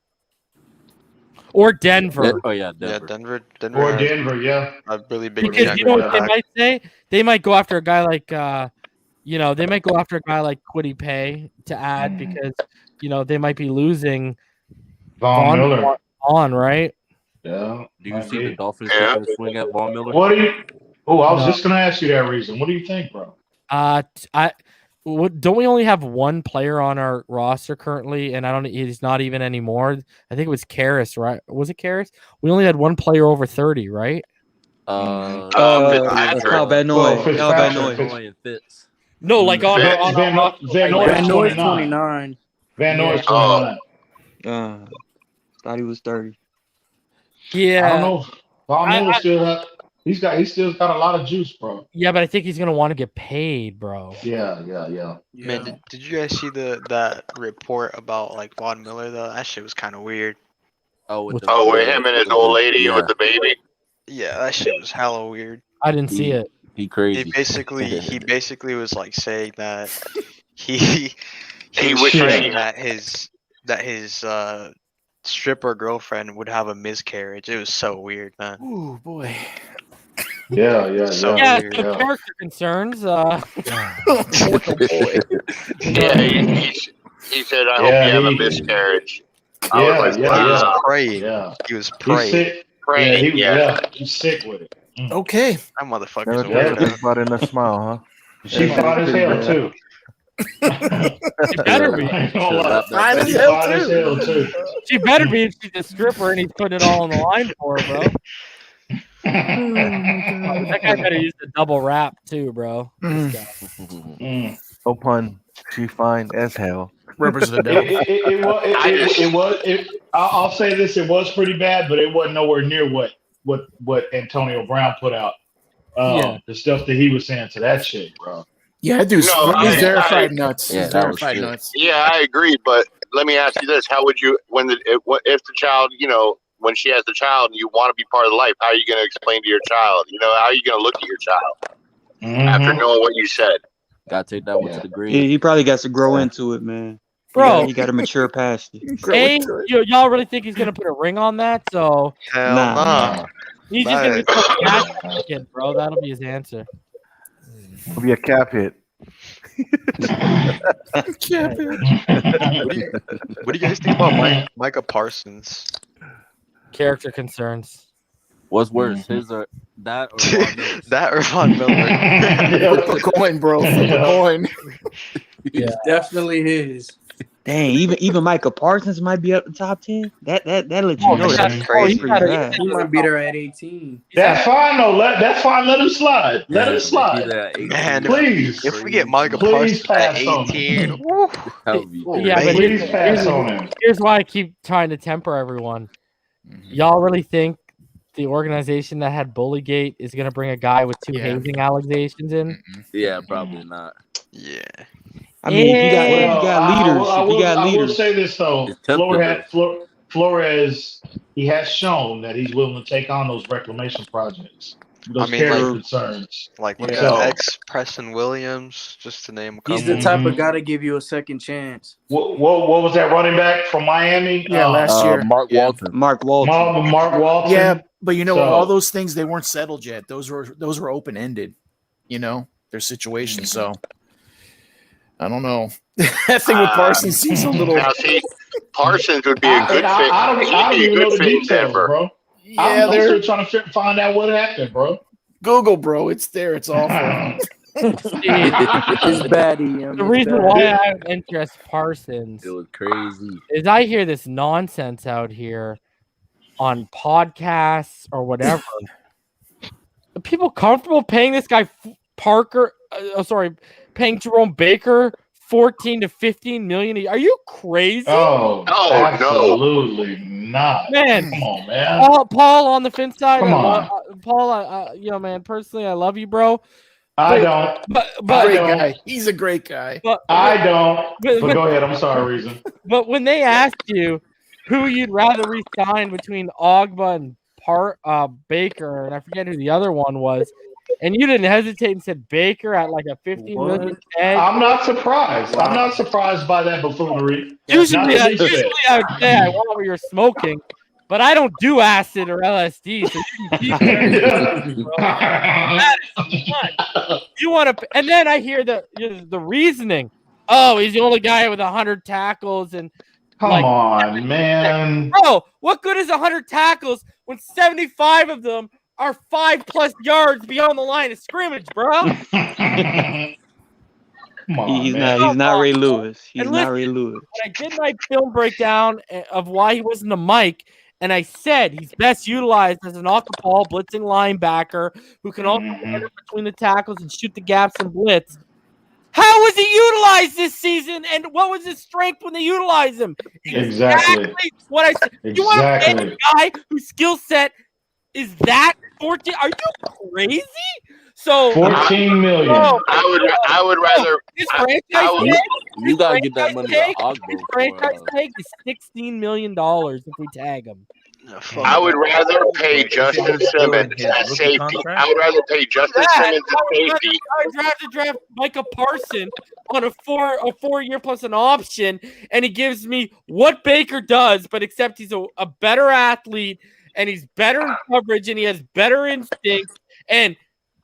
Or Denver. Oh yeah, Yeah, Denver. Denver. Or has Denver, yeah. a really big Because you know what they might say? They might go after a guy like they might go after a guy like Kwity Paye to add because they might be losing Von Miller. on, right? Yeah. Do you see the Dolphins taking a swing at Von Miller? What do you? Oh, I was just gonna ask you that reason. What do you think, bro? Don't we only have one player on our roster currently? And he's not even anymore. I think it was Karras, right? Was it Karras? We only had one player over 30, right? Kyle Van Noy. and Fitz. No, like on Van Noy is 29. Van Noy is 29. Thought he was 30. Yeah. I don't know. Von Miller he still got a lot of juice, bro. Yeah, but I think he's gonna want to get paid, bro. Yeah. Man, did you guys see that report about like Von Miller though? That shit was kind of weird. With him and his old lady with the baby. Yeah, that shit was hella weird. I didn't see it. He crazy. He basically was like saying that he was wished praying that his stripper girlfriend would have a miscarriage. It was so weird, man. Ooh, boy. Yeah. So Yeah, weird. so character concerns. Yeah, he said, I hope you have a miscarriage. I was like, He was wow. praying. Yeah. He was He's praying. sick. Praying, He's sick with it. Okay. That motherfucker's a Yeah. weirdo. Brought in a smile, huh? She fine as hell too. She better be. Fine as She hell, fine as too. hell too. She better be if she's a stripper and he's putting it all on the line for her, bro. That guy better use the double wrap too, bro. This guy. No pun. She fine as hell. Representative. I'll say this: it was pretty bad, but it wasn't nowhere near what Antonio Brown put out. The stuff that he was saying to that chick, bro. Yeah, that dude's he's verified nuts. Yeah, He's that was verified true. nuts. Yeah, I agree. But let me ask you this: how would you, if the child, when she has the child and you want to be part of the life, how are you going to explain to your child? How are you going to look at your child after knowing what you said? Gotta take that one to the grave. He probably got to grow into it, man. Bro. He got to mature past it. Hey, y'all really think he's gonna put a ring on that? So Hell Nah. no. he's just gonna be so cash, bro. That'll be his answer. It'll be a cap hit. What do you guys think about Micah Parsons? Character concerns. What's worse, his or that or Von Miller's? That or Von Miller? Flip a coin, bro. Flip a coin. It's definitely his. Dang, even Micah Parsons might be up the top 10. That let you know that's crazy. He gotta- He might beat her at 18. That's fine, though. That's fine. Let him slide. Let him slide. Man, Please. if we get Micah Please Parsons at pass on 18, Yeah, but Please pass on him. here's why I keep trying to temper everyone. Y'all really think the organization that had Bullygate is gonna bring a guy with two hazing allegations in? Yeah, probably not. yeah. I mean, if you got leaders, I will leaders. say this though. It's tempting. Flores, he has shown that he's willing to take on those reclamation projects. Those character concerns. Like look Yeah. at Preston Williams, just to name a couple. He's the type of guy to give you a second chance. What was that running back from Miami? Yeah, last year. Mark Walton. Mark Walton. Mark Walton. Yeah, but you know what? So- All those things, they weren't settled yet. Those were open ended. Their situation. So I don't know. That thing with Parsons seems a little. Now, see, Parsons would be a good fit. I don't He'd be even a know good the fit in details, Denver. bro. Yeah, I'm they're still trying to find out what happened, bro. Google, bro. It's there. It's awful. It's bad, EM. The It's reason bad. why I have interest Parsons It was crazy. is I hear this nonsense out here on podcasts or whatever. Are people comfortable paying this guy paying Jerome Baker 14 to 15 million? Are you crazy? Oh, no. absolutely not. Man, Come on, man. Paul on the fin side. Come on. Paul, man, personally, I love you, bro. I don't. But Great don't. guy. He's a great guy. I don't. But but- go ahead. I'm sorry, Reason. But when they asked you who you'd rather re-sign between Ogba and Baker, and I forget who the other one was, and you didn't hesitate and said Baker at like a 15 million tag. I'm not surprised. I'm not surprised by that buffoonery. Usually, Not I the least bit. would say I want what you're smoking, but I don't do acid or LSD. So you can keep that is fun. You want to, and then I hear the reasoning. Oh, he's the only guy with 100 tackles, and Come on, man. bro, what good is 100 tackles when 75 of them are 5+ yards beyond the line of scrimmage, bro? Come on, He's man. not Ray Lewis. He's And not listen, Ray Lewis. When I did my film breakdown of why he wasn't a Mike, and I said he's best utilized as an off-the-ball blitzing linebacker who can also get it between the tackles and shoot the gaps and blitz. How was he utilized this season, and what was his strength when they utilized him? Exactly. What I said. You want to pay Exactly. a guy whose skill set is that 14? Are you crazy? So 14 million. bro, I would rather. his I franchise would- tag, You gotta give that money to his Ogba. franchise tag is $16 million if we tag him. I would rather pay Justin Simmons at safety. I would rather pay Justin Simmons at safety. I draft Micah Parsons on a 4-year plus an option, and he gives me what Baker does, but except he's a better athlete, and he's better in coverage, and he has better instincts, and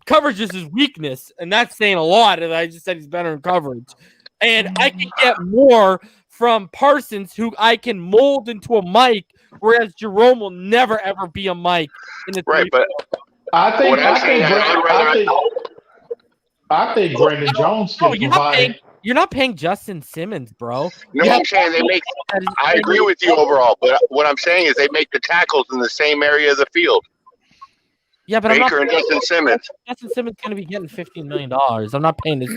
coverage is his weakness, and that's saying a lot. And I just said he's better in coverage, and I can get more from Parsons, who I can mold into a Mike, whereas Jerome will never ever be a Mike in the Right, but I think what I'm saying is I think Brandon Jones No, can you're not provide. you're not paying Justin Simmons, bro. no, I'm saying they make. I agree with you overall, but what I'm saying is they make the tackles in the same area of the field. Yeah, but Baker and Justin Simmons. Justin Simmons going to be getting $15 million. I'm not paying this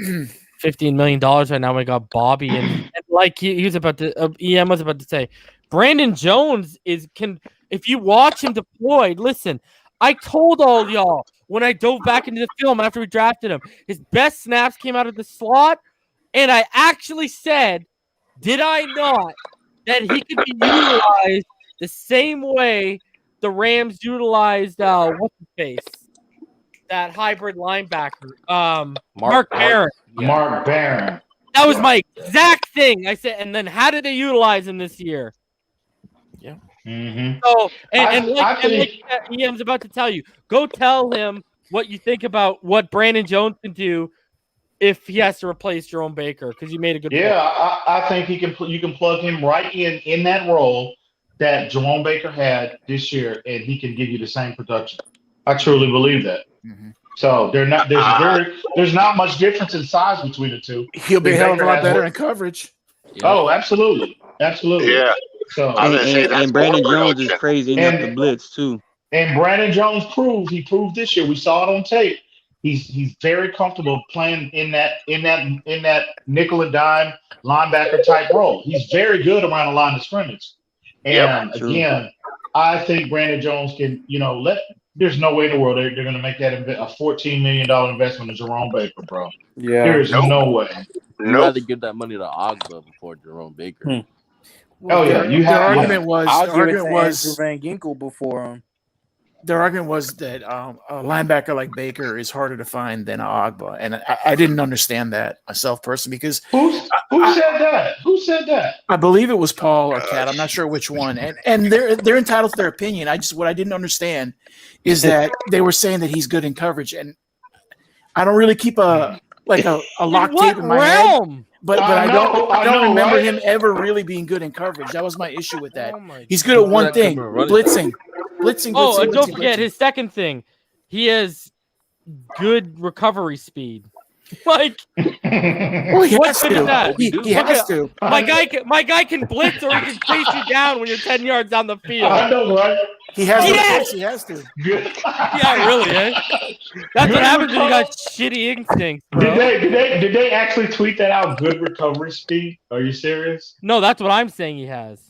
$15 million right now. We got Bobby and like he was about to. EM was about to say, Brandon Jones if you watch him deployed. Listen, I told all y'all when I dove back into the film after we drafted him, his best snaps came out of the slot, and I actually said, did I not, that he could be utilized the same way the Rams utilized what's his face? That hybrid linebacker. Mark Barron. Mark Barron. That was my exact thing. I said, and then how did they utilize him this year? Yeah. Mm-hmm. So I like think- EM's about to tell you, go tell him what you think about what Brandon Jones can do if he has to replace Jerome Baker, because you made a good point. Yeah, I think you can plug him right in that role that Jerome Baker had this year, and he can give you the same production. I truly believe that. Mhm. So there's not much difference in size between the two. He'll be a Baker hell of a lot has better more- in coverage. Oh, absolutely. Yeah. So I was gonna say that's And Brandon more Jones is production. crazy enough to blitz too. and Brandon Jones proved this year. We saw it on tape. He's very comfortable playing in that nickel and dime linebacker type role. He's very good around the line of scrimmage. And True. again, I think Brandon Jones can, there's no way in the world they're going to make that a $14 million investment in Jerome Baker, bro. Yeah. There's no way. You'd rather give that money to Ogba before Jerome Baker. Oh, yeah, you have- Their argument was I'll the give it argument to was Andrew Van Ginkel before him. their argument was that a linebacker like Baker is harder to find than Ogba, and I didn't understand that myself personally because Who said that? Who said that? I believe it was Paul or Kat. I'm not sure which one, and they're entitled to their opinion. What I didn't understand is that they were saying that he's good in coverage, and I don't really keep a lock tape in my head. But I don't remember right? him ever really being good in coverage. That was my issue with that. Oh my He's good at one thing: Running. blitzing. Oh, and don't blitzing. forget his second thing. He has good recovery speed. Like, Well, he what has good is to. that? He has to. My guy can blitz or he can chase you down when you're 10 yards down the field. I know, right? He has Yes! to. He has to. Good. Yeah, really, eh? That's what happens when you got shitty instincts, bro. Did they actually tweet that out? Good recovery speed? Are you serious? No, that's what I'm saying he has.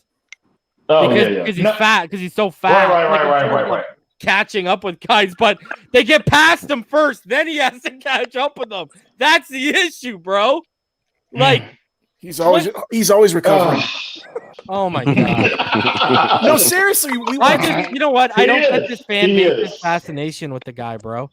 Oh, Because he's fat, because he's so fat. Right. Catching up with guys, but they get past him first, then he has to catch up with them. That's the issue, bro. Like he's always recovering. Oh my god. No, seriously, you know what? I don't get this fan base fascination with the guy, bro.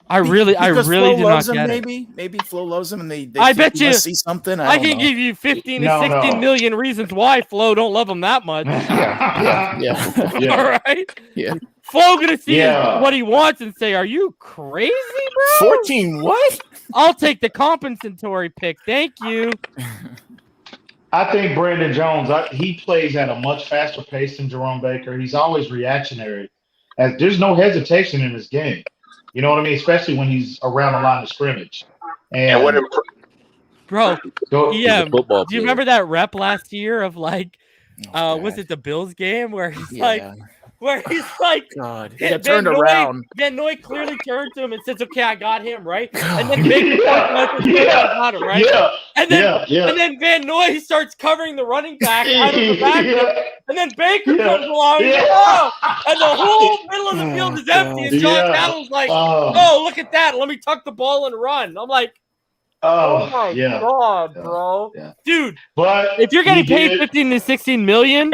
I really Flo do loves not him, get it. Maybe Flo loves him, and they I think bet he you must see something. I don't can know. give you 15 to 16 million reasons why Flo don't love him that much. Yeah. All right. Yeah. Flo gonna see what he wants and say, "Are you crazy, bro? 14 what? I'll take the compensatory pick. Thank you." I think Brandon Jones, he plays at a much faster pace than Jerome Baker. He's always reactionary. As there's no hesitation in his game. You know what I mean? Especially when he's around the line of scrimmage. And when bro, do do you remember that rep last year of like, was it the Bills game where he's like, God, he got turned around. Van Noy clearly turned to him and says, "Okay, I got him right." And then Baker I got him right. And then Van Noy starts covering the running back out of the backfield, and then Baker comes along, and the whole middle of the field is empty. And John Cattle's like, "Oh, look at that! Let me tuck the ball and run." I'm like, "Oh my god, bro, dude!" But if you're getting paid 15 to 16 million.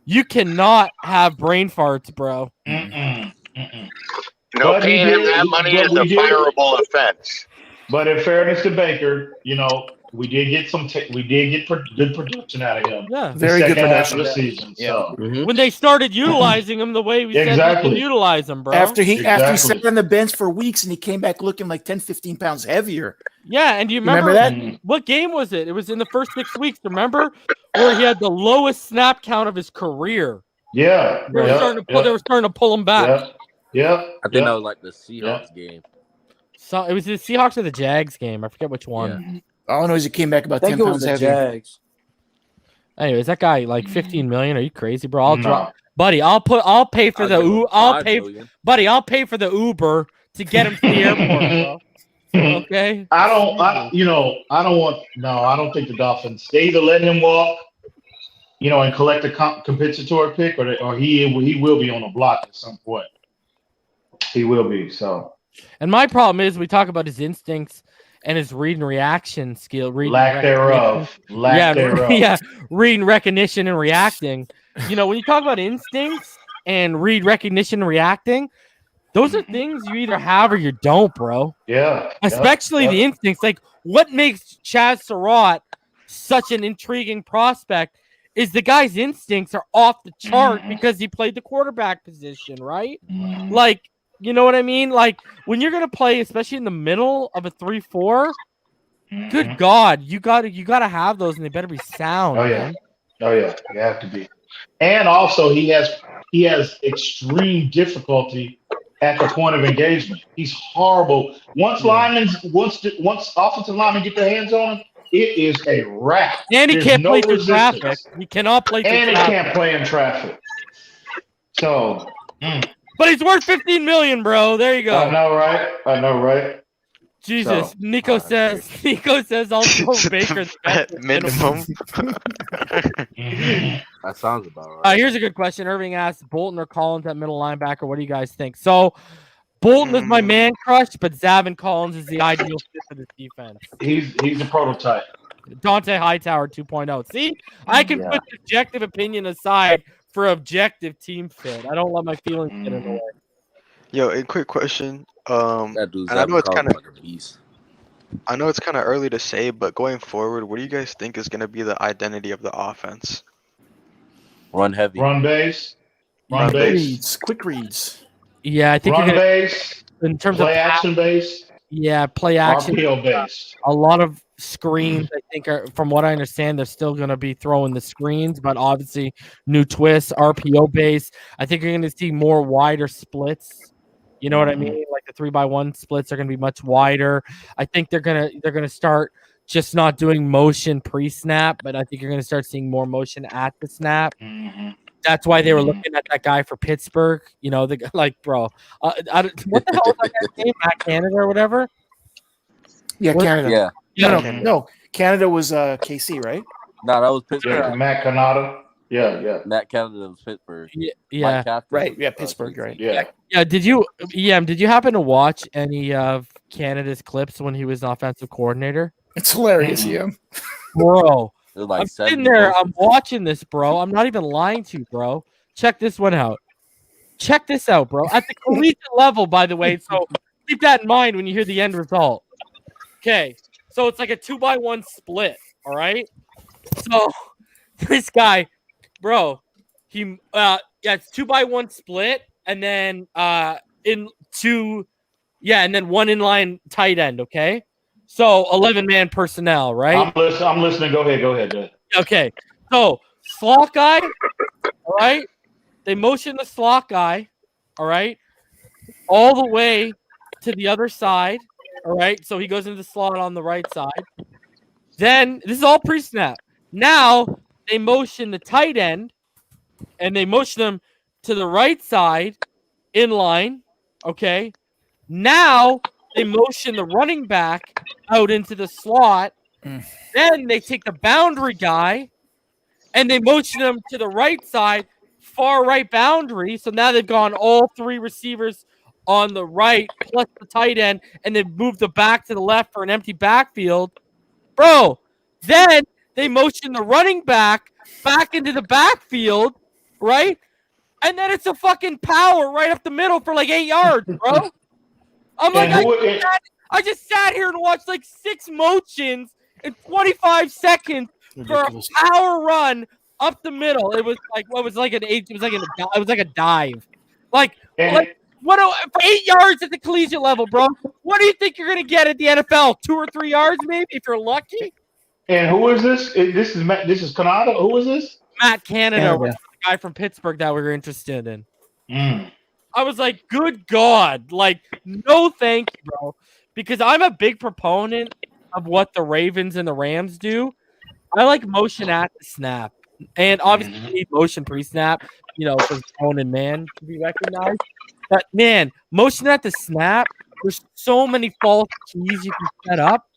You cannot have brain farts, bro. No, paying him that money is a fireable offense. But in fairness to Baker, we did get good production out of him. Yeah, very good production of the season. So when they started utilizing him the way we said we utilize him, bro. After he sat on the bench for weeks and he came back looking like 10, 15 pounds heavier. Yeah, and do you remember that? What game was it? It was in the first 6 weeks, remember? Where he had the lowest snap count of his career. Yeah. They were starting to pull him back. Yeah. I think that was like the Seahawks game. So it was the Seahawks or the Jags game. I forget which one. Yeah. All I know is he came back about 10 pounds heavier. Jags. Anyways, that guy like 15 million. Are you crazy, bro? I'll drop, buddy. I'll pay for I'll pay for the Uber to get him to the airport, bro. Okay. I don't think the Dolphins. They either let him walk, and collect a compensatory pick, or he will be on the block at some point. He will be. So. And my problem is we talk about his instincts and his read and reaction skill. Lack thereof. Yeah, reading recognition and reacting. When you talk about instincts and read recognition and reacting, those are things you either have or you don't, bro. Yeah. Especially the instincts. Like, what makes Chaz Surratt such an intriguing prospect is the guy's instincts are off the chart because he played the quarterback position, right? Like, you know what I mean? Like, when you're gonna play, especially in the middle of a 3-4, good God, you gotta have those, and they better be sound. Oh yeah, you have to be. And also, he has extreme difficulty at the point of engagement. He's horrible. Once offensive linemen get their hands on him, it is a wrap. And he can't play through traffic. He cannot play through traffic. And he can't play in traffic. So. But he's worth 15 million, bro. There you go. I know, right? Jesus. So, Nico says I'll throw Baker the minimum. That sounds about right. Here's a good question. Irving asks, Bolton or Collins at middle linebacker. What do you guys think? So Bolton is my man crush, but Xavien Collins is the ideal fit for this defense. He's a prototype. Dante Hightower 2.0. See, I can put subjective opinion aside for objective team fit. I don't let my feelings get in the way. Yo, a quick question. That dude's and I know it's kind of like a beast. I know it's kind of early to say, but going forward, what do you guys think is going to be the identity of the offense? Run heavy. Run base. Quick reads. Yeah, I think run base. In terms play of action base. Yeah, play action. RPO based. A lot of screens, I think, from what I understand, they're still going to be throwing the screens, but obviously new twists, RPO base. I think you're going to see more wider splits. You know what I mean? Like the 3x1 splits are gonna be much wider. I think they're gonna start just not doing motion pre-snap, but I think you're gonna start seeing more motion at the snap. That's why they were looking at that guy for Pittsburgh. You know, bro, what the hell was that guy's name? Matt Canada or whatever? Yeah, Canada. Yeah. No. Canada was KC, right? No, that was Pittsburgh. Yeah, Matt Canada. Yeah. Matt Canada was Pittsburgh. Yeah. Right. Yeah, Pittsburgh, right. Yeah. Did you happen to watch any of Canada's clips when he was an offensive coordinator? It's hilarious, Bro. Like I'm sitting there, I'm watching this, bro. I'm not even lying to you, bro. Check this one out. Check this out, bro. At the collegiate level, by the way. So keep that in mind when you hear the end result. Okay. So it's like a 2x1 split. All right. So this guy, bro, it's 2x1 split, and then and then one inline tight end. Okay. So 11-man personnel, right? I'm listening. Go ahead. Okay. So slot guy, all right? They motion the slot guy, all right, all the way to the other side, all right? So he goes into the slot on the right side. Then this is all pre-snap. Now they motion the tight end, and they motion them to the right side in line, okay? Now they motion the running back out into the slot. Then they take the boundary guy and they motion him to the right side, far right boundary. So now they've gone all three receivers on the right plus the tight end, and they've moved the back to the left for an empty backfield. Bro, then they motion the running back into the backfield, right? And then it's a fucking power right up the middle for like 8 yards, bro. I'm like, I just sat here and watched like 6 motions in 25 seconds for a power run up the middle. It was like a dive. Like what for 8 yards at the collegiate level, bro? What do you think you're gonna get at the NFL? 2 or 3 yards, maybe, if you're lucky. And who is this? This is Canada. Who is this? Matt Canada, was the guy from Pittsburgh that we were interested in. I was like, good God. Like, no thank you, bro. Because I'm a big proponent of what the Ravens and the Rams do. I like motion at the snap. And obviously, you need motion pre-snap, for zone and man to be recognized. But, man, motion at the snap, there's so many false keys you can set up.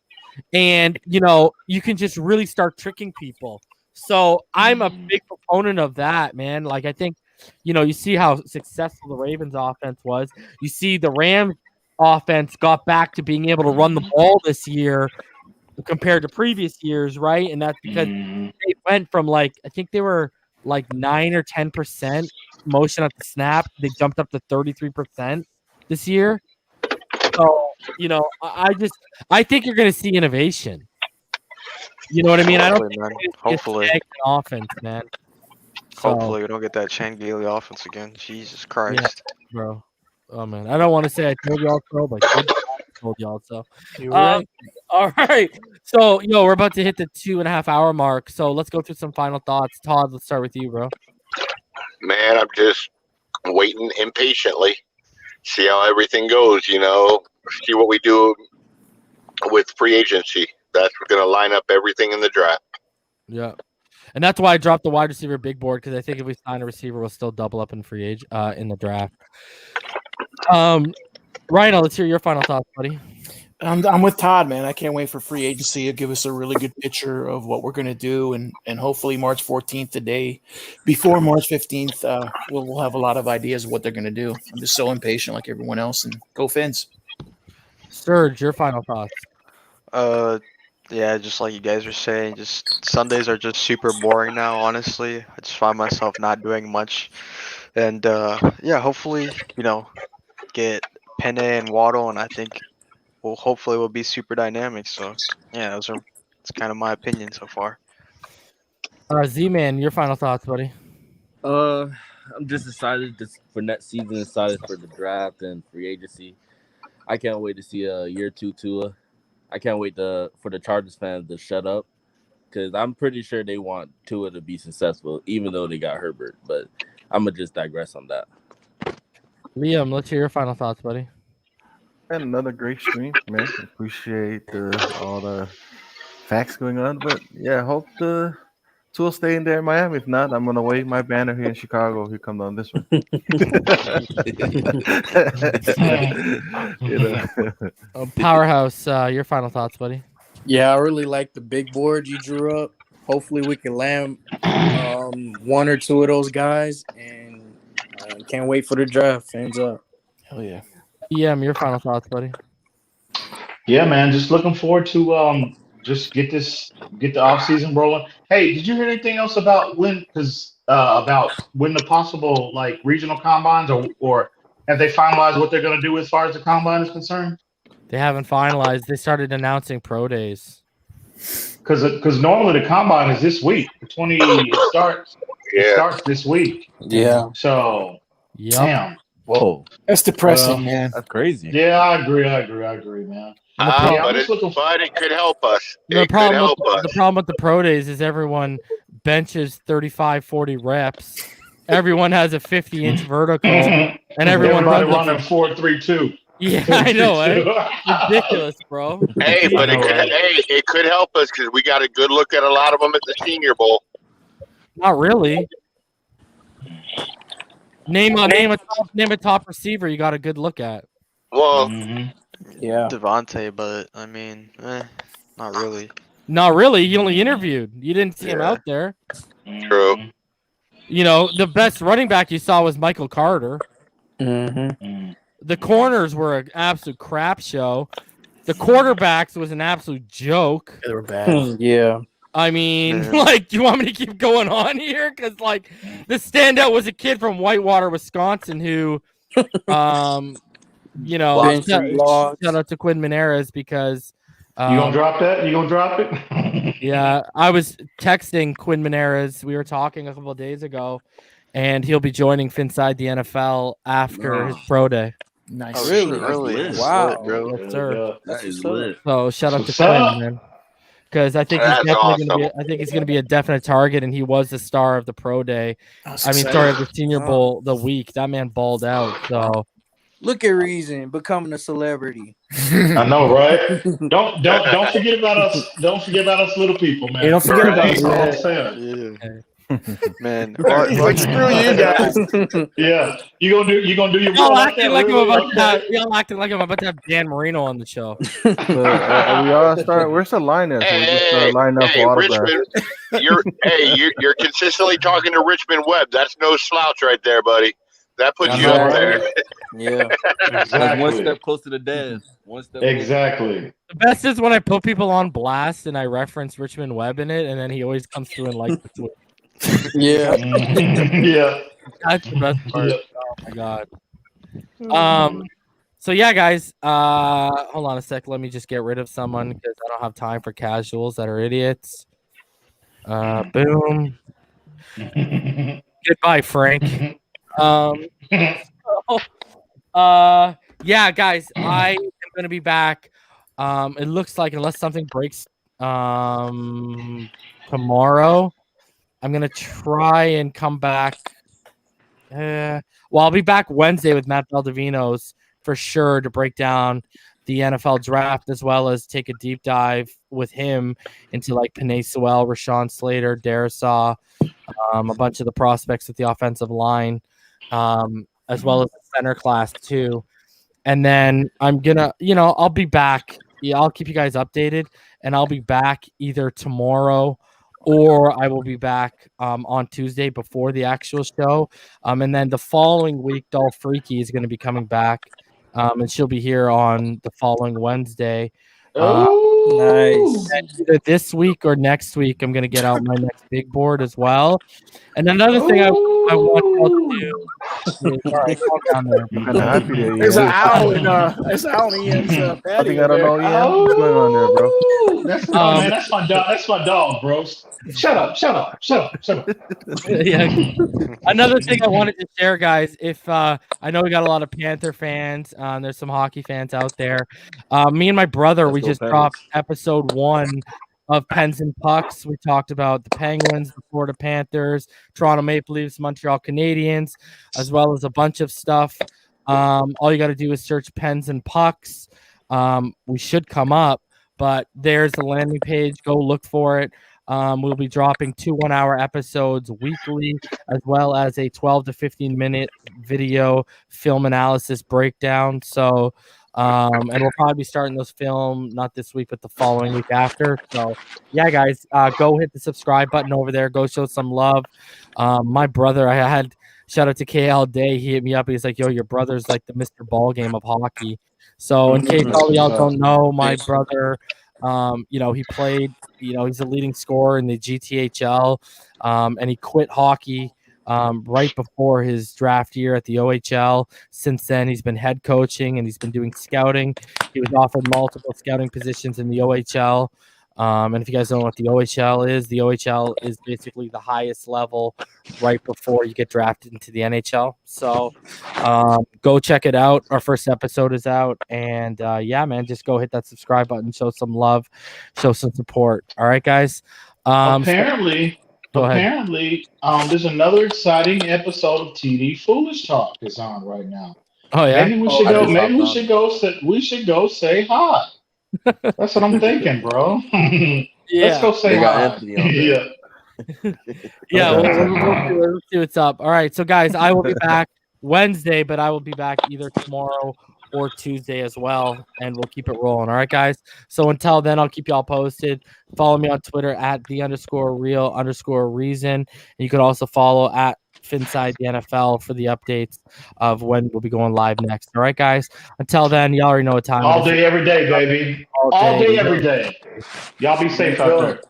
And, you can just really start tricking people. So I'm a big proponent of that, man. Like, I think, you see how successful the Ravens offense was. You see the Rams offense got back to being able to run the ball this year compared to previous years, right? And that's because they went from I think they were 9 or 10% motion at the snap. They jumped up to 33% this year. So, I think you're going to see innovation. You know what I mean? Hopefully. Offense, man. Hopefully we don't get that Changeli offense again. Jesus Christ. Yeah, bro. Oh, man. I don't want to say I told y'all so, but I told y'all so. You're right. All right. So, we're about to hit the 2.5 hour mark. So let's go through some final thoughts. Todd, let's start with you, bro. Man, I'm just waiting impatiently. See how everything goes, see what we do with free agency. That's going to line up everything in the draft. Yeah. And that's why I dropped the wide receiver big board, because I think if we sign a receiver, we'll still double up in free age in the draft. Ryan, let's hear your final thoughts, buddy. I'm with Todd, man. I can't wait for free agency. It'll give us a really good picture of what we're going to do, and hopefully March 14th, the day before March 15th, we'll have a lot of ideas of what they're going to do. I'm just so impatient, like everyone else, and go Fins. Serge, your final thoughts. Yeah, just like you guys were saying, just Sundays are just super boring now, honestly. I just find myself not doing much. And hopefully, get Penne and Waddle, and I think hopefully we'll be super dynamic. So yeah, it's kind of my opinion so far. Z-Man, your final thoughts, buddy. I'm just excited for next season, excited for the draft and free agency. I can't wait to see a year 2 Tua. I can't wait for the Chargers fans to shut up, because I'm pretty sure they want Tua to be successful, even though they got Herbert. But I'm going to just digress on that. Liam, let's hear your final thoughts, buddy. And another great stream, man. Appreciate all the facts going on. But yeah, hope the Tua stay in there in Miami. If not, I'm gonna wave my banner here in Chicago. Here come on this one. You know. Powerhouse, your final thoughts, buddy. Yeah, I really like the big board you drew up. Hopefully, we can land one or two of those guys, and can't wait for the draft. Hands up. Hell yeah. Your final thoughts, buddy. Yeah, man. Just looking forward to just get the off season rolling. Hey, did you hear anything else about when the possible like regional combines or have they finalized what they're gonna do as far as the combine is concerned? They haven't finalized. They started announcing pro days. Because normally the combine is this week. It starts this week. Yeah. So damn. Whoa. That's depressing, man. That's crazy. Yeah, I agree, man. But it could help us. The problem with the pro days is everyone benches 35, 40 reps. Everyone has a 50-inch vertical, and everyone Everybody runs running 4.32. Yeah, I know, eh? Ridiculous, bro. Hey, but it could help us because we got a good look at a lot of them at the Senior Bowl. Not really. Name a top receiver you got a good look at. Well, yeah, Devontae, but I mean, not really. Not really. He only interviewed. You didn't see him out there. True. You know, the best running back you saw was Michael Carter. Mm-hmm. The corners were an absolute crap show. The quarterbacks was an absolute joke. They were bad. Yeah. I mean, like, do you want me to keep going on here? Because, like, the standout was a kid from Whitewater, Wisconsin, who, you know, shout out to Quinn Menares because. You gonna drop that? You gonna drop it? Yeah, I was texting Quinn Menares. We were talking a couple of days ago, and he'll be joining Finside the NFL after his pro day. Nice. Oh, really? Wow. Yes, sir. That is lit. So shout out to Quinn, man. Because I think he's That's definitely awesome. I think he's gonna be a definite target, and he was the star of the pro day. Sorry, of the Senior Bowl the week. That man balled out. So Look at Reason becoming a celebrity. I know, right? Don't forget about us. Don't forget about us, little people, man. Hey, don't forget about us, All man. I'm saying. Man, Like, screw you guys. Yeah, you gonna do your y'all role acting like I'm about to have, okay. y'all acting like I'm about to have Dan Marino on the show. So, we all start. Where's the line at? So we just start lining up for autographs. Richmond, you're consistently talking to Richmond Webb. That's no slouch right there, buddy. That puts you up there. Yeah. Like one step closer to Dez. One step. Exactly. The best is when I put people on blast and I reference Richmond Webb in it, and then he always comes through and likes the tweet. Yeah. Yeah. That's the best part. Oh my god. So yeah, guys. Hold on a sec. Let me just get rid of someone because I don't have time for casuals that are idiots. Boom. Goodbye, Frank. Yeah, guys. I am gonna be back. It looks like unless something breaks tomorrow, I'm gonna try and come back. Well, I'll be back Wednesday with Matt Valdivinos for sure to break down the NFL draft as well as take a deep dive with him into like Penei Sewell, Rashawn Slater, Darisaw, a bunch of the prospects with the offensive line, as well as the center class too. And then I'm gonna, I'll be back. Yeah, I'll keep you guys updated, and I'll be back either tomorrow or I will be back on Tuesday before the actual show. And then the following week, Dolph Freaky is going to be coming back, and she'll be here on the following Wednesday. Nice. And either this week or next week, I'm going to get out my next big board as well. And another thing I want y'all to do is, all right, calm down there. I'm kind of happy there. There's an owl in Ian's I patio. think I don't know, Ian. What's going on there, bro? That's man. That's my dog. That's my dog, bro. Shut up. Yeah. Another thing I wanted to share, guys, if I know we got a lot of Panther fans, there's some hockey fans out there. Me and my brother, we just dropped episode 1 of Pens and Pucks. We talked about the Penguins, the Florida Panthers, Toronto Maple Leafs, Montreal Canadiens, as well as a bunch of stuff All you got to do is search Pens and Pucks. We should come up, but there's the landing page. Go look for it. We'll be dropping 2 1-hour episodes weekly, as well as a 12 to 15-minute video film analysis breakdown. So, and we'll probably be starting those film not this week, but the following week after. So, yeah, guys, go hit the subscribe button over there. Go show some love. My brother, I had shout out to KL Day. He hit me up. He's like, "Yo, your brother's like the Mr. Ball Game of hockey." So, in case all y'all don't know, my brother, he played. He's a leading scorer in the GTHL, and he quit hockey right before his draft year at the OHL. Since then, he's been head coaching and he's been doing scouting. He was offered multiple scouting positions in the OHL. And if you guys don't know what the OHL is basically the highest level right before you get drafted into the NHL. So go check it out. Our first episode is out. And yeah, man, just go hit that subscribe button, show some love, show some support. All right, guys. Apparently, there's another exciting episode of TD Foolish Talk is on right now. Oh yeah. Maybe we should go say hi. That's what I'm thinking, bro. Let's go say hi. Yeah, we'll see what's up. All right, so guys, I will be back Wednesday, but I will be back either tomorrow or Tuesday as well, and we'll keep it rolling. All right, guys. So until then, I'll keep y'all posted. Follow me on Twitter at @the_real_reason. And you could also follow at Finside the NFL for the updates of when we'll be going live next. All right, guys. Until then, y'all already know what time all it is. day, every day, baby. All day, every day. Y'all be safe out there.